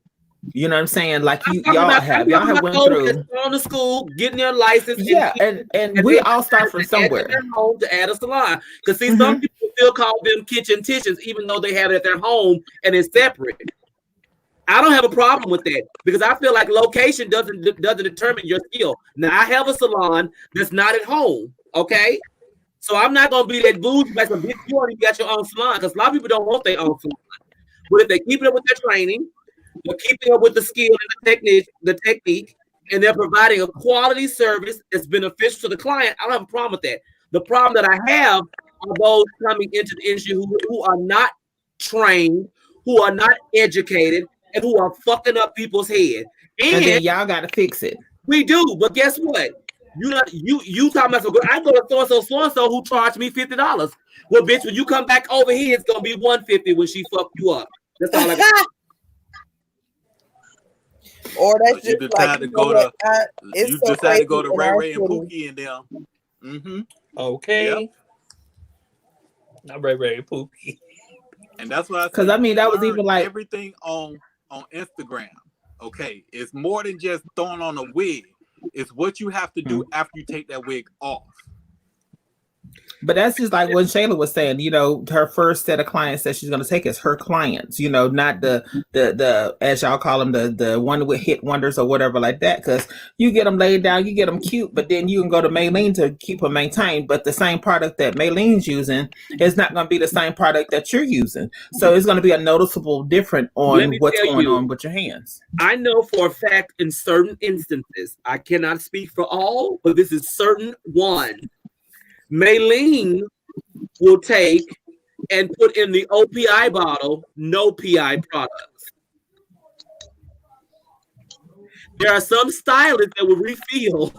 you know what I'm saying? Like y'all have went through going to school, getting your license. Yeah, and we all start from somewhere. Home to add a salon. Because see, some people still call them kitchen tissues, even though they have it at their home and it's separate. I don't have a problem with that because I feel like location doesn't determine your skill. Now I have a salon that's not at home, okay? So I'm not gonna be that bougie like a bitch. You already got your own salon because a lot of people don't want their own salon. But if they keep it up with their training, they're keeping up with the skill and the technique, and they're providing a quality service that's beneficial to the client, I don't have a problem with that. The problem that I have are those coming into the industry who are not trained, who are not educated, and who are fucking up people's head. And then y'all got to fix it. We do, but guess what? You talking about so good. I go to so and so who charged me $50. Well, bitch, when you come back over here, it's gonna be $150 when she fucked you up. That's all I got. Or that's So you just decide like to go to you so decide to go crazy to in Ray our Ray and city. Pookie and them. Mm-hmm. Okay. Yep. Not Ray Ray and Pookie. And that's what I said. Because I mean, that was learn even like everything on Instagram. Okay, it's more than just throwing on a wig. It's what you have to do after you take that wig off. But that's just like what SHAYLA was saying, you know, her first set of clients that she's going to take is her clients, you know, not the as y'all call them, the one with hit wonders or whatever like that. Because you get them laid down, you get them cute, but then you can go to Maylene to keep them maintained. But the same product that Maylene's using is not going to be the same product that you're using. So it's going to be a noticeable difference on what's going on with your hands. I know for a fact in certain instances, I cannot speak for all, but this is certain one. Maylene will take and put in the OPI bottle, no PI products. There are some stylists that will refill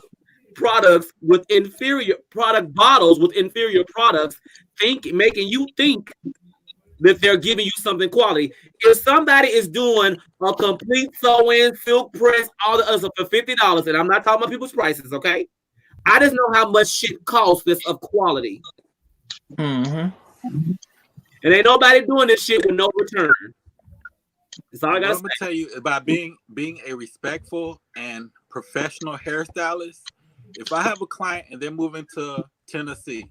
products with inferior product bottles with inferior products, making you think that they're giving you something quality. If somebody is doing a complete sew-in, silk press, all the other for $50, and I'm not talking about people's prices, okay? I just know how much shit costs that's of quality. Mm-hmm. And ain't nobody doing this shit with no return. That's all I gotta say. I'm gonna tell you about being a respectful and professional hairstylist. If I have a client and they're moving to Tennessee,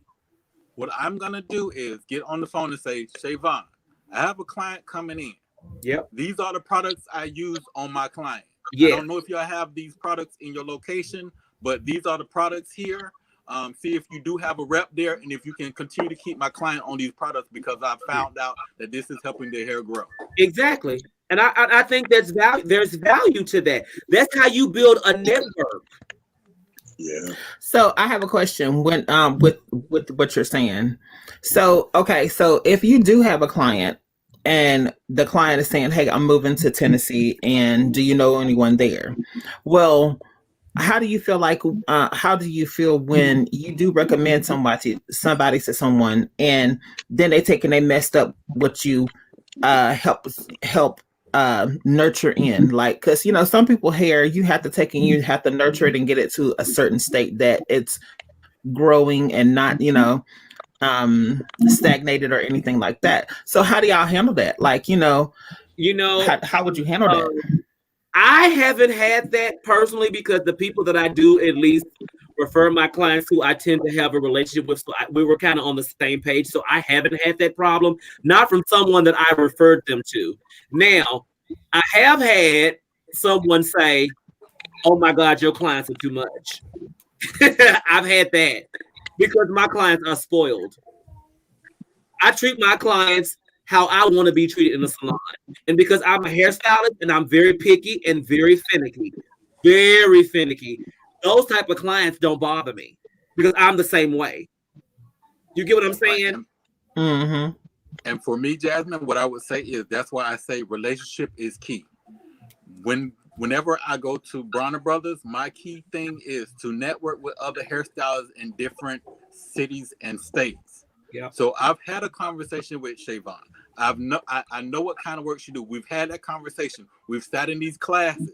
what I'm gonna do is get on the phone and say, Shavon, I have a client coming in. Yep. These are the products I use on my client. Yeah. I don't know if y'all have these products in your location, but these are the products here. See if you do have a rep there, and if you can continue to keep my client on these products because I found out that this is helping their hair grow. Exactly. And I think there's value to that. That's how you build a network. Yeah. So I have a question when with what you're saying. So okay, so if you do have a client and the client is saying, hey, I'm moving to Tennessee and do you know anyone there? Well, how do you feel when you do recommend somebody to someone and then they take and they messed up what you help nurture in, like, because you know some people hair you have to take and you have to nurture it and get it to a certain state that it's growing and not stagnated or anything like that. So how do y'all handle that? Like, how would you handle that? I haven't had that personally because the people that I do at least refer my clients who I tend to have a relationship with. So we were kind of on the same page. So I haven't had that problem, not from someone that I referred them to. Now, I have had someone say, oh my God, your clients are too much. I've had that because my clients are spoiled. I treat my clients how I want to be treated in the salon. And because I'm a hairstylist and I'm very picky and very finicky, those type of clients don't bother me because I'm the same way. You get what I'm saying? Mm-hmm. And for me, Jasmine, what I would say is that's why I say relationship is key. Whenever I go to Bronner Brothers, my key thing is to network with other hairstylists in different cities and states. Yeah. So I've had a conversation with Shavon. I know what kind of work she do. We've had that conversation. We've sat in these classes.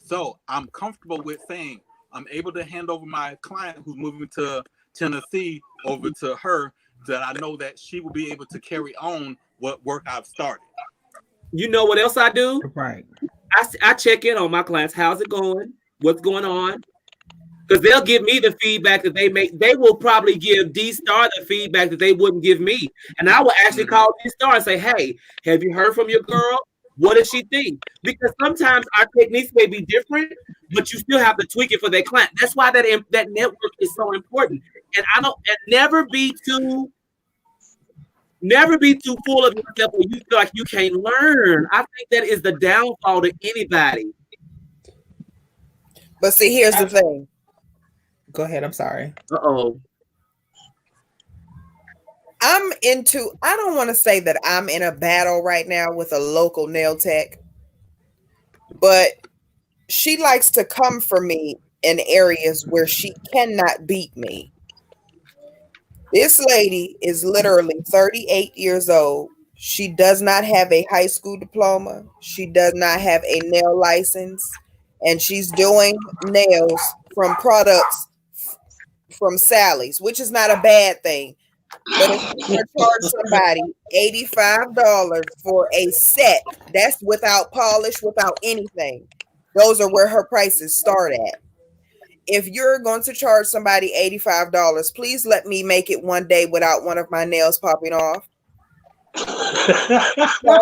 So I'm comfortable with saying I'm able to hand over my client who's moving to Tennessee over to her, that I know that she will be able to carry on what work I've started. You know what else I do? Right. I check in on my clients. How's it going? What's going on? Because they'll give me the feedback that they make. They will probably give D-Star the feedback that they wouldn't give me. And I will actually call D-Star and say, hey, have you heard from your girl? What does she think? Because sometimes our techniques may be different, but you still have to tweak it for their client. That's why that network is so important. And never be too full of yourself where you feel like you can't learn. I think that is the downfall to anybody. But see, here's the thing. Go ahead. I'm sorry. Uh-oh. I don't want to say that I'm in a battle right now with a local nail tech, but she likes to come for me in areas where she cannot beat me. This lady is literally 38 years old. She does not have a high school diploma. She does not have a nail license, and she's doing nails from products from Sally's, which is not a bad thing. But if you're going to charge somebody $85 for a set, that's without polish, without anything. Those are where her prices start at. If you're going to charge somebody $85, please let me make it one day without one of my nails popping off. So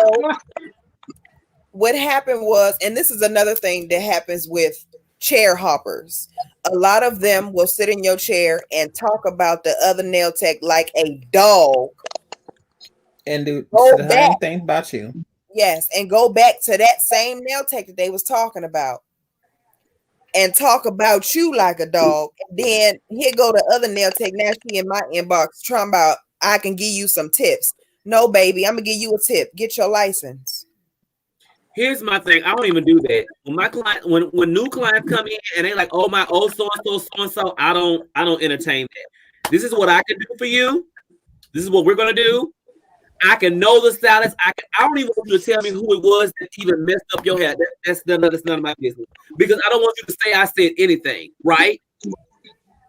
what happened was, and this is another thing that happens with chair hoppers. A lot of them will sit in your chair and talk about the other nail tech like a dog. And do Go the back. same thing about you. Yes, and go back to that same nail tech that they was talking about and talk about you like a dog. And then here go the other nail tech. Now she in my inbox talking about I can give you some tips. No, baby, I'm gonna give you a tip. Get your license. Here's my thing. I don't even do that. When my client, when new clients come in and they like, oh my old so and so, I don't entertain that. This is what I can do for you. This is what we're gonna do. I can know the stylist. I don't even want you to tell me who it was that even messed up your hair. That's none of my business. Because I don't want you to say I said anything, right?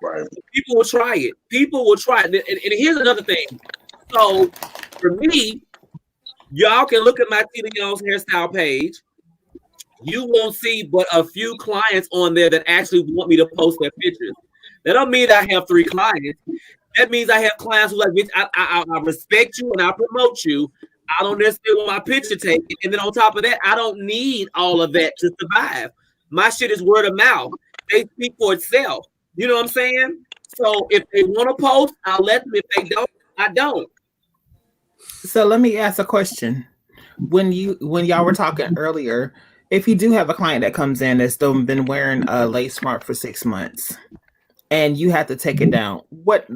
Right. People will try it. People will try it. And here's another thing. So for me, y'all can look at my Tina Young's hairstyle page. You won't see but a few clients on there that actually want me to post their pictures. That don't mean that I have 3 clients. That means I have clients who like, bitch, I respect you and I promote you. I don't necessarily want my picture taken. And then on top of that, I don't need all of that to survive. My shit is word of mouth. They speak for itself. You know what I'm saying? So if they want to post, I'll let them. If they don't, I don't. So let me ask a question. When y'all were talking earlier, if you do have a client that comes in that's still been wearing a lace front for 6 months and you have to take it down, what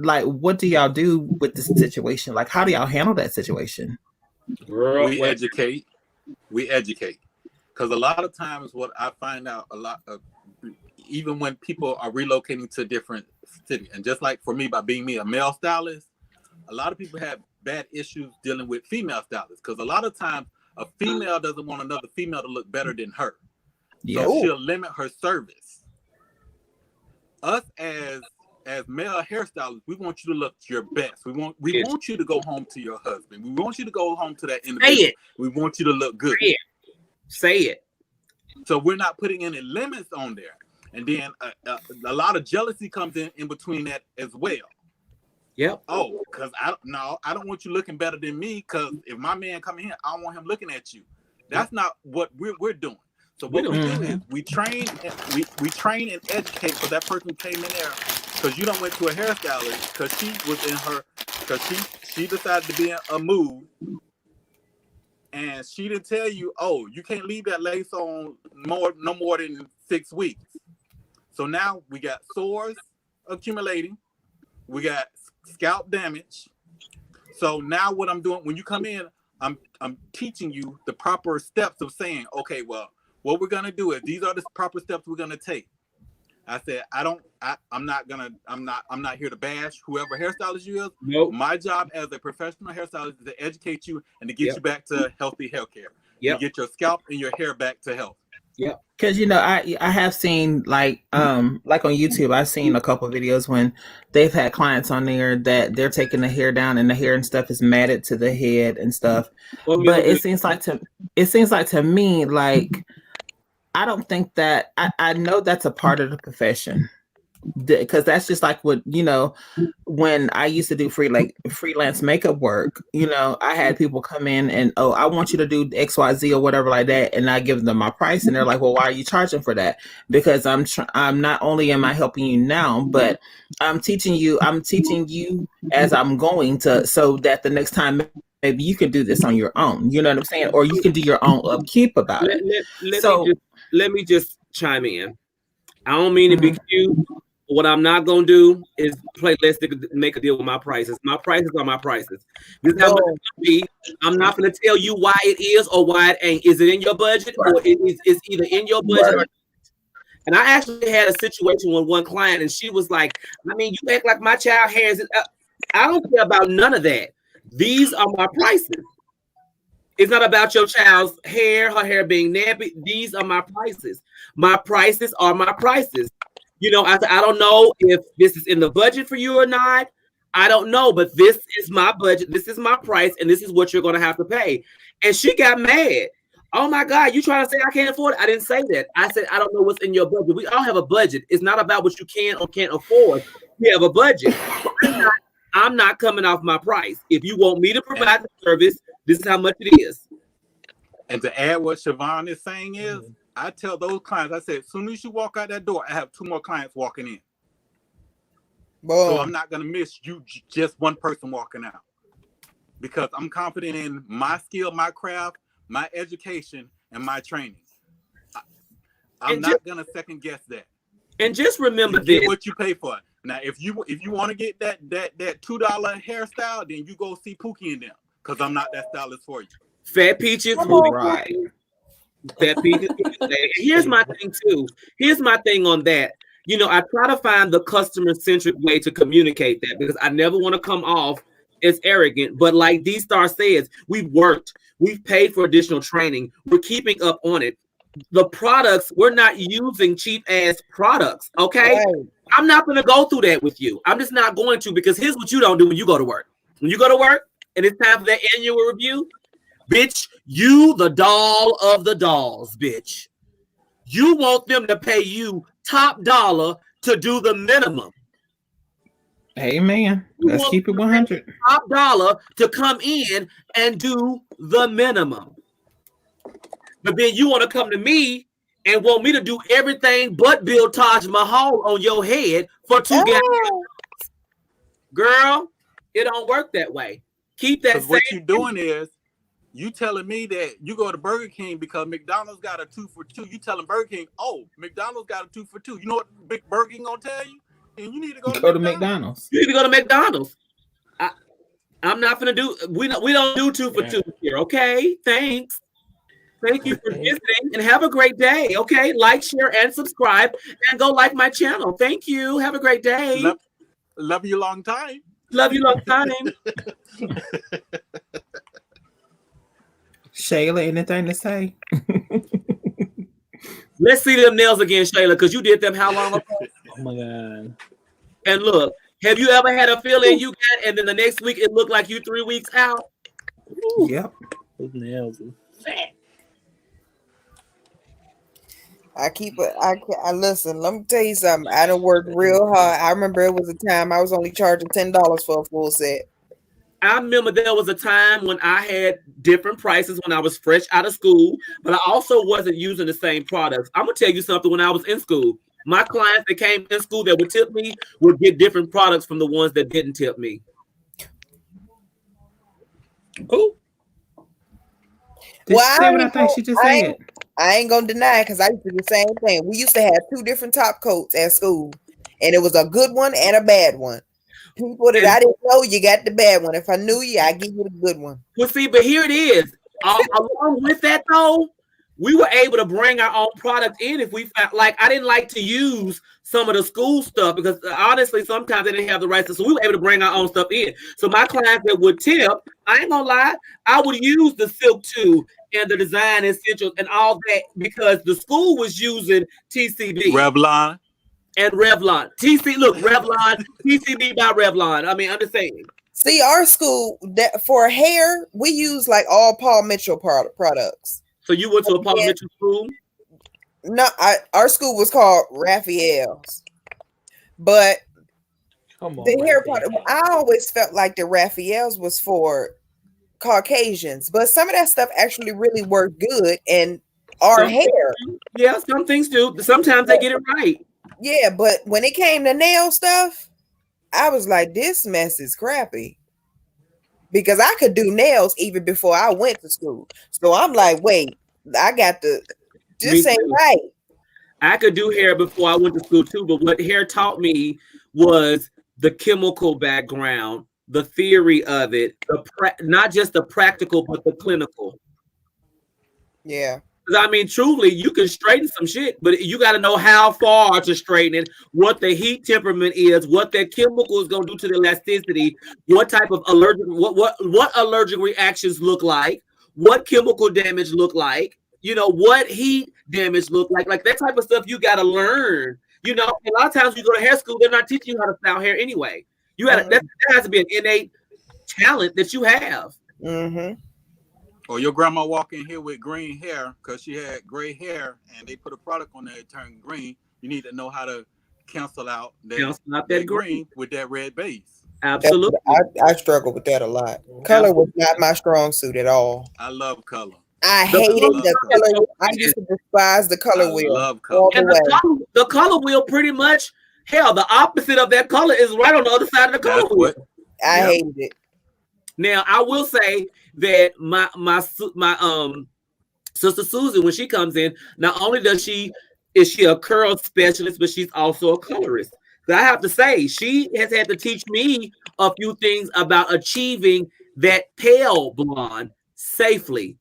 do y'all do with this situation? Like, how do y'all handle that situation? We educate. Because a lot of times what I find out a lot of, even when people are relocating to different cities, and just like for me, by being me, a male stylist, a lot of people have bad issues dealing with female stylists because a lot of times a female doesn't want another female to look better than her. Yeah. So she'll limit her service. Us as male hairstylists, we want you to look your best. We want you to go home to your husband. We want you to go home to that individual. Say it. We want you to look good. Say it. So we're not putting any limits on there. And then a lot of jealousy comes in between that as well. Yep. Oh, because I don't want you looking better than me. Because if my man come in here, I don't want him looking at you. That's not what we're doing. So what we do is we train and educate for that person who came in there because you don't went to a hairstylist because she was in her because she decided to be in a mood and she didn't tell you, oh, you can't leave that lace on no more than 6 weeks. So now we got sores accumulating, we got scalp damage. So now what I'm doing when you come in, I'm teaching you the proper steps of saying, okay, well, what we're gonna do is these are the proper steps we're gonna take. I said, I'm not here to bash whoever hairstylist you is. Nope. My job as a professional hairstylist is to educate you and to get you back to healthy hair care. To get your scalp and your hair back to health. Yeah, because I have seen like on YouTube, I've seen a couple of videos when they've had clients on there that they're taking the hair down and the hair and stuff is matted to the head and stuff. But it seems like to me like I don't think that I know that's a part of the profession, because that's just like what, you know, when I used to do freelance makeup work, you know, I had people come in and, oh, I want you to do XYZ or whatever like that, and I give them my price, and they're like, well, why are you charging for that? Because I'm not only am I helping you now, but I'm teaching you as I'm going to, so that the next time maybe you can do this on your own. You know what I'm saying? Or you can do your own upkeep about it. Let me just chime in. I don't mean to be cute. What I'm not gonna do is play let's make a deal with my prices. My prices are my prices. This is how much it's gonna be. I'm not gonna tell you why it is or why it ain't. Is it in your budget, or it's either in your budget or not? And I actually had a situation with one client, and she was like, I mean, you act like my child hair is. I don't care about none of that. These are my prices. It's not about your child's hair, her hair being nappy. These are my prices. My prices are my prices. You know, I don't know if this is in the budget for you or not. I don't know, but this is my budget. This is my price, and this is what you're going to have to pay. And she got mad. Oh my God, you trying to say I can't afford it? I didn't say that. I said, I don't know what's in your budget. We all have a budget. It's not about what you can or can't afford. We have a budget. I'm not coming off my price. If you want me to provide the service, this is how much it is. And to add what Siobhan is saying is, I tell those clients, I said, as soon as you walk out that door, I have 2 more clients walking in. So I'm not going to miss you, just one person walking out. Because I'm confident in my skill, my craft, my education, and my training. I'm not going to second guess that. And just remember this. Get what you pay for. Now, if you want to get that $2 hairstyle, then you go see Pookie and them. Because I'm not that stylist for you. Fat Peaches will be right. That here's my thing too. Here's my thing on that. You know, I try to find the customer-centric way to communicate that, because I never want to come off as arrogant. But like D-Star says, we've worked, we've paid for additional training, we're keeping up on it. The products, we're not using cheap ass products. Okay. Right. I'm not going to go through that with you. I'm just not going to, because here's what you don't do when you go to work. When you go to work and it's time for that annual review, bitch, you the doll of the dolls, bitch. You want them to pay you top dollar to do the minimum. Amen. Let's keep it 100. Top dollar to come in and do the minimum. But then you want to come to me and want me to do everything but build Taj Mahal on your head for $2. Girl, it don't work that way. Keep that. What you're doing is, you telling me that you go to Burger King because McDonald's got a 2 for $2. You telling Burger King, oh, McDonald's got a 2 for $2. You know what Big Burger King gonna tell you? And you need to go to McDonald's. You need to go to McDonald's. I'm not gonna do. We don't do 2 for $2 here. Okay, thanks. Thank you for visiting, and have a great day. Okay, like, share, and subscribe, and go like my channel. Thank you. Have a great day. Love you long time. Love you long time. Shayla, anything to say? Let's see them nails again, Shayla, because you did them how long ago? Oh my God. And look, have you ever had a feeling you got, and then the next week it looked like you 3 weeks out? Ooh. Yep. Those nails are fat. I listen, let me tell you something. I done worked real hard. I remember it was a time I was only charging $10 for a full set. I remember there was a time when I had different prices when I was fresh out of school, but I also wasn't using the same products. I'm going to tell you something. When I was in school, my clients that came in school that would tip me would get different products from the ones that didn't tip me. Who? Well, I think she just said. I ain't gonna deny it, because I used to do the same thing. We used to have 2 different top coats at school, and it was a good one and a bad one. People that I didn't know, you got the bad one. If I knew you, I give you the good one. Well, see, but here it is. Along with that, though, we were able to bring our own product in if we found, like, I didn't like to use some of the school stuff because honestly, sometimes they didn't have the right. So we were able to bring our own stuff in. So my clients that would tip, I ain't gonna lie, I would use the silk too and the design essentials and all that because the school was using TCB. Revlon. And Revlon. Revlon, TCB by Revlon. I mean, I'm just saying. See, our school, that for hair, we use like all Paul Mitchell products. So you went to a Paul Mitchell school? No, our school was called Raphael's. But Come on, the hair Raphael. product, I always felt like the Raphael's was for Caucasians, but some of that stuff actually really worked good and our Some hair. Yeah, some things do. Sometimes they get it right. Yeah, but when it came to nail stuff, I was like, this mess is crappy. Because I could do nails even before I went to school. So I'm like, wait, I got to, this Me ain't too. right. I could do hair before I went to school too, but what hair taught me was the chemical background, the theory of it, not just the practical, but the clinical. Yeah. Because I mean, truly, you can straighten some shit, but you got to know how far to straighten it, what the heat temperament is, what that chemical is going to do to the elasticity, what type of what allergic reactions look like, what chemical damage look like, what heat damage look like that type of stuff. You got to learn. A lot of times you go to hair school, they're not teaching you how to style hair anyway. You got that has to be an innate talent that you have. Mm-hmm. Or your grandma walk in here with green hair because she had gray hair and they put a product on there that turned green. You need to know how to cancel out that green with that red base. Absolutely. I struggle with that a lot. Color was not my strong suit at all. I love color. I hated the color. I used to despise the color wheel. Love color. And the color wheel pretty much, hell, the opposite of that color is right on the other side of the color wheel. I hated it. Now, I will say that my sister Susan, when she comes in, not only is she a curl specialist, but she's also a colorist. So I have to say, she has had to teach me a few things about achieving that pale blonde safely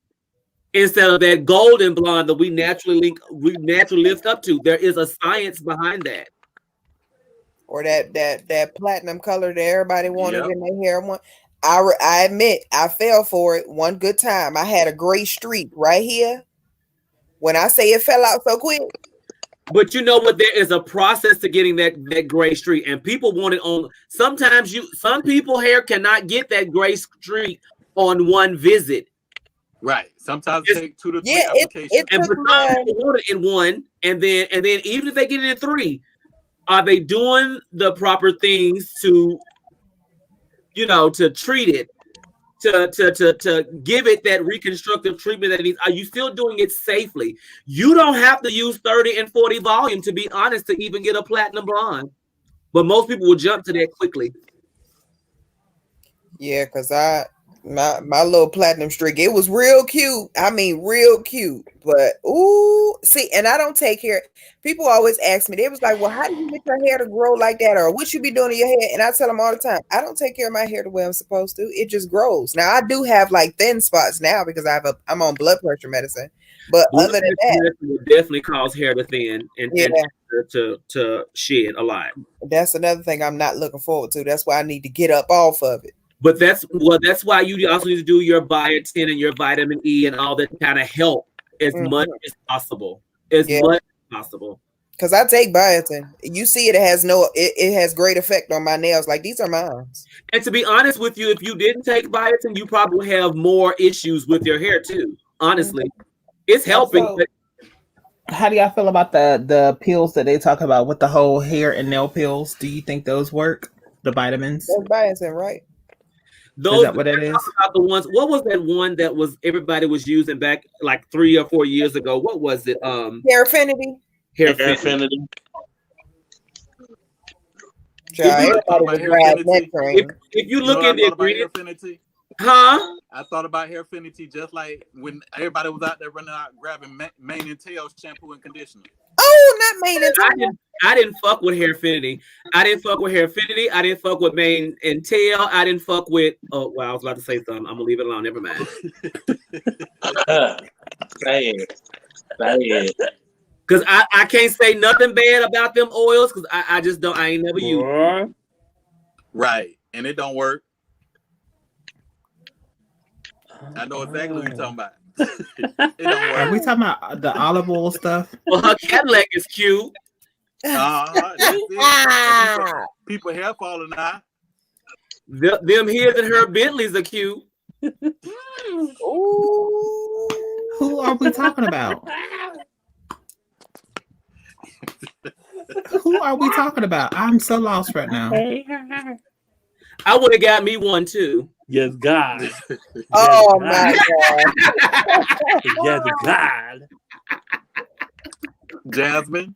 instead of that golden blonde that we naturally lift up to. There is a science behind that. Or that platinum color that everybody wanted in their hair. I admit I fell for it one good time. I had a gray streak right here. When I say it fell out so quick. But you know what? There is a process to getting that gray streak, and people want it on. Sometimes some people hair cannot get that gray streak on one visit. Right. Sometimes it takes 2 to 3 applications. And some people want it in one, and then even if they get it in 3, are they doing the proper things to treat it, to give it that reconstructive treatment that it needs? Are you still doing it safely? You don't have to use 30 and 40 volume, to be honest, to even get a platinum blonde. But most people will jump to that quickly. Yeah, because my little platinum streak, it was real cute. I mean, real cute. But see, and I don't take care. People always ask me, they was like, well, how do you get your hair to grow like that? Or what you be doing to your hair? And I tell them all the time, I don't take care of my hair the way I'm supposed to. It just grows. Now I do have like thin spots now because I'm on blood pressure medicine. But other than that, it will definitely cause hair to thin and to shed a lot. That's another thing I'm not looking forward to. That's why I need to get up off of it. But that's why you also need to do your biotin and your vitamin E and all that kind of help as much as possible. Much as possible. Because I take biotin. You see it has great effect on my nails. Like, these are mine. And to be honest with you, if you didn't take biotin, you probably have more issues with your hair too. Honestly. It's helping. Also, how do y'all feel about the pills that they talk about with the whole hair and nail pills? Do you think those work? The vitamins? That's biotin, right? Those, is that what it is? About the ones. What was that one that was everybody was using back like 3 or 4 years ago? What was it? Hair Affinity. Hair Affinity. If you look at the ingredients, huh? I thought about Hair Affinity just like when everybody was out there running out grabbing mane and tail shampoo and conditioner. Oh, not mane and tail. I didn't fuck with Hair Affinity. I didn't fuck with Hair Affinity. I didn't fuck with mane and tail. I didn't fuck with. Oh, well, I was about to say something. I'm gonna leave it alone. Never mind. Because I can't say nothing bad about them oils because I just don't. I ain't never used them. Right, and it don't work. I know exactly what you're talking about. It don't work. Are we talking about the olive oil stuff? Well, her Cadillac is cute. People hair falling out. Them his and her Bentleys are cute. Who are we talking about? Who are we talking about? I'm so lost right now. I would have got me one too. Yes, God. Oh Yes, my God. Yes, God. Jasmine,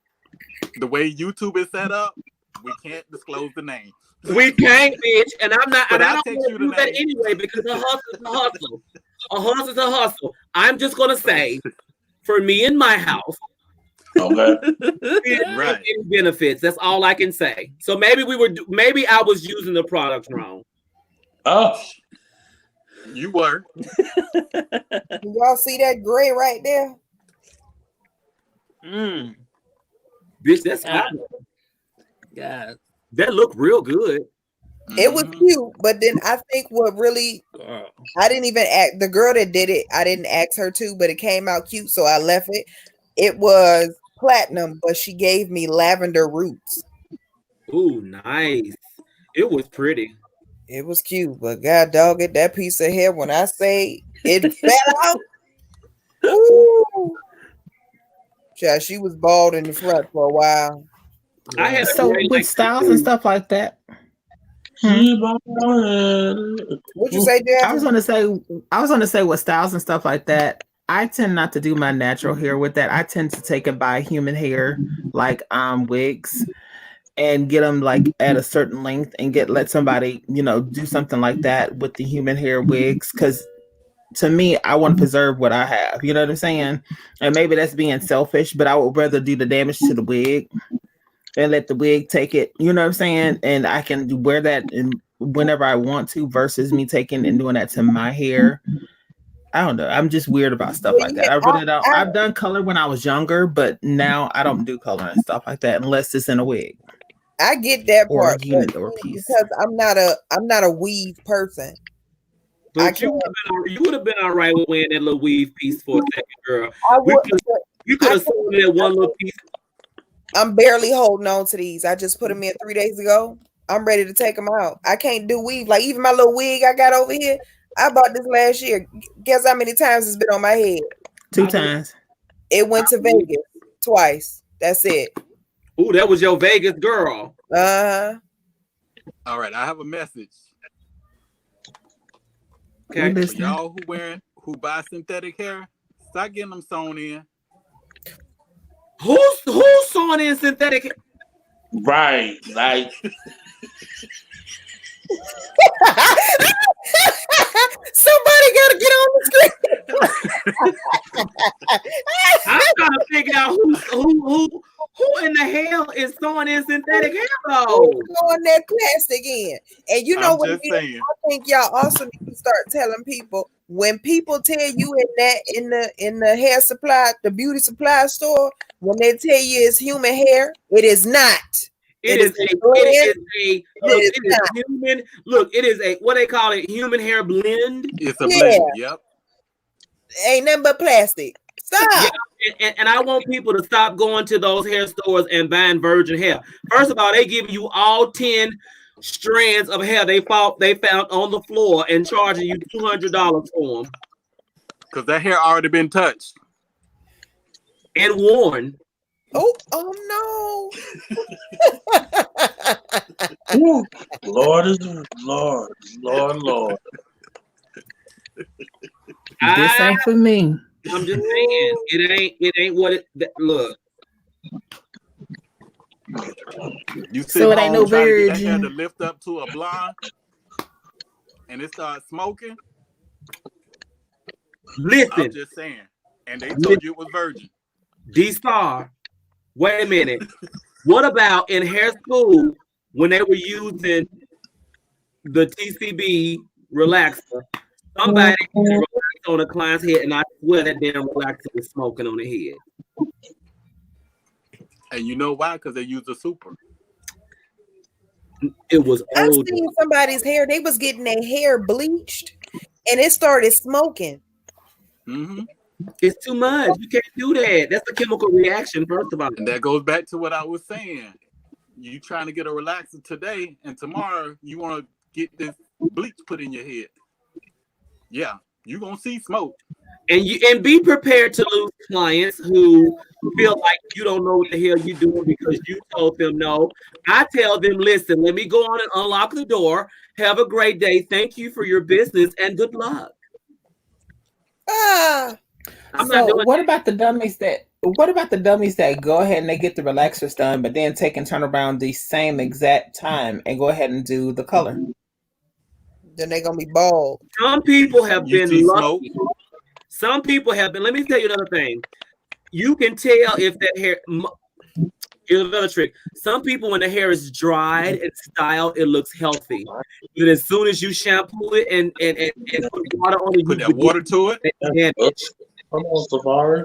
the way YouTube is set up, we can't disclose the name. We can't, bitch, and I'm not. But And I I'll don't text want you to the do that name. anyway because a hustle is a hustle. A hustle is a hustle. I'm just gonna say, for me in my house, Okay. Right. any benefits. That's all I can say. So maybe maybe I was using the product wrong. Oh, You were. Y'all see that gray right there? Bitch, that's Yeah. fine. Yeah. That looked real good. It was Mhm. cute, but then I think what really Girl. I didn't even ask the girl that did it. I didn't ask her to, but it came out cute, so I left it. It was platinum, but she gave me lavender roots. Ooh, nice. It was pretty. It was cute, but god dog it, that piece of hair when I say it fell out. Ooh. Child, she was bald in the front for a while. I had a So great, with styles and stuff like that. What you say, I was Jasmine? gonna say with styles and stuff like that. I tend not to do my natural hair with that. I tend to take and buy human hair, like wigs, and get them like at a certain length, and let somebody do something like that with the human hair wigs. Because to me, I want to preserve what I have. You know what I'm saying? And maybe that's being selfish, but I would rather do the damage to the wig and let the wig take it. You know what I'm saying? And I can wear that whenever I want to, versus me taking and doing that to my hair. I don't know. I'm just weird about stuff like that. I really don't. I've done color when I was younger, but now I don't do color and stuff like that unless it's in a wig I get that or part, a unit but or see, piece. because I'm not a weave person. But you would have been all right with wearing that little weave piece for a second, girl. I would. You could have sewn that one little piece. I'm barely holding on to these. I just put them in 3 days ago. I'm ready to take them out. I can't do weave. Like even my little wig I got over here, I bought this last year. Guess how many times it's been on my head? 2 times. It went to Vegas twice. That's it. Ooh, that was your Vegas girl. Uh-huh. All right, I have a message. Okay. For y'all who buy synthetic hair, start getting them sewn in. Who's sewn in synthetic hair? right. Like Somebody gotta get on the screen. I'm trying to figure out who in the hell is sewing in synthetic hair though. Throwing that plastic in. And you know I'm what just it is? saying. I think y'all also need to start telling people when people tell you in the hair supply, the beauty supply store, when they tell you it's human hair, it is not. It is human. Look, it is a what they call it, human hair blend. It's a blend. Yep. Ain't nothing but plastic. Stop. Yeah, and I want people to stop going to those hair stores and buying virgin hair. First of all, they give you all 10 strands of hair they found on the floor and charging you $200 for them. Because that hair already been touched and worn. Oh no. Ooh, Lord is Lord. This ain't for me. I'm just saying, it ain't what it look. You So it ain't no virgin. That hair virgin. to lift up to a blonde, and it starts smoking. Listen, I'm just saying, and they told you it was virgin. D-Star. Wait a minute. What about in hair school when they were using the TCB relaxer? Somebody relaxed on a client's head, and I swear that damn relaxer was smoking on the head. And you know why? Because they used a super. It was I've old. seen somebody's hair. They was getting their hair bleached, and it started smoking. Mm-hmm. It's too much. You can't do that. That's a chemical reaction, first of all. And that goes back to what I was saying. You trying to get a relaxer today, and tomorrow you want to get this bleach put in your head. Yeah, You're gonna see smoke. And be prepared to lose clients who feel like you don't know what the hell you're doing because you told them no. I tell them, listen, let me go on and unlock the door. Have a great day. Thank you for your business and good luck. Ah, I'm not So doing what about the dummies that go ahead and they get the relaxers done, but then take and turn around the same exact time and go ahead and do the color? then they're gonna be bald. some people have You been see smoke. lucky. Some people have been. Let me tell you another thing. You can tell if that hair. Here's another trick. Some people, when the hair is dried and styled, it looks healthy. But as soon as you shampoo it and put water on it, Put that water to it. Come on, Safari.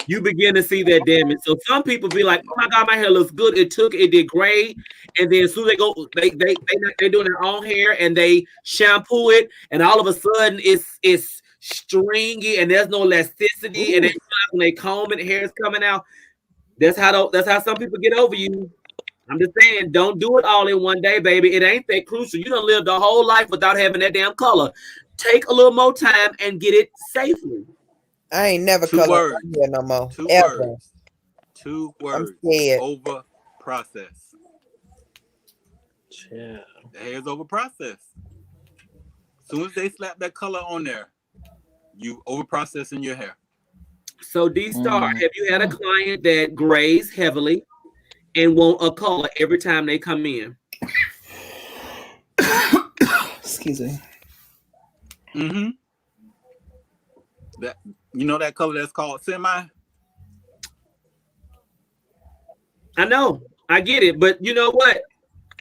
You begin to see that damage. So some people be like, "Oh my God, my hair looks good. It did great." And then as soon as they go, they're doing their own hair and they shampoo it, and all of a sudden it's stringy and there's no elasticity, and when they comb it, hair is coming out. That's how some people get over you. I'm just saying, don't do it all in one day, baby. It ain't that crucial. You done lived a whole life without having that damn color. Take a little more time and get it safely. I ain't never Two colored words. my hair no more. Two Ever. words. Two words. scared. Over process. Yeah. The hair's over process. As soon as they slap that color on there, you over processing your hair. So D-Star, have you had a client that grays heavily and want a color every time they come in? Excuse me. Mm-hmm. That that color that's called semi. I know, I get it, but you know what?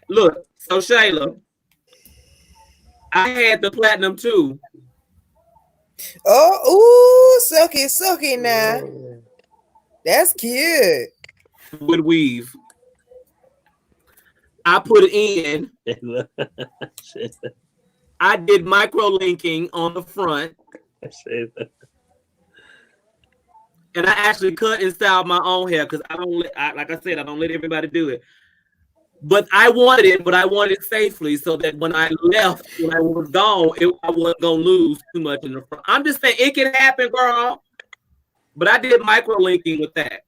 Look, so Shayla, I had the platinum too. Oh, ooh, silky now. That's cute. With weave. I put it in. I did micro linking on the front. And I actually cut and styled my own hair because like I said, I don't let everybody do it. But I wanted it safely so that when I left, when I was gone, I wasn't gonna lose too much in the front. I'm just saying it can happen, girl. But I did micro linking with that.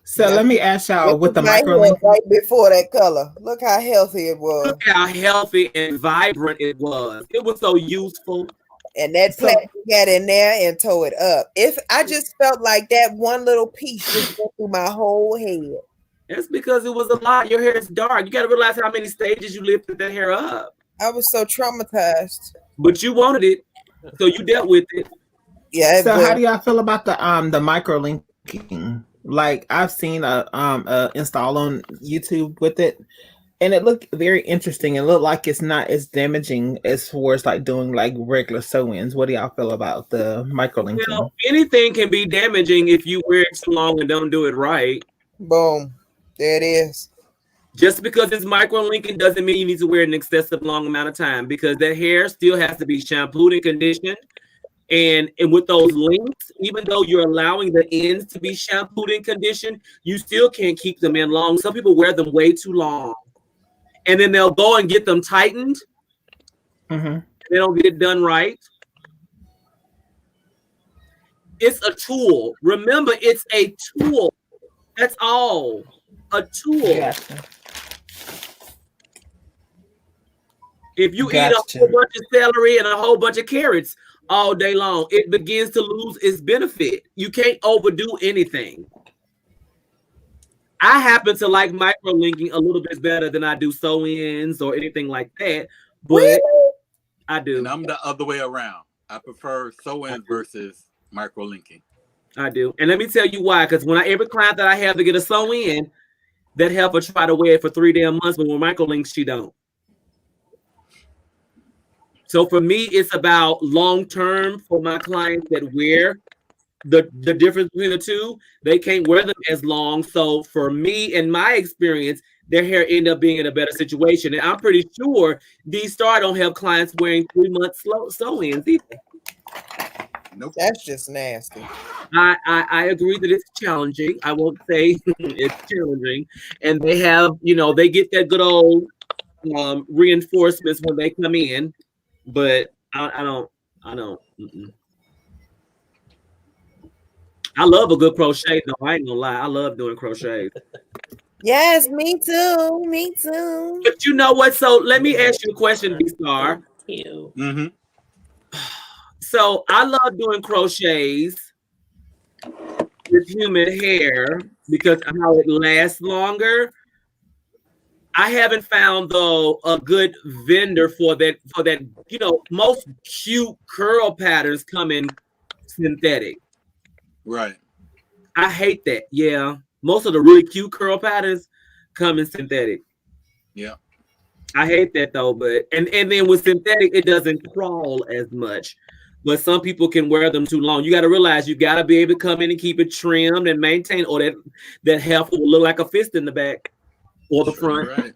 So let me ask y'all with the micro link right before that color. Look how healthy it was. Look how healthy and vibrant it was. It was so useful. And that plastic got in there and tore it up. If I just felt like that one little piece just went through my whole head. That's because it was a lot. Your hair is dark. You got to realize how many stages you lifted that hair up. I was so traumatized. But you wanted it, so you dealt with it. Yeah. So how do y'all feel about the micro linking? Like I've seen a install on YouTube with it, and it looked very interesting. It looked like it's not as damaging as far as like doing like regular sew-ins. What do y'all feel about the micro linking? Well, anything can be damaging if you wear it too long and don't do it right. Boom. There it is. Just because it's micro linking doesn't mean you need to wear it an excessive long amount of time, because that hair still has to be shampooed and conditioned. And with those links, even though you're allowing the ends to be shampooed and conditioned, you still can't keep them in long. Some people wear them way too long. And then they'll go and get them tightened. Mm-hmm. They don't get it done right. It's a tool. Remember, it's a tool. That's all. A tool. Gotcha. If you eat a whole bunch of celery and a whole bunch of carrots all day long, it begins to lose its benefit. You can't overdo anything. I happen to like micro linking a little bit better than I do sew-ins or anything like that, but I do. And I'm the other way around. I prefer sew-ins versus micro linking. I do. And let me tell you why. Because when every client that I have to get a sew-in, that helper try to wear it for 3 damn months, but when micro links, she don't. So for me, it's about long-term for my clients that wear the difference between the two. They can't wear them as long. So for me, in my experience, their hair end up being in a better situation. And I'm pretty sure D-Star don't have clients wearing 3-month sew-ins either. Nope. That's just nasty. I agree that it's challenging. I won't say it's challenging. And they have, they get that good old reinforcements when they come in. But I don't. I don't. Mm-mm. I love a good crochet though. I ain't gonna lie. I love doing crochet. Yes, me too. Me too. But you know what? So let me ask you a question, B-Star. Mm-hmm. So I love doing crochets with human hair because of how it lasts longer. I haven't found though a good vendor for that. You know, most cute curl patterns come in synthetic. Right. I hate that. Yeah, most of the really cute curl patterns come in synthetic. Yeah. I hate that though, but and then with synthetic, it doesn't crawl as much. But some people can wear them too long. You got to realize you got to be able to come in and keep it trimmed and maintain, or that half will look like a fist in the back or the front. Right.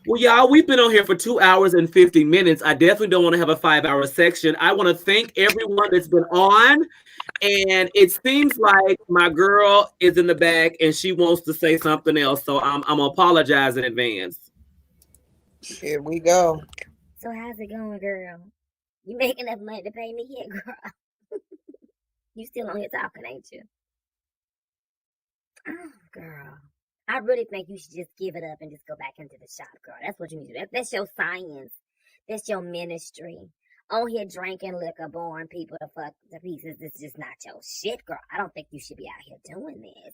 Well, y'all, we've been on here for 2 hours and 50 minutes. I definitely don't want to have a 5-hour section. I want to thank everyone that's been on. And it seems like my girl is in the back and she wants to say something else. So I'm gonna apologize in advance. Here we go. So how's it going, girl? You making enough money to pay me yet, girl? You still on here talking, ain't you? Oh, girl. I really think you should just give it up and just go back into the shop, girl. That's what you need to do. That's your science. That's your ministry. On here drinking liquor, boring people to fuck to pieces. It's just not your shit, girl. I don't think you should be out here doing this.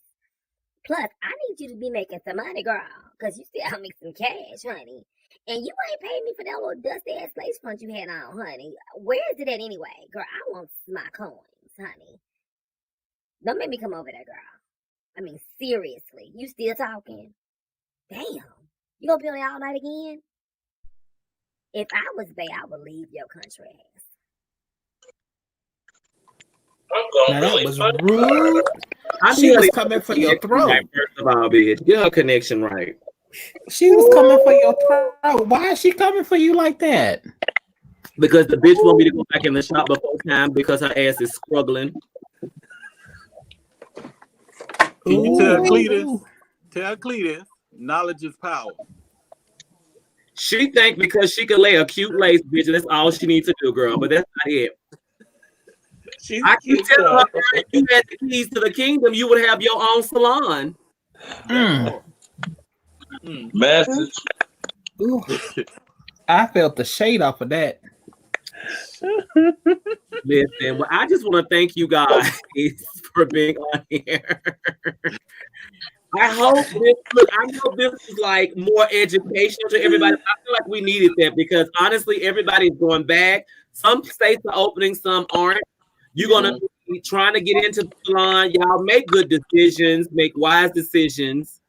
Plus, I need you to be making some money, girl, because you still make some cash, honey. And you ain't paid me for that little dusty-ass lace front you had on, honey. Where is it at anyway? Girl, I want my coins, honey. Don't make me come over there, girl. I mean, seriously. You still talking? Damn. You gonna be on there all night again? If I was Bay, I would leave your country ass. Now that was rude. She was coming for your throat. Right, first of all, bitch, get her connection right. She was coming for your throat. Why is she coming for you like that? Because the bitch want me to go back in the shop before time because her ass is struggling. Can you tell Cletus? Tell Cletus, knowledge is power. She think because she can lay a cute lace, bitch, that's all she needs to do, girl. But that's not it. I keep telling her, if you had the keys to the kingdom, you would have your own salon. Message. Ooh. I felt the shade off of that. Listen, well, I just want to thank you guys for being on here. I hope this, look, I know this is like more educational to everybody. I feel like we needed that because honestly, everybody's going back. Some states are opening, some aren't. You're going to be trying to get into the salon. Y'all make good decisions, make wise decisions.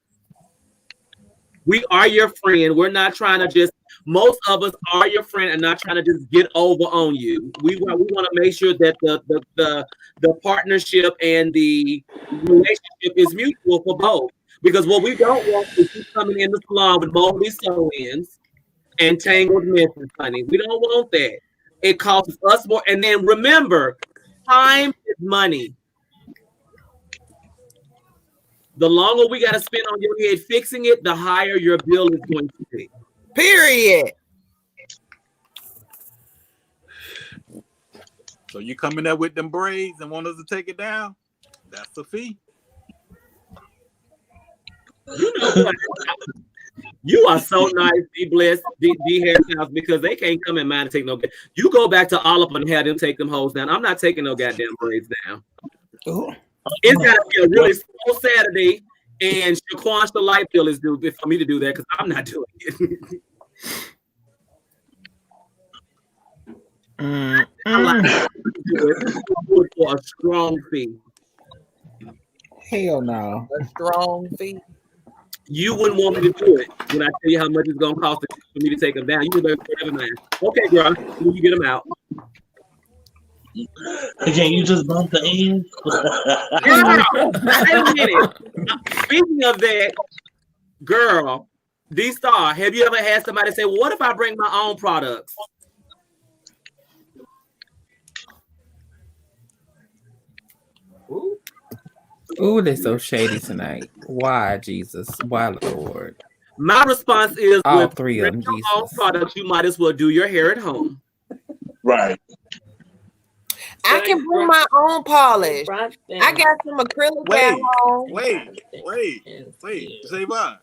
We are your friend. We're not trying to just, most of us are your friend and not trying to just get over on you. We want to make sure that the partnership and the relationship is mutual for both. Because what we don't want is you coming in the salon with moldy sew-ins and tangled messes, honey. We don't want that. It costs us more. And then remember, time is money. The longer we got to spend on your head fixing it, the higher your bill is going to be. Period. So you coming there with them braids and want us to take it down? That's the fee. You know what? You are so nice, be blessed, D Hairstyles, because they can't come in mine to take no. You go back to Olive and have them take them hoes down. I'm not taking no goddamn braids down. Ooh. It's got to be a really slow Saturday, and Shaquan the light bill is due for me to do that because I'm not doing it. I like to do it for a strong fee. Hell no. A strong fee. You wouldn't want me to do it when I tell you how much it's going to cost for me to take them down. You would never mind. Okay, girl, when you get them out. Can you just bump the end? Wait a minute. Speaking of that, girl, D-Star, have you ever had somebody say, well, what if I bring my own products? Ooh, they're so shady tonight. Why, Jesus? Why, Lord? My response is All with three of them, your own Jesus. products, you might as well do your hair at home. Right. I can bring my own polish. I got some acrylic at home. Wait. Javon,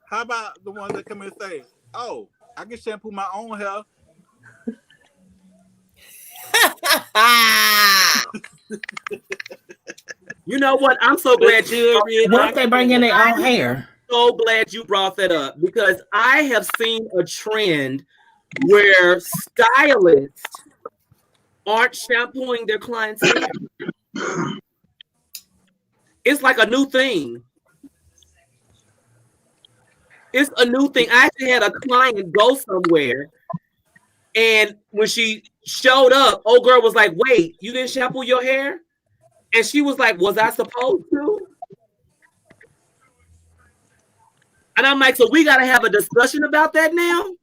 how about the ones that come and say, "Oh, I can shampoo my own hair"? You know what? I'm so glad What if they bring in their own hair? So glad you brought that up because I have seen a trend where stylists aren't shampooing their clients' hair. It's like a new thing. It's a new thing. I actually had a client go somewhere, and when she showed up, old girl was like, "Wait, you didn't shampoo your hair?" And she was like, "Was I supposed to?" And I'm like, "So we got to have a discussion about that now?"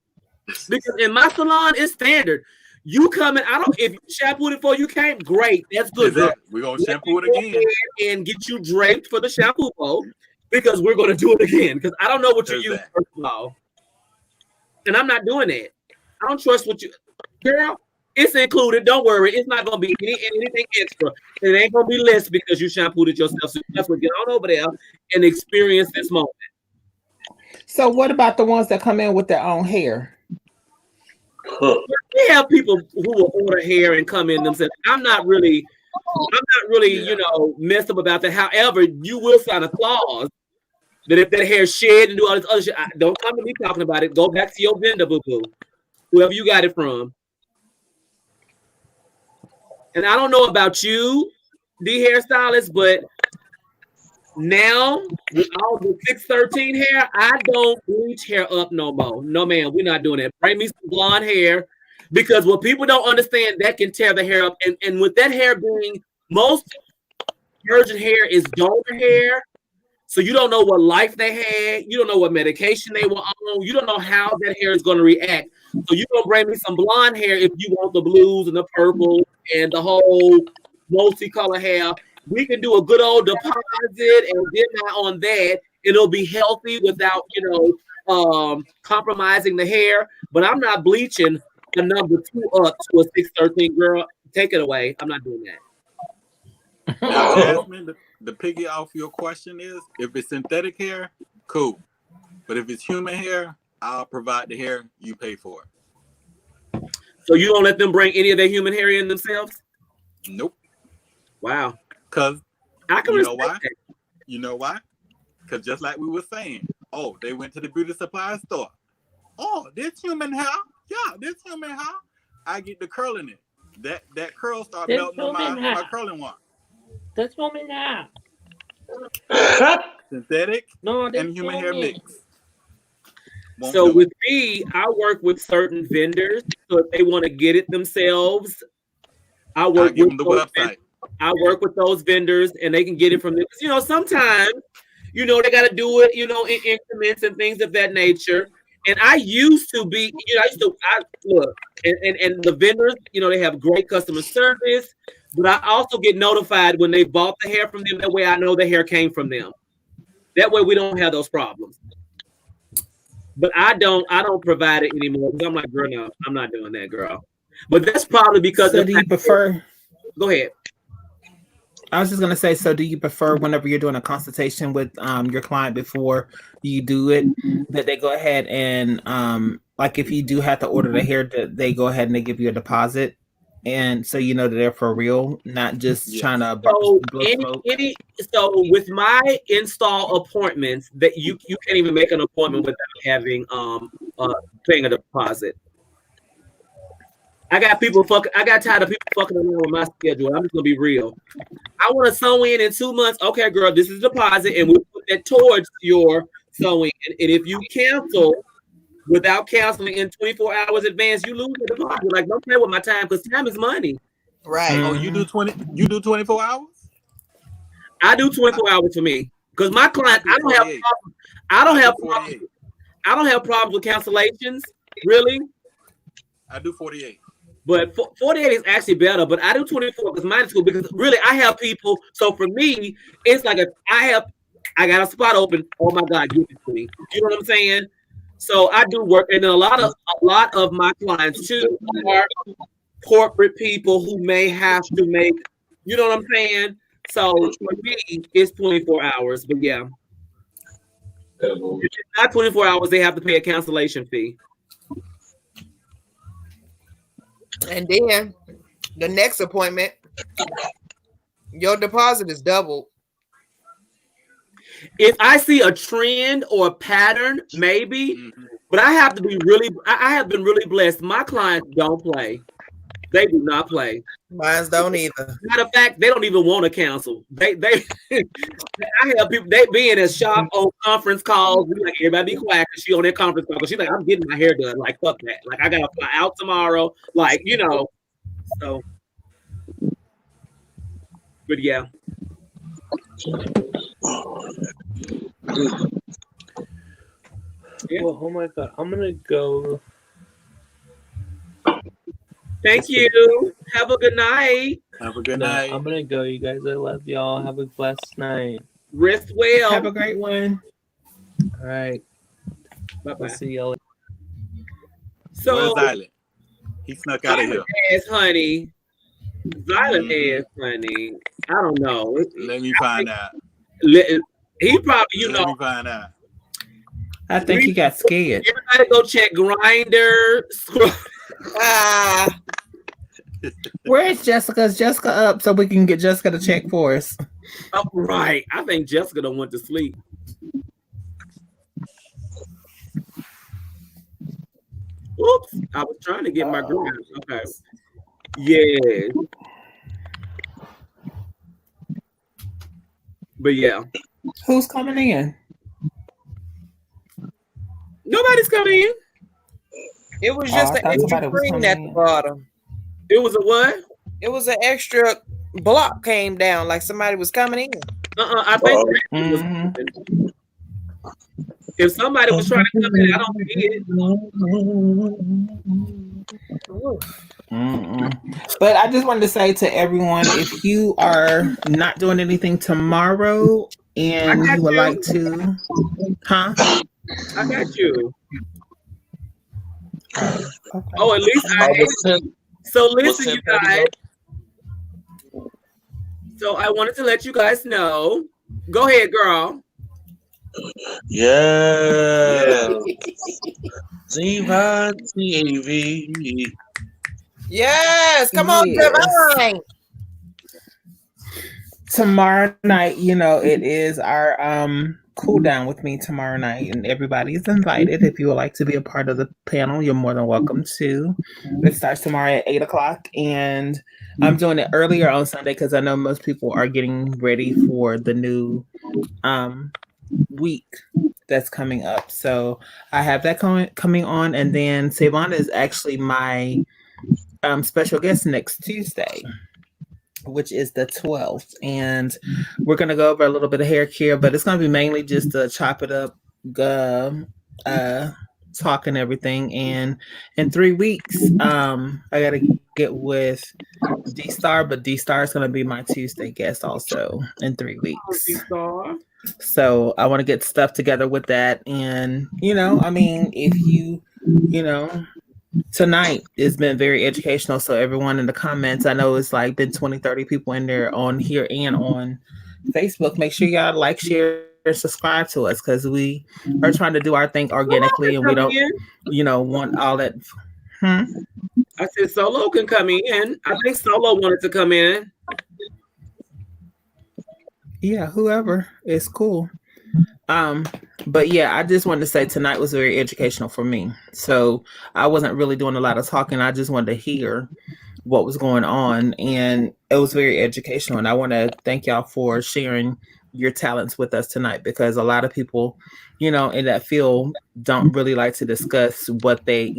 Because in my salon, it's standard. You come in, if you shampooed it before you came, great. That's good. Exactly. We're going to shampoo it again. And get you draped for the shampoo bowl because we're going to do it again. Because I don't know what you use, first of all. And I'm not doing that. I don't trust what you, girl, it's included. Don't worry. It's not going to be anything extra. It ain't going to be less because you shampooed it yourself. So you have to get on over there and experience this moment. So what about the ones that come in with their own hair? We have people who will order hair and come in themselves. I'm not really, messed up about that. However, you will sign a clause that if that hair shed and do all this other shit, don't come to me talking about it. Go back to your vendor, boo-boo, whoever you got it from. And I don't know about you, the hairstylist, but now with all the 613 hair, I don't bleach hair up no more. No, man, we're not doing that. Bring me some blonde hair because what people don't understand, that can tear the hair up. And with that hair being, most virgin hair is donor hair. So you don't know what life they had. You don't know what medication they were on. You don't know how that hair is going to react. So you're going to bring me some blonde hair if you want the blues and the purple and the whole multicolor hair. We can do a good old deposit and dinner on that. It'll be healthy without, compromising the hair. But I'm not bleaching a number 2 up to a 613 girl. Take it away. I'm not doing that. Now, Jasmine, the piggy off your question is, if it's synthetic hair, cool. But if it's human hair, I'll provide the hair. You pay for it. So you don't let them bring any of their human hair in themselves? Nope. Wow. Because I can know why? You know why? Because just like we were saying, they went to the beauty supply store. Oh, this human hair? Yeah, this human hair. I get the curl in it. That curl start melting on my curling one. That's human hair. Synthetic and human hair mix. So with me, I work with certain vendors. So if they want to get it themselves, I work with the website. I work with those vendors and they can get it from them. Sometimes, they got to do it, in increments and things of that nature. And I used to be, look, and the vendors, they have great customer service, but I also get notified when they bought the hair from them. That way I know the hair came from them. That way we don't have those problems. But I don't provide it anymore because I'm like, girl, no, I'm not doing that, girl. But that's probably because do you prefer? Go ahead. I was just gonna say, so do you prefer whenever you're doing a consultation with your client before you do it, that they go ahead and like if you do have to order the hair, that they go ahead and they give you a deposit, and so that they're for real, not just trying to blow smoke. So with my install appointments, that you can't even make an appointment without having paying a deposit. I got tired of people fucking around with my schedule. I'm just gonna be real. I want to sew in 2 months. Okay, girl, this is a deposit, and we'll put that towards your sewing. And if you cancel without canceling in 24 hours advance, you lose the deposit. Like, don't play with my time because time is money. Right. Oh, you do 24 hours? I do 24 hours for me because my client. I don't have problems with cancellations. Really. I do 48. But 48 is actually better, but I do 24 because mine is cool because really I have people. So for me, it's like I have I got a spot open. Oh my God, give it to me. You know what I'm saying? So I do work, and then a lot of my clients too are corporate people who may have to make, you know what I'm saying? So for me, it's 24 hours. But yeah, if it's not 24 hours, they have to pay a cancellation fee. And then the next appointment, your deposit is doubled. If I see a trend or a pattern, maybe, but I have to be I have been really blessed. My clients don't play. They do not play. Mines don't either. Matter of fact, they don't even want to cancel. They I have people, they be in a shop on conference calls. Like, everybody be quiet because she on that conference call. She's like, I'm getting my hair done. Like, fuck that. Like, I gotta fly out tomorrow. Like, you know. So, but yeah. Yeah. Well, oh my God, I'm gonna go. Thank you. Have a good night. Have a good night. I'm gonna go, you guys. I love y'all. Have a blessed night. Rest well. Have a great one. All right. Bye-bye. I'll see y'all. So, where's Island? He snuck out of here. Ass, honey. Violent ass, honey. I don't know. Let me find out. He probably, Let me find out. I think he got scared. Everybody go check Grindr. Where is Jessica? Is Jessica up so we can get Jessica to check for us? Oh, right. I think Jessica done went to sleep. Oops. I was trying to get my group. Okay. Yeah. But yeah. Who's coming in? Nobody's coming in. It was just an extra screen at the bottom. It was a what? It was an extra block came down like somebody was coming in. I think if somebody was trying to come in, I don't see it. But I just wanted to say to everyone, if you are not doing anything tomorrow and you would like to, I got you. Okay. Oh, at least so listen, you guys. So I wanted to let you guys know. Go ahead, girl. Yeah. Ziva TV. Yes, come on, Divine. Tomorrow night, it is our cool down with me tomorrow night, and everybody is invited. If you would like to be a part of the panel, you're more than welcome to. It starts tomorrow at 8:00, and I'm doing it earlier on Sunday because I know most people are getting ready for the new week that's coming up. So I have that coming on, and then Savannah is actually my special guest next Tuesday, which is the 12th, and we're going to go over a little bit of hair care, but it's going to be mainly just to chop it up, talk and everything. And in 3 weeks, I got to get with D-Star, but D-Star is going to be my Tuesday guest also in 3 weeks. D-Star. So I want to get stuff together with that. And, if you, tonight has been very educational. So everyone in the comments, I know it's like been 20-30 people in there on here and on Facebook. Make sure y'all like, share, subscribe to us, because we are trying to do our thing organically, and we don't want all that. I said Solo can come in. I think Solo wanted to come in. Yeah, whoever is cool. But yeah, I just wanted to say tonight was very educational for me. So I wasn't really doing a lot of talking. I just wanted to hear what was going on, and it was very educational. And I want to thank y'all for sharing your talents with us tonight, because a lot of people, in that field don't really like to discuss what they,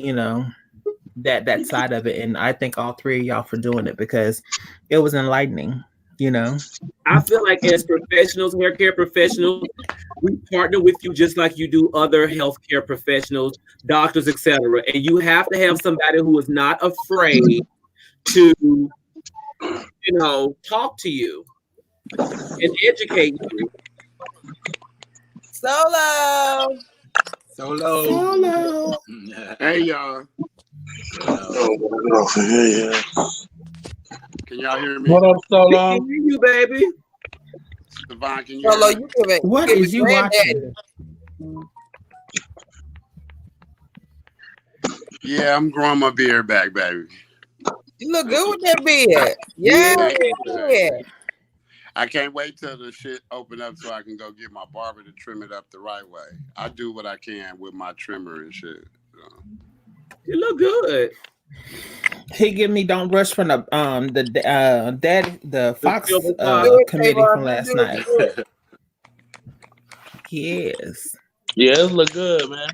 that side of it. And I thank all three of y'all for doing it, because it was enlightening. I feel like as professionals, hair care professionals, we partner with you just like you do other healthcare professionals, doctors, etc. And you have to have somebody who is not afraid to, talk to you and educate you. Solo. Solo. Hey y'all. Can y'all hear me? What up, Solo? Can you, baby? Devon, can you Solo, hear me? you give it. What give is it you granddaddy. watching? Yeah, I'm growing my beard back, baby. You look good with that beard. Yeah. Yeah. I can't wait till the shit open up so I can go get my barber to trim it up the right way. I do what I can with my trimmer and shit. So. You look good. He give me don't rush from the Fox Silver Fox. Do it, committee Trayvon. from last Do it, night. do it. Yes. Yeah, it look good, man.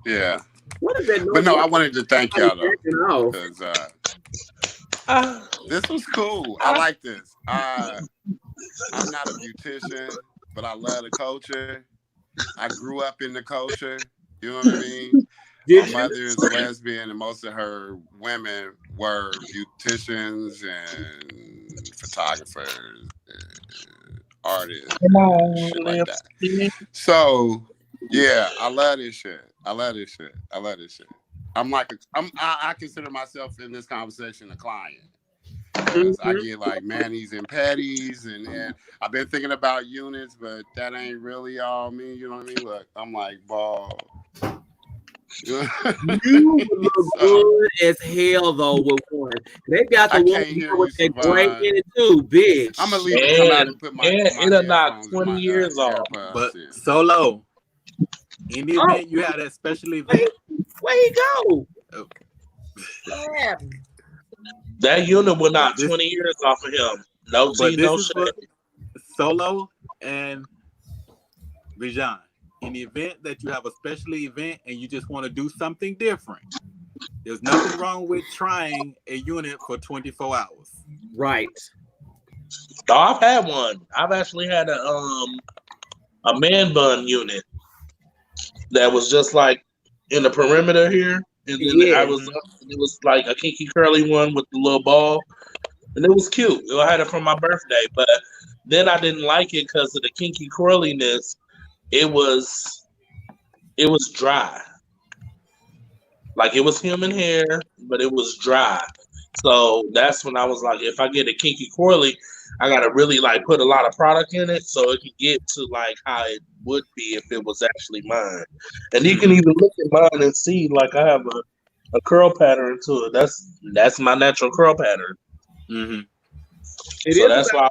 Yeah. What is that? But no, I wanted to thank y'all though. Off. Because this was cool. I like this. I'm not a beautician, but I love the culture. I grew up in the culture. You know what I mean? My mother is a lesbian, and most of her women were beauticians and photographers, and artists, and shit like that. So, yeah, I love this shit. I consider myself in this conversation a client. Because I get like manis and patties, and then I've been thinking about units, but that ain't really all me. You know what I mean? Look, I'm like, ball. You look good as hell though with one. They got the one with that gray in it too, bitch. I'm gonna leave it come out and put my it'll knock 20 years off. But Solo, in the event you had that special event, where he go? That unit will knock 20 years off of him. No tea, no shit. Solo and Bijan. In the event that you have a special event and you just want to do something different, there's nothing wrong with trying a unit for 24 hours. Right. Oh, I've had one. I've actually had a man bun unit that was just like in the perimeter here, and then it was like a kinky curly one with the little ball, and it was cute. I had it for my birthday, but then I didn't like it because of the kinky curliness. It was dry. Like it was human hair, but it was dry. So that's when I was like, if I get a kinky curly, I gotta really like put a lot of product in it so it can get to like how it would be if it was actually mine. And you can even look at mine and see like I have a curl pattern to it. That's my natural curl pattern. Mm-hmm. So that's why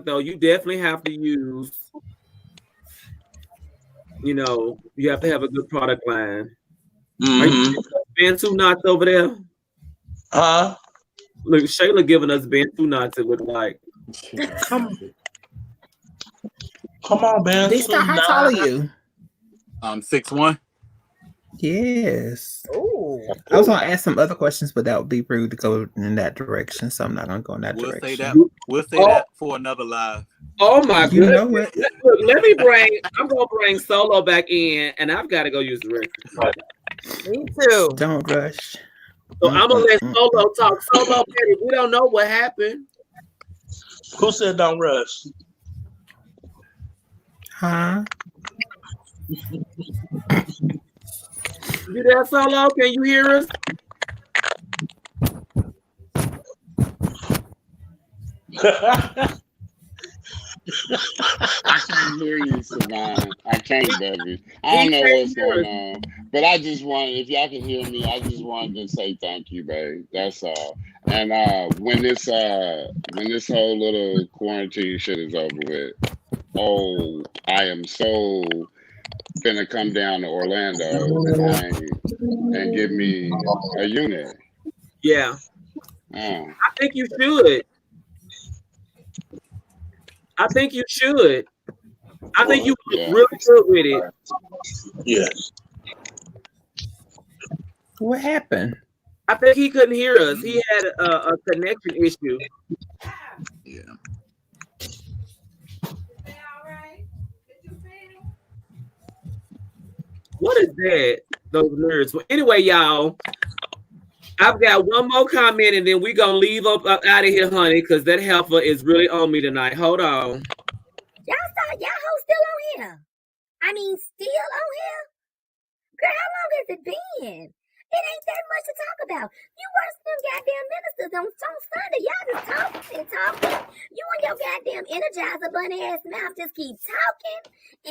though you definitely have to use. You know, you have to have a good product line. Are you Bantu knots over there? Look, Shayla giving us Bantu knots. It look like. Come on, man. How tall are you? 6'1". Yes. Ooh. I was gonna ask some other questions, but that would be rude to go in that direction, so I'm not gonna go in that direction. We'll say that for another live. Oh my goodness. You know what? I'm gonna bring Solo back in, and I've got to go use the restroom. Me too. Don't rush. So I'm gonna let Solo talk. Solo, baby, we don't know what happened. Who said don't rush? Huh? You there, Solo? Can you hear us? I can't hear you, Savannah. I can't, baby. I don't know what's going on. But I just wanted, if y'all can hear me, I just wanted to say thank you, babe. That's all. And when this whole little quarantine shit is over with, I am so finna come down to Orlando and give me a unit. Yeah. I think you should. I think you look really good with it. Yes. What happened? I think he couldn't hear us. He had a connection issue. Yeah. What is that? Those nerds. Well, anyway, y'all, I've got one more comment, and then we're gonna leave up out of here, honey, because that heifer is really on me tonight. Hold on. Y'all hoes still on here? I mean, still on here? Girl, how long has it been? It ain't that much to talk about. You worse than them goddamn ministers on Sunday. Y'all just talking and talking. You and your goddamn Energizer bunny ass mouth just keep talking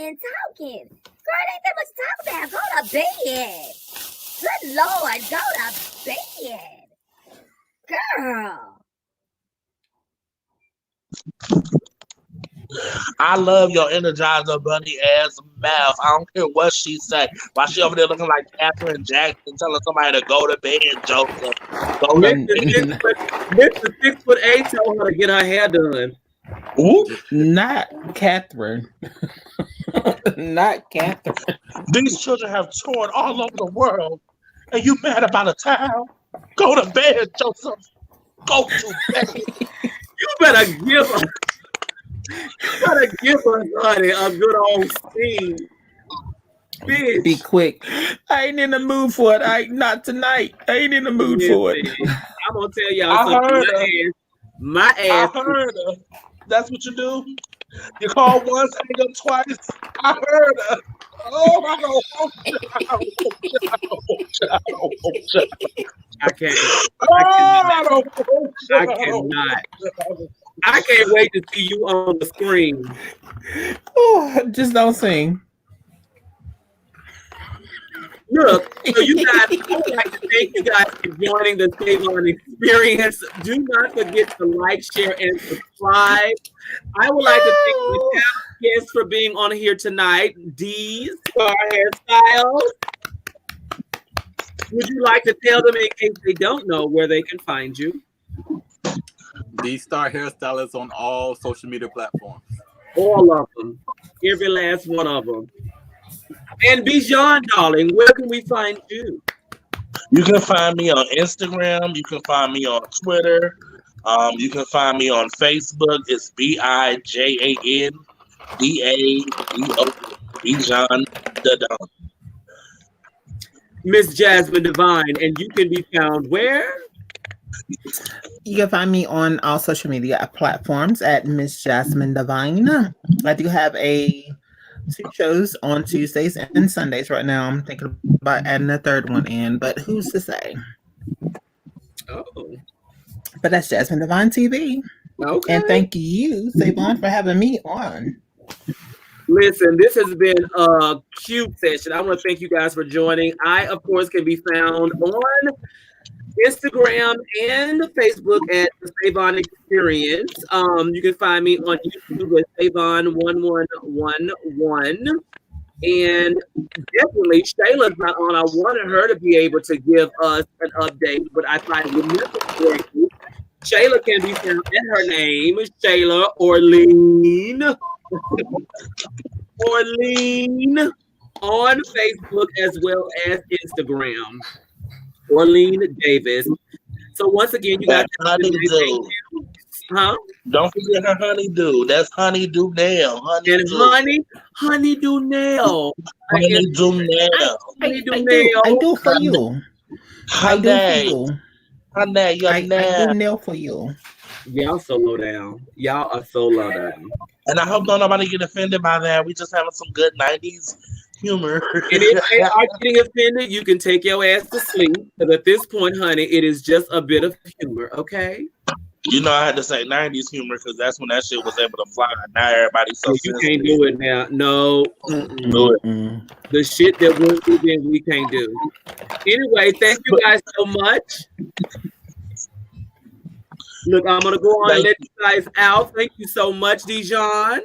and talking. Girl, it ain't that much to talk about. Go to bed. Good Lord, go to bed. Girl. I love your Energizer bunny ass mouth. I don't care what she say. Why she over there looking like Catherine Jackson telling somebody to go to bed, Joseph? Go to Mr. 6'8" told her to get her hair done. Ooh. Not Catherine. Not Catherine. These children have toured all over the world, and you mad about a towel? Go to bed, Joseph. Go to bed. You better give her. You gotta give her, honey, a good old steam. Bitch. Be quick. I ain't in the mood for it. Not tonight. I ain't in the mood for it. I'm gonna tell y'all something. My ass. I heard her. That's what you do? You call once, hang up twice? I heard her. Oh, I don't want you. I can't. I cannot. I can't wait to see you on the screen. Oh, just don't sing. Look, so you guys, I would like to thank you guys for joining the Savon Experience. Do not forget to like, share, and subscribe. I would like to thank the guests for being on here tonight. D's Star Hairstyles. Would you like to tell them, in case they don't know, where they can find you? D-Star Hairstylist on all social media platforms. All of them. Every last one of them. And Bijan, darling, where can we find you? You can find me on Instagram. You can find me on Twitter. You can find me on Facebook. It's BIJANDADO. Bijan Dadon. Miss Jasmine Divine, and you can be found where? You can find me on all social media platforms at Miss Jasmine Divine. I do have 2 shows on Tuesdays and Sundays right now. I'm thinking about adding a third one in, but who's to say? Oh. But that's Jasmine Divine TV. Okay. And thank you, Savon, for having me on. Listen, this has been a cute session. I want to thank you guys for joining. I, of course, can be found on Instagram and Facebook at the Savon Experience. You can find me on YouTube at Savon1111. And definitely, Shayla's not on. I wanted her to be able to give us an update, but I thought it would necessary. Shayla can be found in her name, Shayla Orlean. Orlean on Facebook as well as Instagram. Orlean Davis. So once again, you guys Don't forget her honeydew. That's honeydew nail. Honeydew nail. Honeydew nail. I do for you. Honey, your I do nail for you. Y'all so low down. Y'all are so low down. And I hope don't nobody get offended by that. We just having some good 90s humor. And if they are getting offended, you can take your ass to sleep. Because at this point, honey, it is just a bit of humor, okay? You know, I had to say 90s humor because that's when that shit was able to fly. Now everybody's so you can't do it now. No. Do it. The shit that won't do, then we can't do. Anyway, thank you guys so much. Look, I'm going to go on and let you guys out. Thank you so much, Dijon.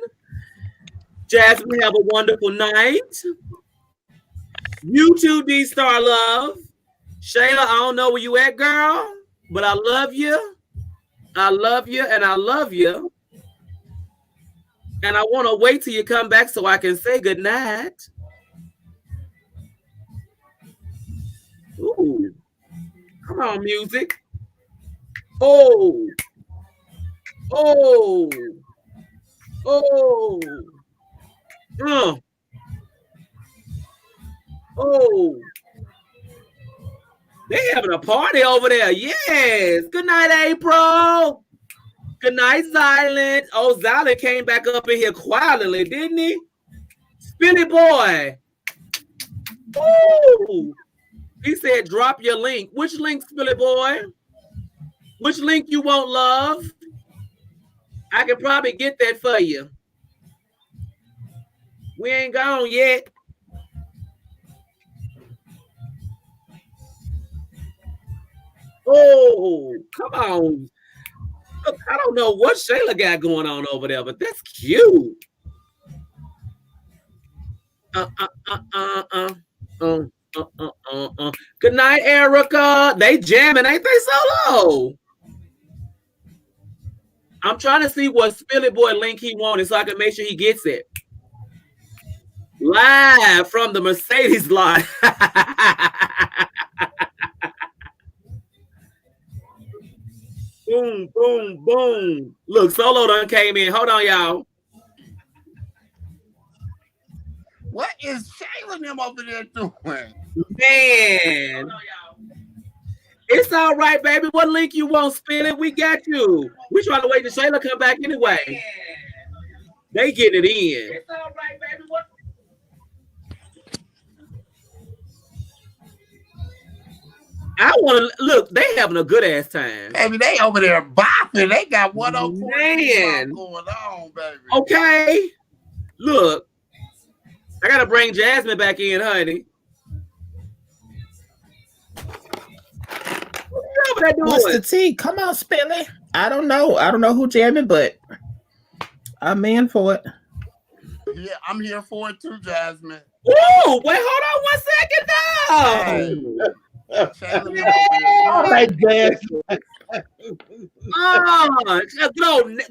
Jasmine, have a wonderful night. You too, D-Star Love. Shayla, I don't know where you at, girl, but I love you. I love you, and I love you. And I want to wait till you come back so I can say goodnight. Ooh. Come on, music. Oh. Oh. Oh. Oh. They having a party over there. Yes. Good night, April. Good night, Silent. Oh, Silent came back up in here quietly, didn't he? Billy Boy. Ooh. He said, drop your link. Which link, Billy Boy? Which link you want, love? I can probably get that for you. We ain't gone yet. Oh, come on. Look, I don't know what Shayla got going on over there, but that's cute. Good night, Erica. They jamming, ain't they, Solo? I'm trying to see what Spilly Boy link he wanted so I can make sure he gets it. Live from the Mercedes lot. Boom, boom, boom. Look, Solo done came in. Hold on, y'all. What is Shayla them over there doing? Man. It's all right, baby. What link you want, Spilly? We got you. We trying to wait till Shayla come back anyway. They get it in. It's all right, baby. What? I want to look. They having a good ass time. Baby, they over there bopping. They got 104 Man. going on, baby. Okay. Look, I gotta bring Jasmine back in, honey. What What's the tea? Come on, Spilly. I don't know. I don't know who jamming, but I'm in for it. Yeah, I'm here for it too, Jasmine. Ooh, wait, hold on 1 second now. All right, Jazz.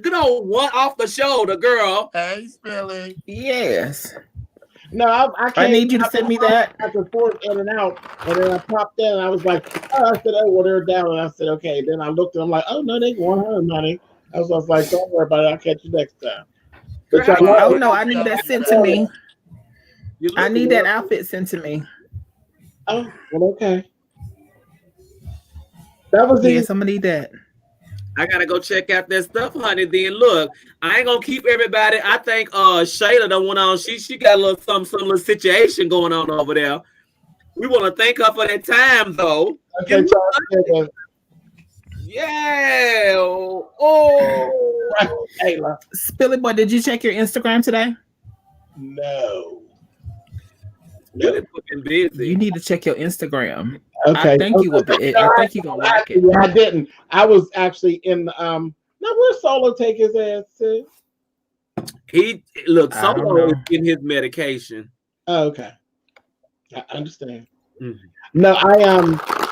Good old one off the shoulder, girl. Hey, Spilly. Yes. No, I can't. I need you to send me that. Back and forth, in and out, and then I popped in, and I was like, "Oh," I said, "Oh, well, they're down," and I said, "Okay." Then I looked, and I'm like, "Oh no, they going home, honey." I was like, "Don't worry about it. I'll catch you next time." Oh no, I need that sent to me. I need that outfit sent to me. Oh, well, okay. That was yes, I'm gonna need that. I gotta go check out that stuff, honey. Then look, I ain't gonna keep everybody. I think Shayla done went on. She got a little some little situation going on over there. We want to thank her for that time though. Okay, yeah. Oh, Shayla. Spilly Boy, did you check your Instagram today? No. Really fucking busy. You need to check your Instagram. Okay. I think you will be. I think you're gonna like it. I didn't. I was actually in the Now where's Solo take his ass to? He Solo is getting his medication. Oh, okay. I understand. Mm-hmm. No, I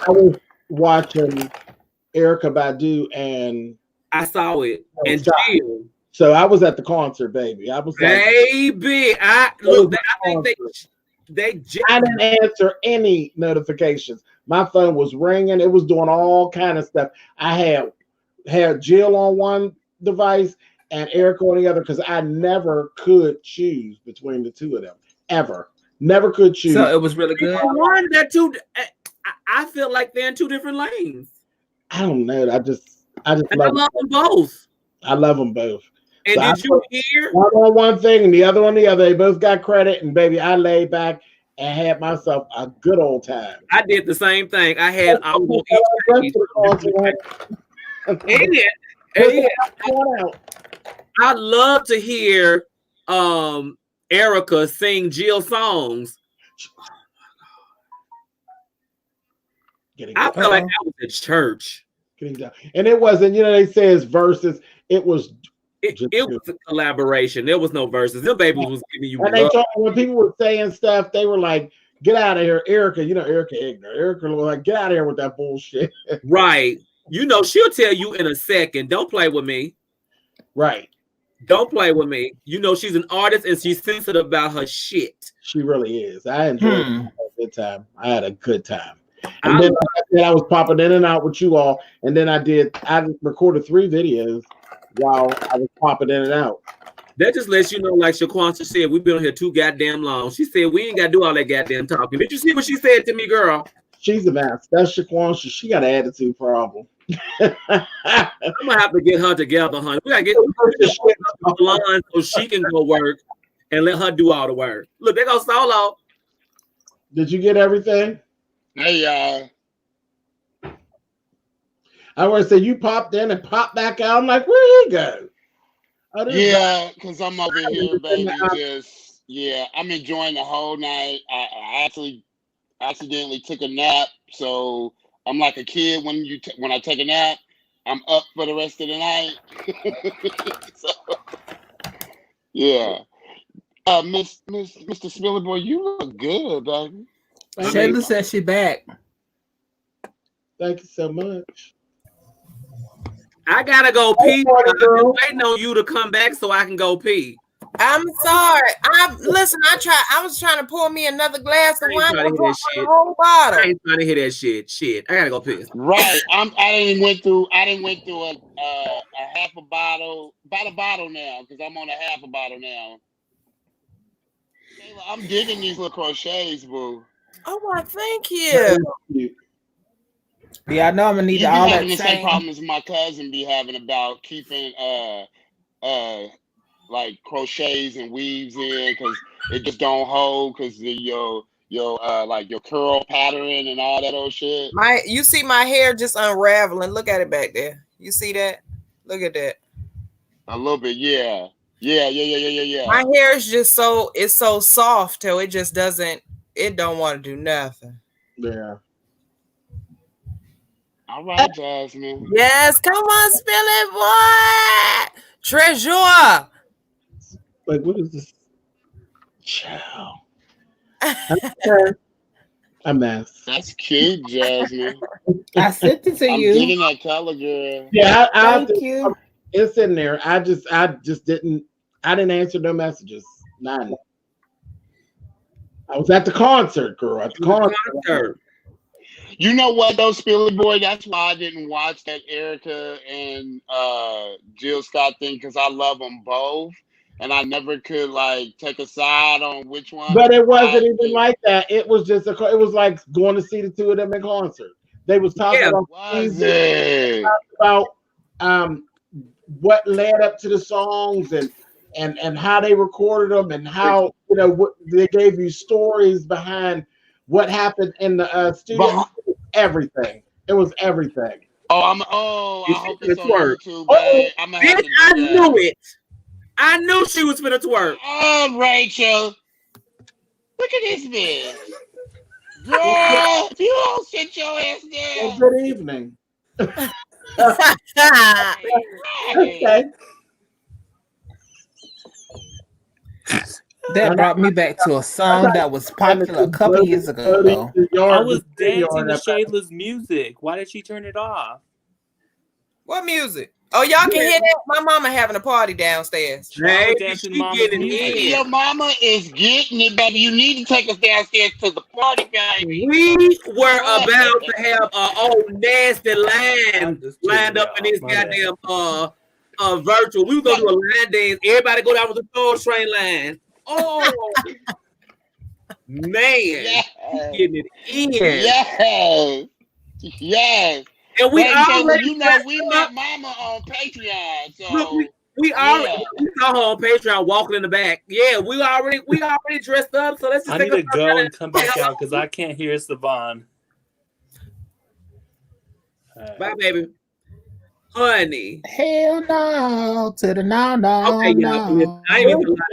was watching Erykah Badu and I saw it. And Jill. So I was at the concert, baby. I was baby. I think I didn't answer any notifications. My phone was ringing. It was doing all kind of stuff. I had Jill on one device and Erykah on the other because I never could choose between the two of them. Ever. Never could choose. So it was really good. I feel like they're in two different lanes. I don't know. I love them both. I love them both. And so did you hear? One on one thing and the other on the other. They both got credit. And baby, I laid back and had myself a good old time. I did the same thing. I had I love to hear Erykah sing Jill songs. I felt like I was at church. And it wasn't, they say it's verses. It was a collaboration. There was no verses. Them babies was giving you. And they told me when people were saying stuff, they were like, "Get out of here, Erykah." Erykah ignorant. Erykah was like, "Get out of here with that bullshit." Right. She'll tell you in a second. Don't play with me. Right. Don't play with me. She's an artist and she's sensitive about her shit. She really is. I enjoyed it. I had a good time. I had a good time. And then I was popping in and out with you all. And then I recorded 3 videos while I was popping in and out. That just lets you know, like Shaquan said, we've been on here too goddamn long. She said we ain't got to do all that goddamn talking. Did you see what she said to me, girl? She's a mess. That's Shaquan. She got an attitude problem. I'm gonna have to get her together, honey. We gotta get her so she can go work and let her do all the work. Look, there goes Solo. Did you get everything? Hey, y'all. I want to say you popped in and popped back out. I'm like, where'd he go? Oh, Yeah, because I'm over here, baby. I'm enjoying the whole night. I actually accidentally took a nap, so I'm like a kid when I take a nap. I'm up for the rest of the night. So, yeah. Mr. Spilly Boy, you look good, baby. Shayla said she back. Thank you so much. I gotta go pee. I've been waiting on you to come back so I can go pee. I'm sorry. I was trying to pour me another glass of wine. I ain't trying to hear that shit. Whole bottle. I ain't trying to hear that shit. Shit, I gotta go piss. Right. I didn't went through a half a bottle, about a bottle now, because I'm on a half a bottle now. Shayla, I'm digging these little crochets, boo. Oh, well, thank you. Yeah, I know I'm gonna need You be all having that the same problems my cousin be having about keeping like crochets and weaves in, because it just don't hold, because your like your curl pattern and all that old shit. You see my hair just unraveling. Look at it back there. You see that? Look at that. A little bit, yeah. My hair is just so soft till it just don't want to do nothing. Yeah. All right, Jasmine. Yes, come on, spill it, boy. Treasure. Like, what is this? Chow. A mess. That's cute, Jasmine. I sent it to I'm you. digging that color, girl. Yeah, Thank you. It's in there. I just didn't answer no messages. None. I was at the concert, girl. At the concert. You know what though, Spilly Boy? That's why I didn't watch that Erica and Jill Scott thing, because I love them both, and I never could like take a side on which one. But it wasn't even like that. It was just it was like going to see the two of them in concert. They was talking about what led up to the songs and how they recorded them, and how what they gave you stories behind what happened in the studio. Everything. It was everything. I hope it's on YouTube, babe. I knew it. I knew she was finna twerk. Oh, Rachel. Look at this bitch. Girl, you don't sit your ass down. Well, good evening. Okay. That brought me back to a song that was popular a couple years ago. I was dancing to Shayla's music. Why did she turn it off? What music? Oh, y'all can hear that? My mama having a party downstairs. Hey, Your mama is getting it, baby. You need to take us downstairs to the party, baby. We were about to have an old nasty line lined up in this goddamn virtual. We were gonna do a line dance. Everybody go down with the Soul Train line. Oh man, getting it in. Yes. And we already, we met Mama on Patreon. So we already saw her on Patreon walking in the back. Yeah, we already dressed up. So let's just I need to go and come back out because I can't hear Savon. Bye, baby. Honey. Hell no to the no. Okay, no.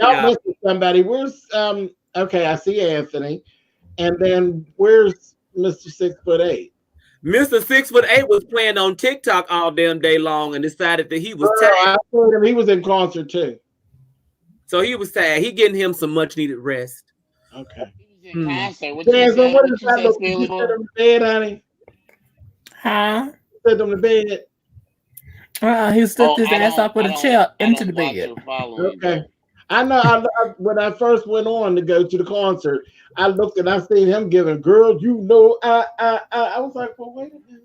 Y'all listen, somebody. Where's okay, I see Anthony. And then where's Mr. 6'8"? Mr. 6'8" was playing on TikTok all damn day long and decided that he was tired. tired. I told him he was in concert too. So he was tired. He getting him some much needed rest. Okay. What is that look? You sit on the bed, honey? Huh? Sit on the bed. He stood his ass up with a chair into the bed. Okay. I know. When I first went on to go to the concert, I looked and I seen him giving "Girl, You Know." I was like, well, wait a minute.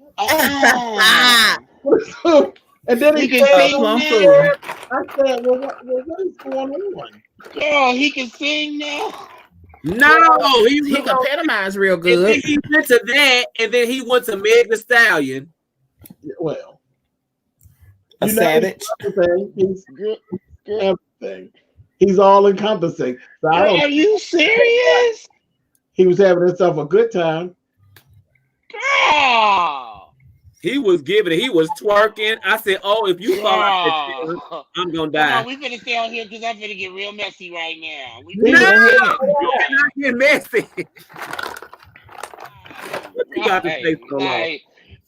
And then he came I said, well, what is going on? Girl, he can sing now. No, he can epitomize real good. And then he went to that, and then he went to Meg Thee Stallion. Well, a savage. He's everything. He's all encompassing. So I don't. Are you serious? He was having himself a good time. Girl. He was giving it. He was twerking. I said, "Oh, if you fall out that chair, I'm gonna Come die." on, we finna stay on here because I'm finna get real messy right now. We No, finna you cannot get messy. What you got to say so long? like,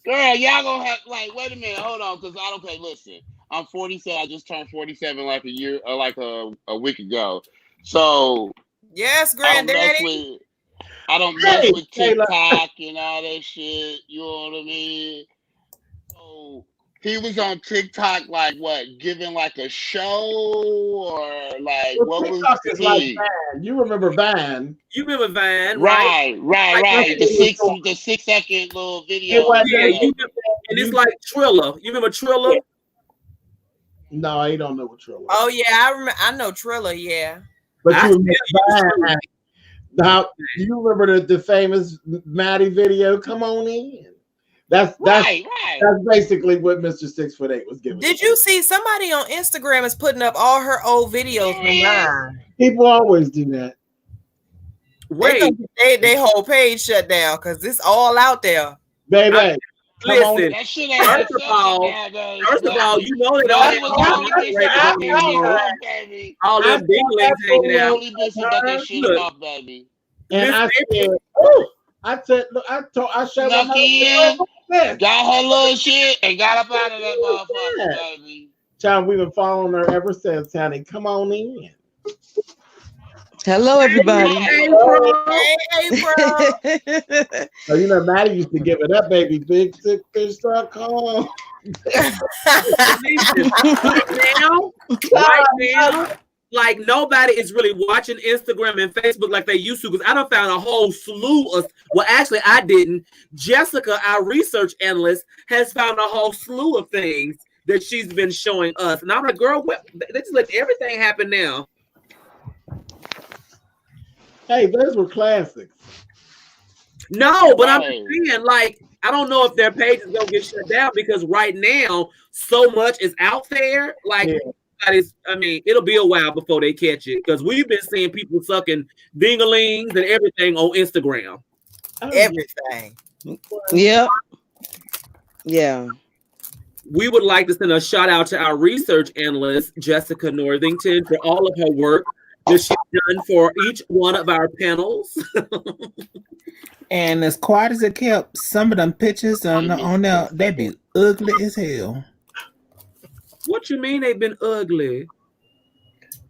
girl, y'all gonna have wait a minute, hold on, because I don't pay. Listen, I'm 47. I just turned 47 like a year, a week ago. So Yes, I don't mess granddaddy. with TikTok and all that shit. You know what I mean? So he was on TikTok, like what, giving like a show or like Well, what TikTok was is he? like Vine. You remember Vine? You remember Vine, right? Right. The 6 second little video. Yeah, you remember, and it's like Triller. You remember Triller? Yeah. No, I don't know what Triller. Oh yeah, I remember. I know Triller. Yeah, but you remember Vine. Now, do you remember the famous Maddie video? Come on in. That's basically what Mr. 6'8" was giving. Did you see somebody on Instagram is putting up all her old videos from Vine? People always do that. Wait, they whole page shut down because it's all out there, baby. Listen, that shit ain't first of all, you know they don't have baby. all them dinglings hanging out. Baby. And I said, look, I showed her got her little shit and got up out of that motherfucker, baby. Child, we've been following her ever since, honey. Come on in. Hello, everybody. Hey, bro. So, you know, Maddie used to give it up, baby. BigSickFish.com. Right now, like nobody is really watching Instagram and Facebook like they used to, because I done found a whole slew of, well, actually I didn't. Jessica, our research analyst, has found a whole slew of things that she's been showing us. And I'm like, girl, they just let everything happen now. Hey, those were classics. No, but I'm saying, like, I don't know if their page is gonna get shut down because right now so much is out there. Like, I mean, it'll be a while before they catch it because we've been seeing people sucking dinglings and everything on Instagram. Everything. Yep. Yeah. We would like to send a shout out to our research analyst, Jessica Northington, for all of her work that she's done for each one of our panels. And as quiet as it kept, some of them pictures on there, they be ugly as hell. What you mean they've been ugly?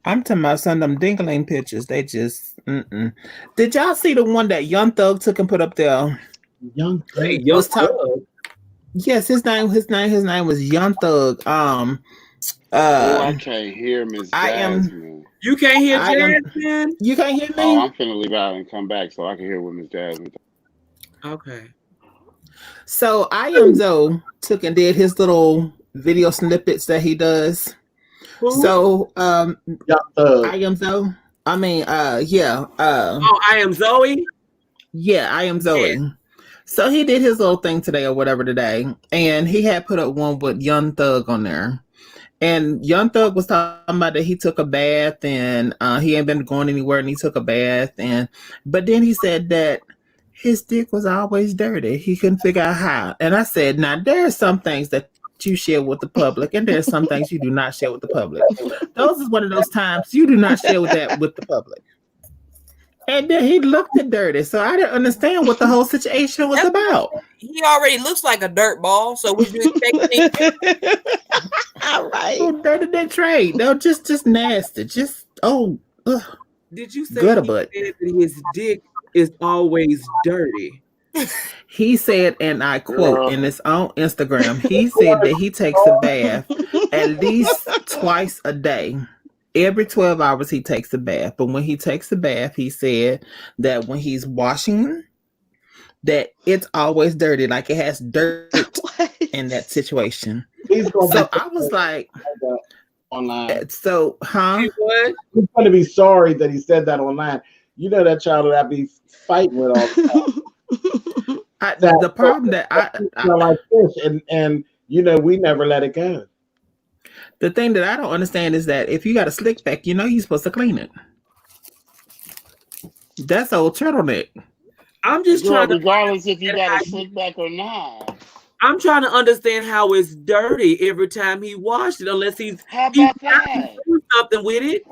I'm talking about some of them dingling pictures. They just, Did y'all see the one that Young Thug took and put up there? Young Thug. Hey, Young Thug. Yes, his name was Young Thug. I can't hear Miss Jasmine. You can't hear Jasmine? You can't hear me? Oh, I'm finna leave out and come back so I can hear what Miss Jasmine. Okay. So I Am Zoe took and did his little video snippets that he does. Who? So I Am Zoe. I mean, yeah. I Am Zoe? Yeah, I Am Zoe. Yeah. So he did his little thing today or whatever today, and he had put up one with Young Thug on there. And Young Thug was talking about that he took a bath and he ain't been going anywhere and he took a bath. But then he said that his dick was always dirty. He couldn't figure out how. And I said, now there are some things that you share with the public and there's some things you do not share with the public. Those is one of those times you do not share with the public. And then he looked at dirty. So I didn't understand what the whole situation was about. He already looks like a dirt ball. So would you expect all right. Oh, dirty dick trade. No, just nasty. Just Did you say that his dick is always dirty? He said, and I quote in his own Instagram, he said that he takes a bath at least twice a day. Every 12 hours he takes a bath. But when he takes a bath, he said that when he's washing, that it's always dirty. Like it has dirt in that situation. So I was like, online. So, He's going to be sorry that he said that online. You know that child that I be fighting with all the time. The problem that I like this, and you know we never let it go. The thing that I don't understand is that if you got a slick back, you know you're supposed to clean it. That's old turtleneck. I'm just Girl, trying to regardless if you understand got a how slick back or not. I'm trying to understand how it's dirty every time he washed it, unless he's How about that? doing something with it.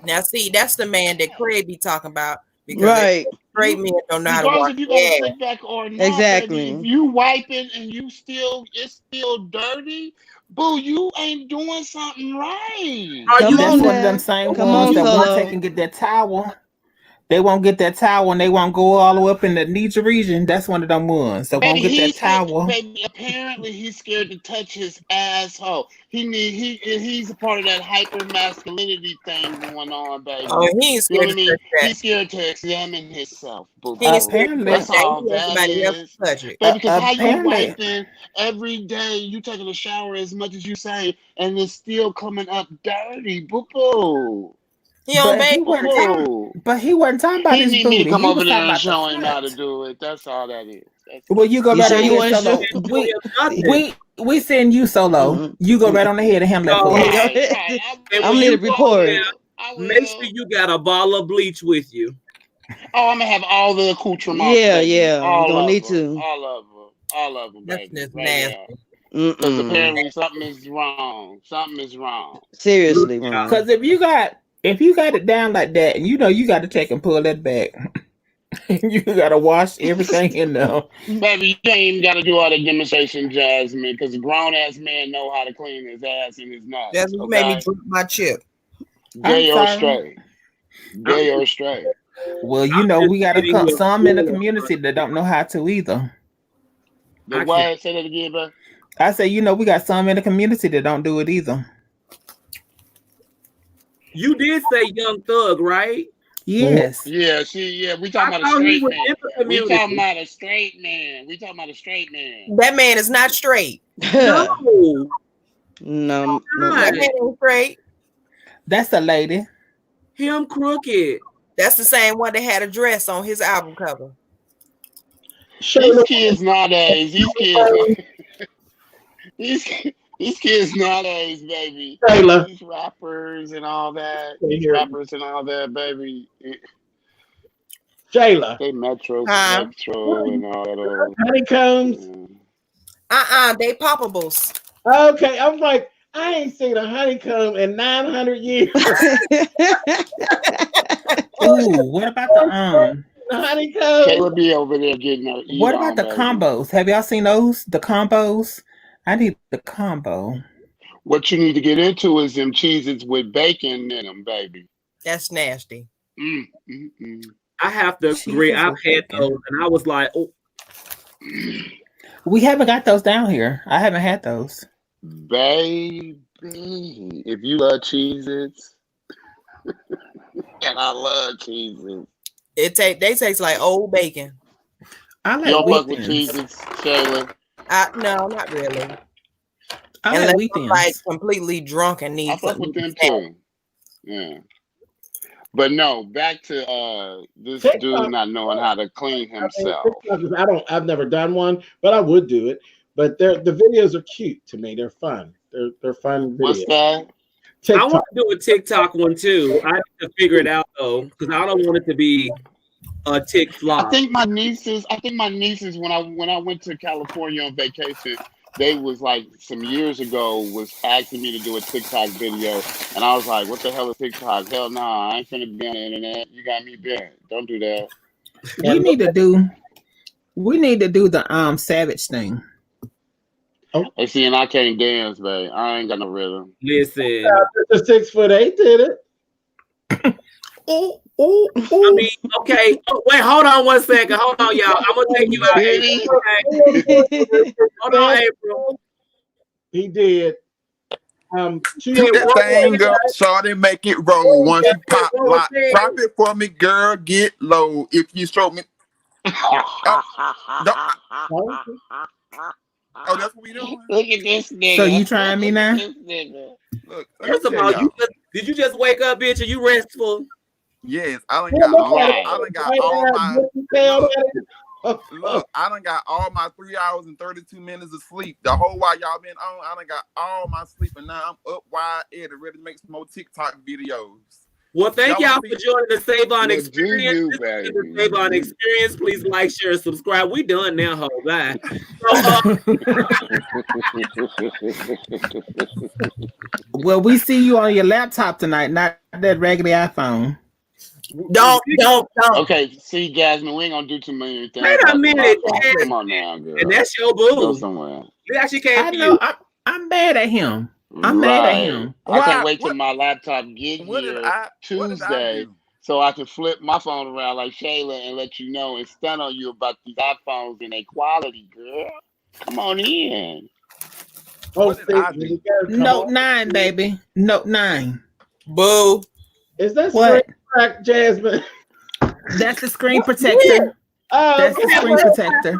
Now, see, that's the man that Craig be talking about because Right. great men don't know how to Regardless wash if you got a their slick ass. back or not, Exactly. baby, if you wiping and you still it's still dirty, boo, you ain't doing something right. Are Come you That's on one of them now. same Come ones on, that won't Solo. take and get that towel. They won't get that towel and they won't go all the way up in the knee region. That's one of them ones that won't Baby, get that towel. baby, apparently he's scared to touch his asshole. He's a part of that hyper masculinity thing going on, baby. Oh, he ain't You know scared what I to mean? touch that. He's scared to examine himself, boo He ain't boo. scared to Apparently, touch That's that. He all wants that somebody else is. to touch it. Baby, because how you apparently, wiping every day, you taking a shower as much as you say, and it's still coming up dirty, boo boo. He don't but bathe. he wasn't talking. Boo. But he wasn't talking about He his need me to booty. come He over was there talking and about the show him how to front. do it. That's all that is. That's Well, it. you go You right sure on you ahead, want to Solo. show? We send you Solo. Mhm. You go right on ahead and handle that No. for us. Go Right, ahead. right. And I'm when need you a go report. there, I make sure will. you got a bottle of bleach with you. Oh, I'm gonna have all the accoutrements, Yeah, baby. yeah. You're All gonna of need them. to. All of them. All of them, That's baby. just Right there. nasty. Because Mm-mm. apparently something is wrong. Something is wrong. Look, Seriously, y'all. Ron. Because if you got it down like that, and you know you got to take and pull that back, you got to wash everything in there. Baby, you ain't even got to do all the demonstration, Jasmine, because a grown ass man know how to clean his ass and his nuts. That's what made me Okay, drop my chip. I'm gay or sorry. straight, gay or straight. Well, you I'm know just we got sitting here some in the full of community that don't know how to either. The I can't. what? Say that again, baby. I say, you know, we got some in the community that don't do it either. You did say Young Thug, right? Yes. Yeah, we talking I about a thought he straight was man. in the We community. talking about a straight man. We talking about a straight man. That man is not straight. No, No, That no. man ain't straight. That's a lady. him crooked. That's the same one that had a dress on his album cover. These kids nowadays, these kids nowadays, baby. Shayla. These rappers and all that. Stay These here. rappers and all that, baby. Shayla. They Metro Huh? and all that old. Honeycombs. They poppables. Okay, I'm like, I ain't seen a honeycomb in 900 years. Ooh, what about the honeycomb? Shayla be over there getting her eat What about on, the baby. combos? Have y'all seen those? The combos? I need the combo. What you need to get into is them Cheez-Its with bacon in them, baby. That's nasty. I have to agree. I've had those, and I was like, oh. We haven't got those down here. I haven't had those. Baby, if you love Cheez-Its, and I love Cheez-Its. They taste like old bacon. I like you don't fuck with Wheatthins. Cheez-Its, Shayla? No, not really. I Unless like I'm Wheatthins. like completely drunk and need I fuck something with them to too. Yeah. But no, back to this dude not knowing how to clean himself. I've never done one, but I would do it. But the videos are cute to me. They're fun. They're fun videos. What's that? I want to do a TikTok one too. I have to figure it out though, because I don't want it to be a tick flop. I think my nieces when I went to California on vacation, they was like some years ago was asking me to do a TikTok video, and I was like, "What the hell is TikTok? Hell no, I ain't finna be on the internet. You got me banned. Don't do that." We need to do the Savage thing. Hey, see, and I can't dance, babe. I ain't got no rhythm. Listen, the 6'8" did it. I mean, okay. Oh, wait, hold on one second. Hold on, y'all. I'm gonna take you out. Okay. Hold on, April. He did. Keep that thing up, shorty, make it roll. Once you pop, lock, drop it for me, girl. Get low. If you show me, oh, that's what we doing. Look at this nigga. So you trying me now? Look, First of all, did you just wake up, bitch? Are you restful? Yes, I done got all my. Look, I done got all my 3 hours and 32 minutes of sleep. The whole while y'all been on, I done got all my sleep, and now I'm up wide and ready to make some more TikTok videos. Well, thank y'all for joining the Save On Well, Experience. do you, This is baby. the Save On Experience. Please like, share, subscribe. We done now, ho. Bye. Well, we see you on your laptop tonight, not that raggedy iPhone. Don't. Okay, see, Jasmine, we ain't gonna do too many things. Wait a minute, Come on now, girl. and that's your boo. Go somewhere. We actually came I for know. you. I'm mad at him. I'm mad at him. I can't wait till my laptop get here Tuesday so I can flip my phone around like Shayla and let you know and stun on you about these iPhones and their quality, girl. Come on in. Note 9, baby. Note 9. Boo. Is that What? screen crack, Jasmine? That's the screen protector. That's the screen protector.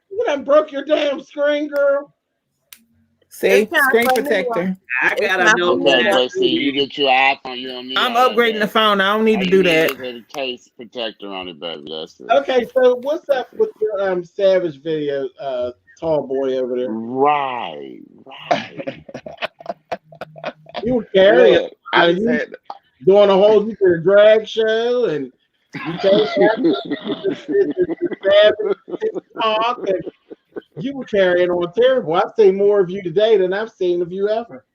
You done broke your damn screen, girl. See, screen protector. I gotta know. Okay, but see, you get your iPhone, you don't need. I'm upgrading the phone. I don't need to do that. There's a case protector on it, baby. That's it. Okay, so what's up with your Savage video, tall boy over there? Right. You were carrying. Look, I just had doing a whole drag show, and you talk, and you were carrying on terrible. I've seen more of you today than I've seen of you ever.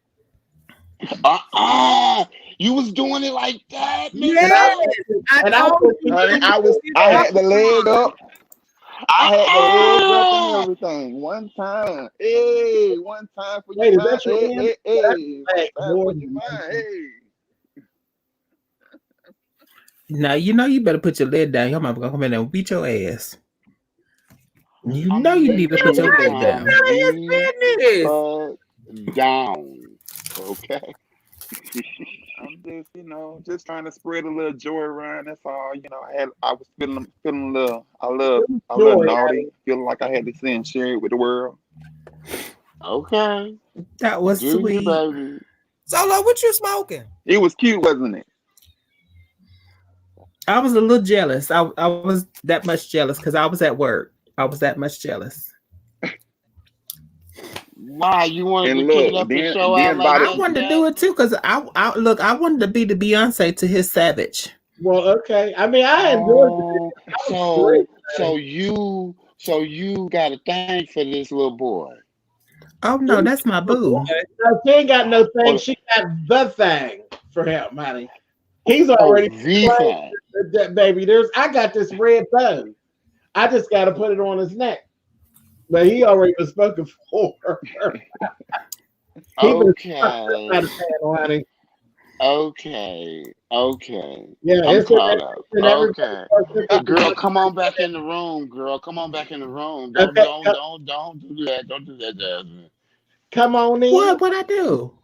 You was doing it like that, man. Yeah, and I had the leg up. I had the legs up and everything. One time. Hey, one time for you. Hey. Now, you know you better put your lid down. Your mama gonna come in there and beat your ass. You know you need to put your lid down. Down. Okay. I'm just trying to spread a little joy around. That's all. I was feeling a little naughty, feeling like I had to sin and share it with the world. Okay. That was sweet. Baby. Solo, what you smoking? It was cute, wasn't it? I was a little jealous. I was that much jealous because I was at work. I was that much jealous. Why you wanted to pick it up and show out like I wanted to do it too because I wanted to be the Beyonce to his Savage. Well, okay. I mean, I enjoyed it. So you got a thing for this little boy. Oh no, that's my boo. No, she ain't got no thing. She got the thing for him, honey. He's already that baby. I got this red bone. I just got to put it on his neck. But he already was spoken for. Okay. Yeah, I'm caught up. Okay. Girl, come on back in the room, girl. Come on back in the room. Don't do that. Don't do that, Jasmine. Come on in. What I do?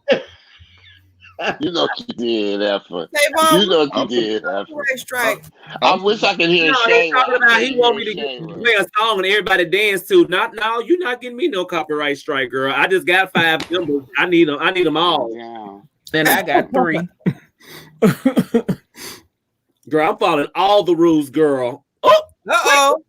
You know you did effort. You know you did effort. I wish I could hear Shayla. He want me to play a song and everybody dance to. No, you're not getting me no copyright strike, girl. I just got 5 members. I need them all. Yeah. And I got 3. Girl, I'm following all the rules, girl. Oh,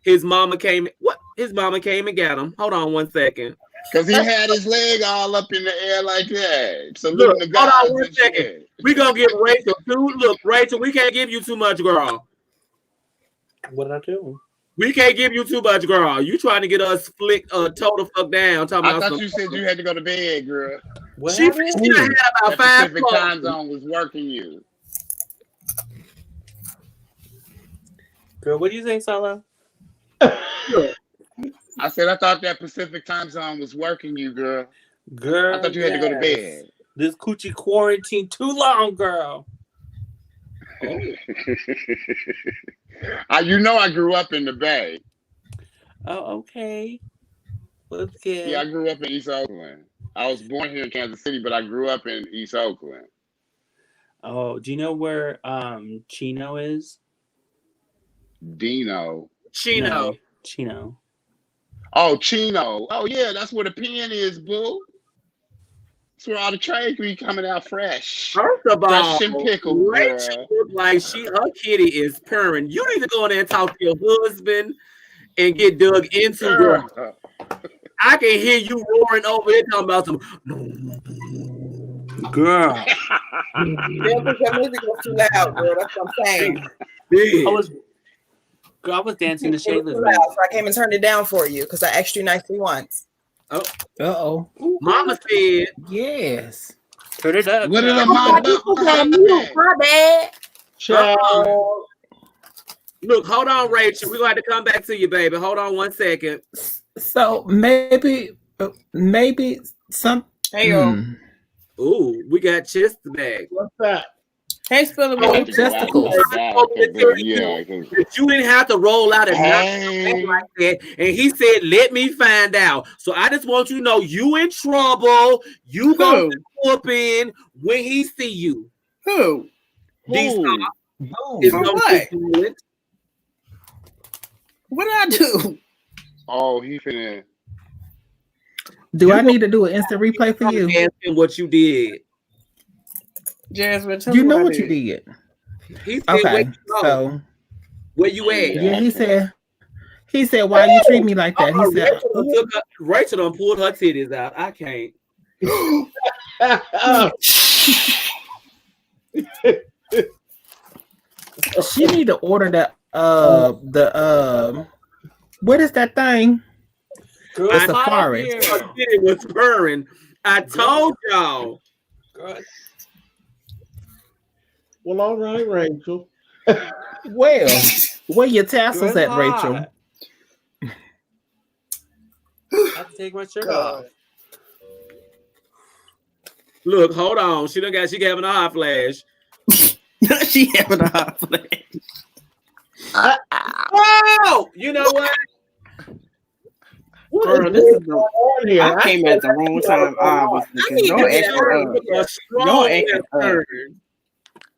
his mama came. What? His mama came and got him. Hold on 1 second. Because he had his leg all up in the air like that. So look, hold on 1 second. We gonna give Rachel 2. Look, Rachel, we can't give you too much, girl. What did I do? We can't give you too much, girl. You trying to get us flicked toe the fuck down. I thought you said you had to go to bed, girl. She had about 5 Pacific time zone was working you. Girl, what do you think, Solo? I said I thought that Pacific time zone was working you, girl. Girl, I thought you had to go to bed. This coochie quarantine too long, girl. You know I grew up in the Bay. Oh, okay. What's good? Yeah, I grew up in East Oakland. I was born here in Kansas City, but I grew up in East Oakland. Oh, do you know where Chino is? Dino. Chino. No, Chino. Oh, Chino. Oh, yeah, that's where the pen is, boo. That's where all the trays be coming out fresh. First of all, Fresh and pickled, Rachel girl. look like her kitty is purring. You need to go in there and talk to your husband and get dug into, girl. I can hear you roaring over there talking about some girl. Yeah, because your music was too loud, girl. That's what I'm saying. I was dancing to It was Shayla's too loud, so I came and turned it down for you because I asked you nicely once. Oh, Uh-oh. Mama said yes. Turn it up. What did a mama do? My bad. Child. Look, hold on, Rachel. We're going to have to come back to you, baby. Hold on 1 second. So maybe some. Hey, yo. Ooh, we got chest back. What's that? Hey, Spiller. Testicles. That you didn't have to roll out and not like that. And he said, let me find out. So I just want you to know you in trouble. You go to whooping when he see you. Who? Is what? What did I do? Oh, he finna. Do I need to do an instant replay for you? Asking what you did. Jasmine, tell You me know I what you did. He said, Okay, so where you at? Yeah, he said, why you treat me like that? He said, Rachel done pulled her titties out. I can't. She need to order that what is that thing? Girl, a Safari. It was purring. I told y'all. Well, all right, Rachel. Well, where your tassels at, Rachel? I have to take my shirt off. Look, hold on. She having a hot flash. She having a hot flash. Oh, you know what? Girl, this is I came at the wrong time, obviously. Don't act up.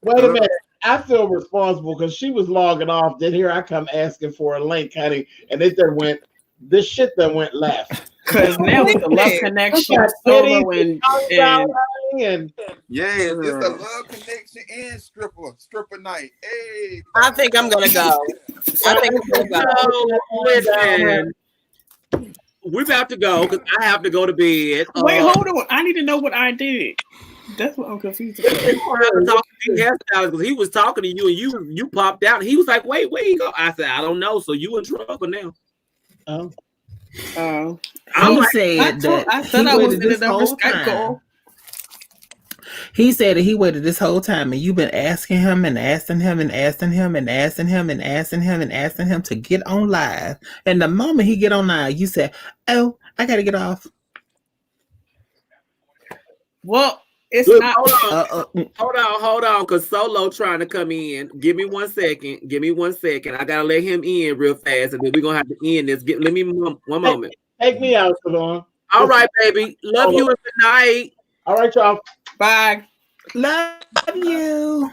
Wait a minute. I feel responsible because she was logging off. Then here I come asking for a link, honey, and this shit that went left. Because now with the love connection, solo and yes, it's a love connection and stripper night. Hey, I think I'm gonna go. Listen, we have to go because I have to go to bed. Wait, hold on. I need to know what I did. That's what I'm confused about. Because he was talking to you and you popped out. And he was like, wait, where you go? I said, I don't know. So you in trouble now. I thought I was in another Skype call. He said that he waited this whole time, and you've been asking him and asking him and asking him and asking him and asking him and asking him to get on live. And the moment he get on live, you said, "Oh, I gotta get off." Well, it's Look, not. Hold on, because Solo trying to come in. Give me 1 second. I gotta let him in real fast, and then we're gonna have to end this. Let me one moment. Take me out, Savon. All right, baby. Love you and good night. All right, y'all. Bye. Love you.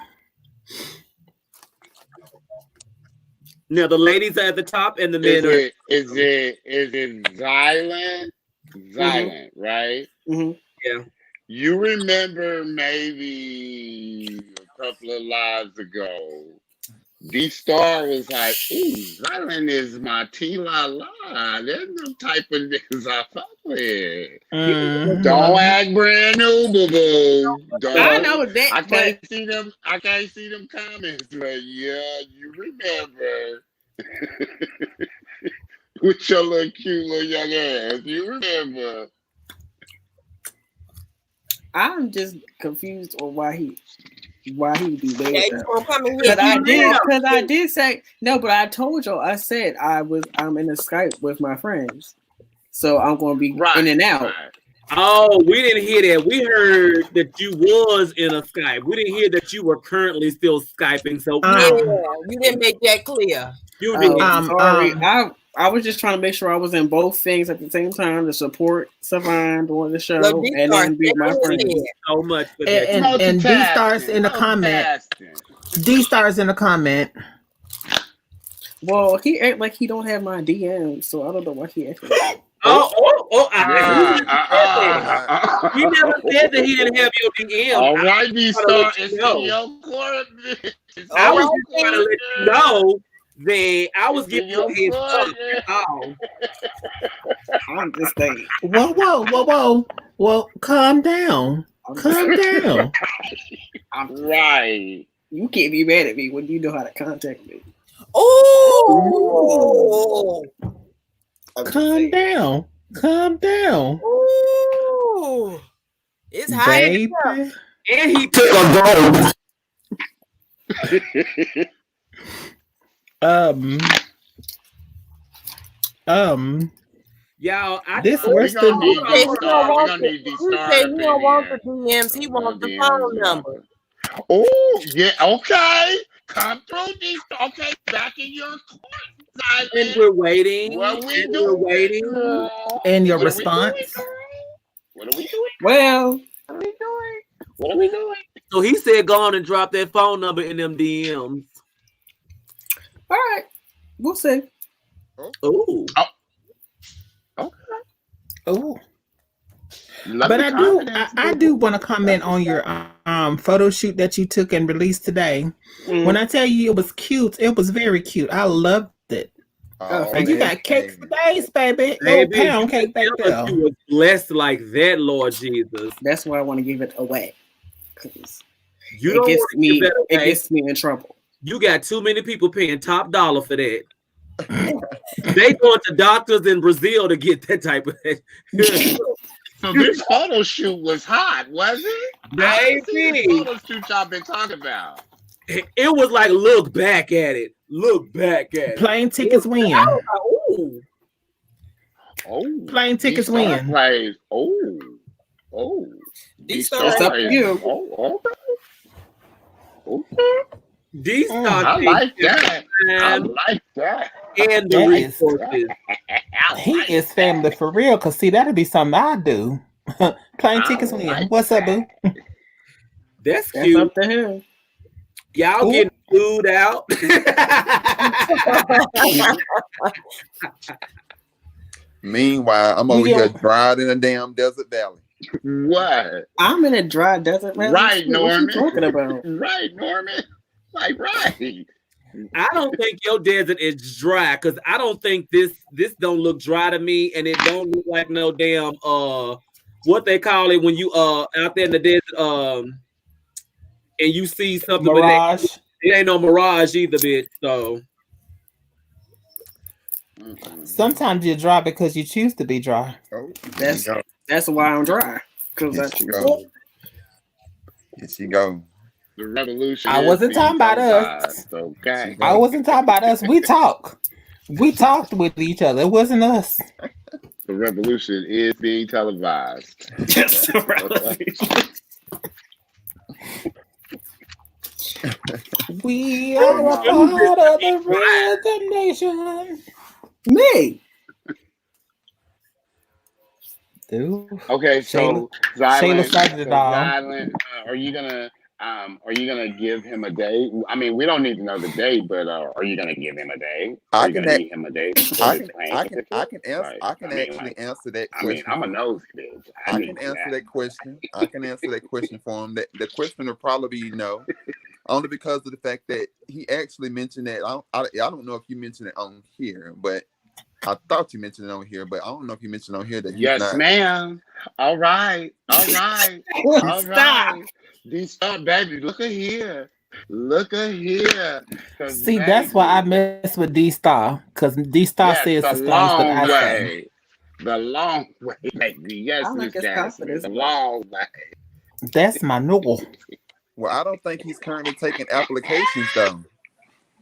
Now the ladies are at the top and the men are. Is it Xylent? Xylent, right? Mm-hmm. Yeah. You remember maybe a couple of lives ago, D-Star was like, ooh, Xylent is my T-La-La. There's no type of niggas I fuck with. Mm-hmm. Don't act brand new, boo-boo. I know that. I can't see them comments, but yeah, you remember. With your little cute little young ass. You remember. I'm just confused on why he do that. Yeah, because I did say no, but I told y'all, I said I'm in a Skype with my friends, so I'm going to be in and out. Right. Oh, we didn't hear that. We heard that you was in a Skype. We didn't hear that you were currently still Skyping. So you didn't make that clear. You didn't. Sorry, I was just trying to make sure I was in both things at the same time to support Savon during the show and then be my friend. So much for that. And D-Star's in the comment. D-Star's in the comment. Well, he act like he don't have my DM, so I don't know why he act like that. Oh, He never said that he didn't have your DM. All right, D-Star, it's know. in your court. I was just trying to let you know that I was giving you a heads up. That's all. I'm just saying. Whoa. Well, calm down. Calm down. Right. You can't be mad at me when you know how to contact me. Oh, Calm down. Calm down. Ooh. It's hot in Baby. here. And he took a vote. Y'all, this We're worse gonna than need He D-Star. We're gonna need said D-Star he up in don't want the here. DMs. He wants the phone number. Oh, yeah, okay. Come through, D-Star. Okay, back in your court. and we're waiting. What we and doing? we're waiting. And your What are we response? What are we doing? Well, What are we doing? What are we doing? So he said, "Go on and drop that phone number in them DMs." all right. We'll see. Ooh. Oh. But I do want to comment on your photo shoot that you took and released today. When I tell you it was cute, it was very cute. I loved it. And you got cake for days, baby. Oh, pound cake back there. You was blessed like that, Lord Jesus. That's why I want to give it away. You don't want to give that away. It gets me in trouble. You got too many people paying top dollar for that. They going to doctors in Brazil to get that type of thing. So this photo shoot was hot, was it? Baby. This photo shoot y'all been talking about. It was like, look back at it. Look back at it. Plane tickets win. Ooh. Oh. Plane tickets win. Plays. Oh. It's up to you. Oh, okay. D-Star. I like that. I like that. And the resources. He is family for real. Cause see, that'd be something I do. Plane tickets win. What's up, boo? That's cute. Up to him. Y'all getting food out. Meanwhile, I'm over here dried in a damn desert valley. What? I'm in a dry desert valley. Right, Norman. What you talking about? Right, Norman. Like, right. I don't think your desert is dry because I don't think this don't look dry to me, and it don't look like no damn what they call it when you out there in the desert and you see something mirage. But it ain't no mirage either, bitch. So sometimes you're dry because you choose to be dry. That's why I'm dry. Because Here she go. The revolution. I wasn't talking about us. Okay. I wasn't talking about us. We talk. We talked with each other. It wasn't us. The revolution is being televised. Yes, the revolution. We are a part of the Rhythm Nation. Me. Okay, so Shayla started it all. Are you gonna give him a date? I mean, we don't need to know the date, but are you gonna give him a date? Are you gonna give him a date? I can actually answer that question. I mean, I'm a nosy bitch. I can answer that question. I can answer that question for him. The question will probably be no, only because of the fact that he actually mentioned that. I don't know if you mentioned it on here, but I thought you mentioned it on here, but I don't know if you mentioned on here that he's yes, not. ma'am. All right. D-Star, baby, look at here. See, that's why I mess with D-Star, because D-Star says the things that I say. The long way, baby. Yes, Miss Jasmine. The long way. That's my noodle. Well, I don't think he's currently taking applications though.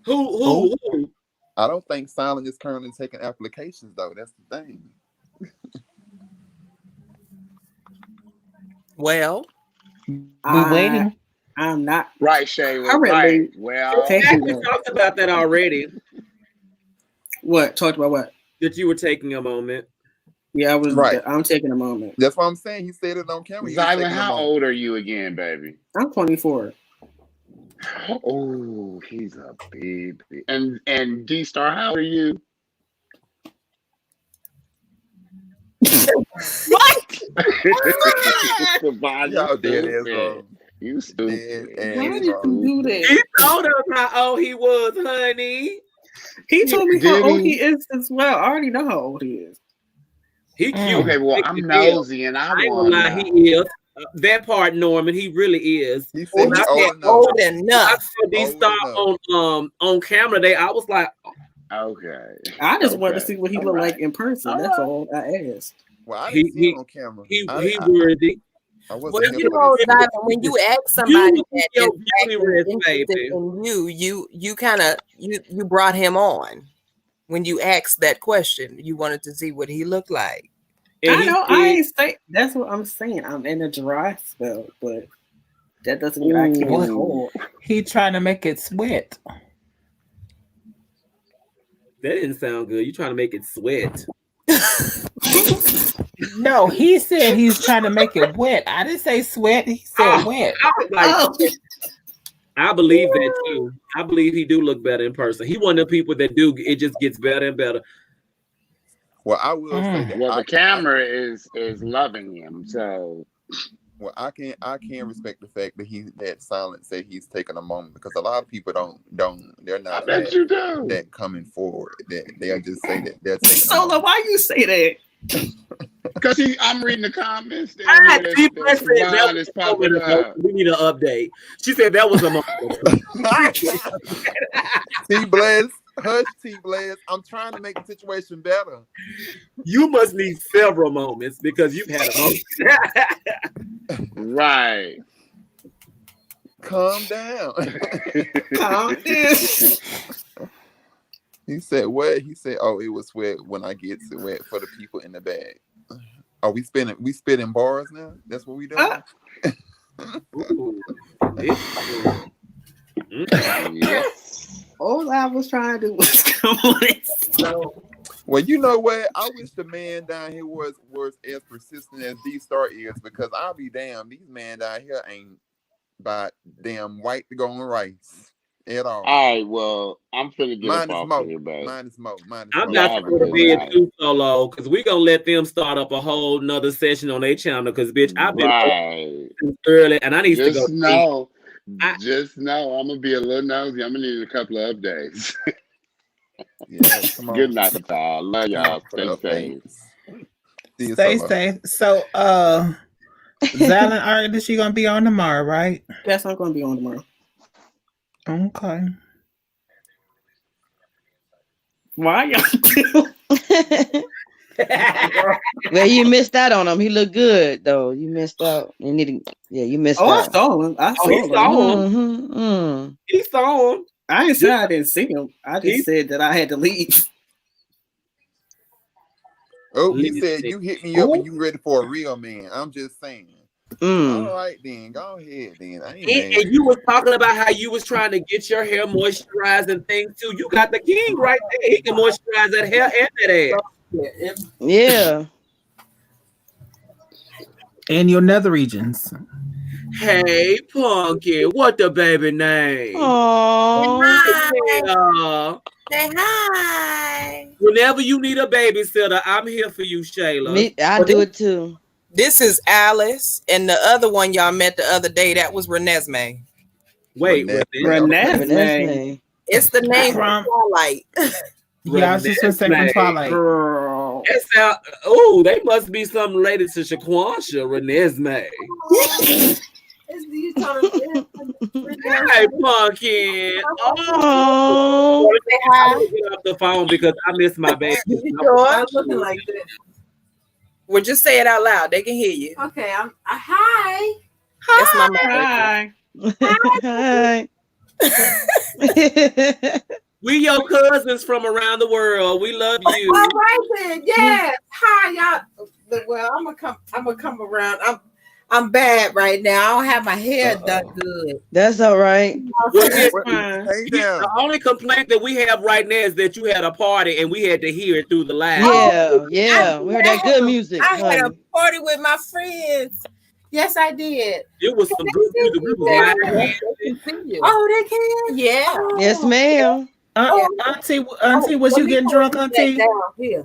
Who? I don't think Silent is currently taking applications though. That's the thing. Well, we're waiting. I'm not right, Shayla. Currently, right. Well, we talked about that already. What? Talked about what? That you were taking a moment. Yeah, I was. Right. I'm taking a moment. That's what I'm saying. He said it on camera. Zylan, how old are you again, baby? I'm 24. Oh, he's a baby. And D-Star, how old are you? What? Y'all dead ass wrong. You stupid. Why did you do that? He told us how old he was, honey. He told me Did how old he? he is as well. I already know how old he is. He cute. Okay, well, I'm nosy and I ain't want gonna lie, to know. he is. That part, Norman, he really is. He said Well, he's he old said enough. old I enough. saw these Old stars on camera. I was like, Okay. I just wanted to Okay. see what he All looked right. like in person. All That's right. all I asked. Well, I didn't see him on camera. he I worthy. Well, wasn't here you for know, this. Diamond, when you ask somebody You that your is beauty acting rest, interested baby. in you kind of you brought him on when you asked that question. You wanted to see what he looked like. And I know. he I said, ain't say. That's what I'm saying. I'm in a dry spell, but that doesn't mean I can't What? hold. He trying to make it sweat. that didn't sound good. You trying to make it sweat. No, he said he's trying to make it wet. I didn't say sweat. He said wet. I was like, I believe that too. I believe he do look better in person. He one of the people that do. It just gets better and better. Well, I will say that. Well, the camera is loving him, so. Well, I can respect the fact that Silent said he's taking a moment, because a lot of people they're not I bet you do. that coming forward. They'll just say that they're taking a Solo, moment. why you say that? Because I'm reading the comments. That Is popping up. we need an update. She said that was a moment. T Blaze, hush, T Blaze. I'm trying to make the situation better. You must need several moments because you've had a moment. Right. Calm down. Calm down. He said what? He said, "Oh, it was wet when I get to wet for the people in the bag." Are we spitting bars now? That's what we doing? Yes. All I was trying to do was come on it. So, Well, you know what? I wish the man down here was as persistent as D-Star is, because I'll be damned, these men down here ain't about damn white to go on rice at all. All right, well, I'm finna get Mine up is off here, babe. Mine is Mo. I'm about to go to bed too, Solo, because we're gonna let them start up a whole nother session on their channel. Because bitch, I've been early and I need to go. Just know I'm gonna be a little nosy. I'm gonna need a couple of updates. Yeah, come on. Good night, y'all. Love y'all. Stay safe. Stay safe. So Zalin Art, is she gonna be on tomorrow, right? Yes, I'm gonna be on tomorrow. Okay. Why y'all? Well, you missed out on him. He looked good though. You missed out. You missed out. I saw him. He saw him. Mm-hmm. He saw him. I didn't say I didn't see him. I just said that I had to leave. Oh, he said you hit me up and you ready for a real man. I'm just saying. All right, then go ahead. Then I ain't And you was talking about how you was trying to get your hair moisturized and things too. You got the king right there. He can moisturize that hair and that ass. Yeah. In your nether regions. Hey, Pumpkin, what the baby name? Hi. Say hi. Whenever you need a babysitter, I'm here for you, Shayla. I do it too. This is Alice, and the other one y'all met the other day, that was Renesmee. Wait, Renesmee. It's the name from Twilight. Yeah, I was just gonna say from Twilight. Girl. Oh, they must be something related to Shaquansha, Renesmee. Hey, Pumpkin. Oh, I get off the phone because I miss my baby. I'm looking like that. Well, just say it out loud. They can hear you. Okay, hi. That's my Hi. We your cousins from around the world. We love you. All right then. Yes. Hi, y'all. Well, I'm gonna come around. I'm bad right now. I don't have my hair done good. That's all right. The only complaint that we have right now is that you had a party and we had to hear it through the live. Yeah. We heard that good music. I had a party with my friends. Yes, I did. It was some good music. We was live. Oh, they can? Yeah. Yes, ma'am. Auntie, was you getting drunk, Auntie? Down here.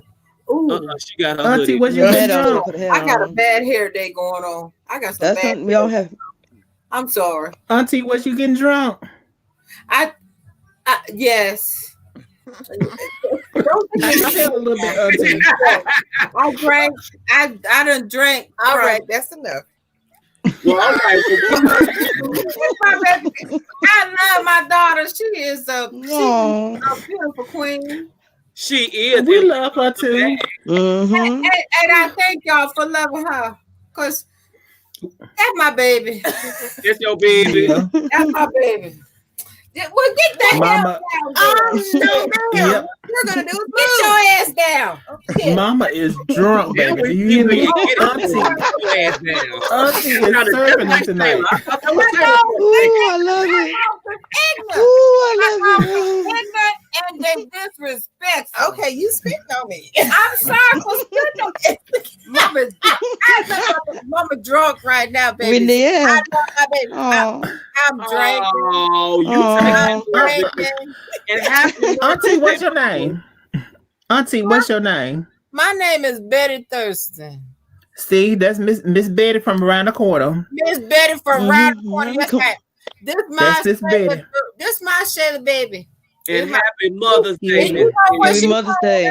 Ooh. She got her Auntie, hoodie. what you been drunk? I got a bad hair day going on. I got some That's bad something we don't have. I'm sorry. Auntie, what you getting drunk? Yes. Tell a little bit, Auntie. I drank. I done drank. All right, that's enough. Well, all right. I love my daughter. She is a beautiful queen. She is. We love her too. And I thank y'all for loving her. Because that's my baby. That's your baby. Yeah. That's my baby. Well, get that Mama. down. Yep. You're gonna do get your ass down. Mama is drunk, baby. Do you hear me? Auntie is serving it tonight. Ooh, I love it. Ooh, I love it. And they disrespectful. Okay, you spitting on me. I'm sorry for spitting on me. Mama drunk right now, baby. Yeah. I love my baby. I'm drinking. Oh, you drinking. And happy Auntie, what's your name? Auntie, what's your name? My name is Betty Thurston. See, that's Miss Betty from around the corner. Miss Betty from around the corner. This Betty. This my Shayla baby. And happy Mother's Day. Happy Mother's Day.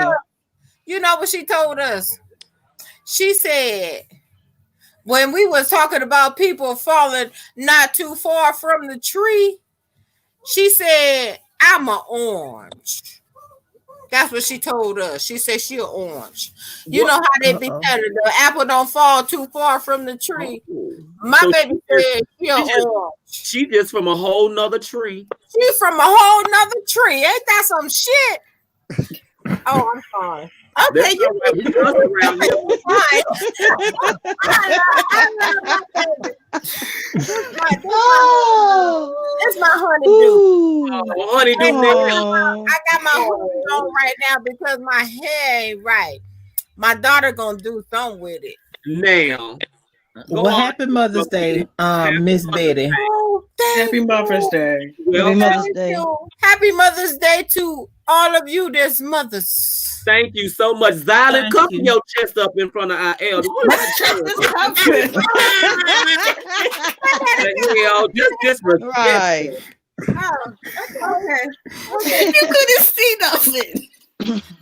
You know what she told us? She said, when we was talking about people falling not too far from the tree, she said, I'm an orange. That's what she told us. She said she an orange. You know how they be telling the apple don't fall too far from the tree. My baby said she an orange. She just from a whole nother tree. She from a whole nother tree. Ain't that some shit? Oh, I'm sorry. Okay, you around here. It's my honeydew. Honeydew. I got my hoodie on right now because my hair ain't right. My daughter gonna do something with it. Now. Well, happy Mother's Day, Miss Betty. Oh, Happy Mother's Day. Happy Mother's Day. Happy Mother's Day to all of you that's mothers. Thank you so much. Xylan, come your chest up in front of our elders. Right. Okay. You couldn't see nothing.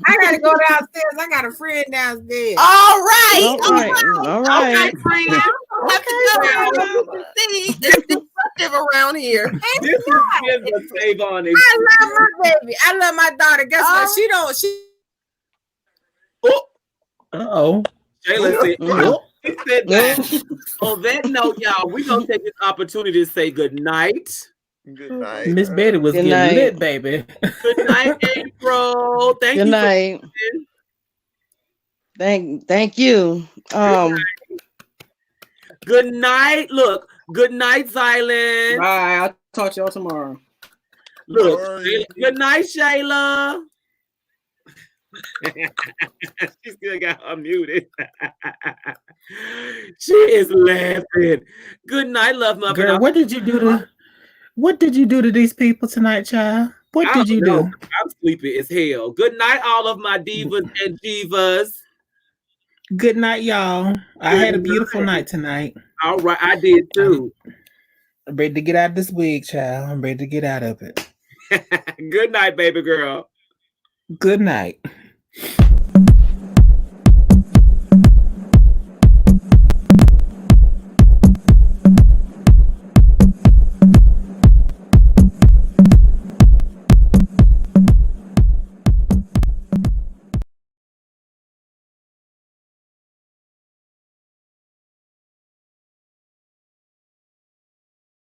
I gotta go downstairs. I got a friend downstairs. All right. Okay, friend. See, it's disruptive around here. I love my baby. I love my daughter. Guess what? She don't. Uh-oh. Shayla said, that. On that note, y'all, we're going to take this opportunity to say good night. Good night. Miss Betty was Good getting night. lit, baby. Good night, April. Thank Good you. night. Thank you. Good night. Look, good night, Xylan. Bye. I'll talk to y'all tomorrow. Look, good night, Shayla. She still got her muted. She is laughing. Good night, love my girl. What did you do to these people tonight, child? What did you do? I'm sleepy as hell. Good night, all of my divas and divas. Good night, y'all. I had a beautiful night tonight. All right, I did too. I'm ready to get out of this wig, child. I'm ready to get out of it. Good night, baby girl. Good night.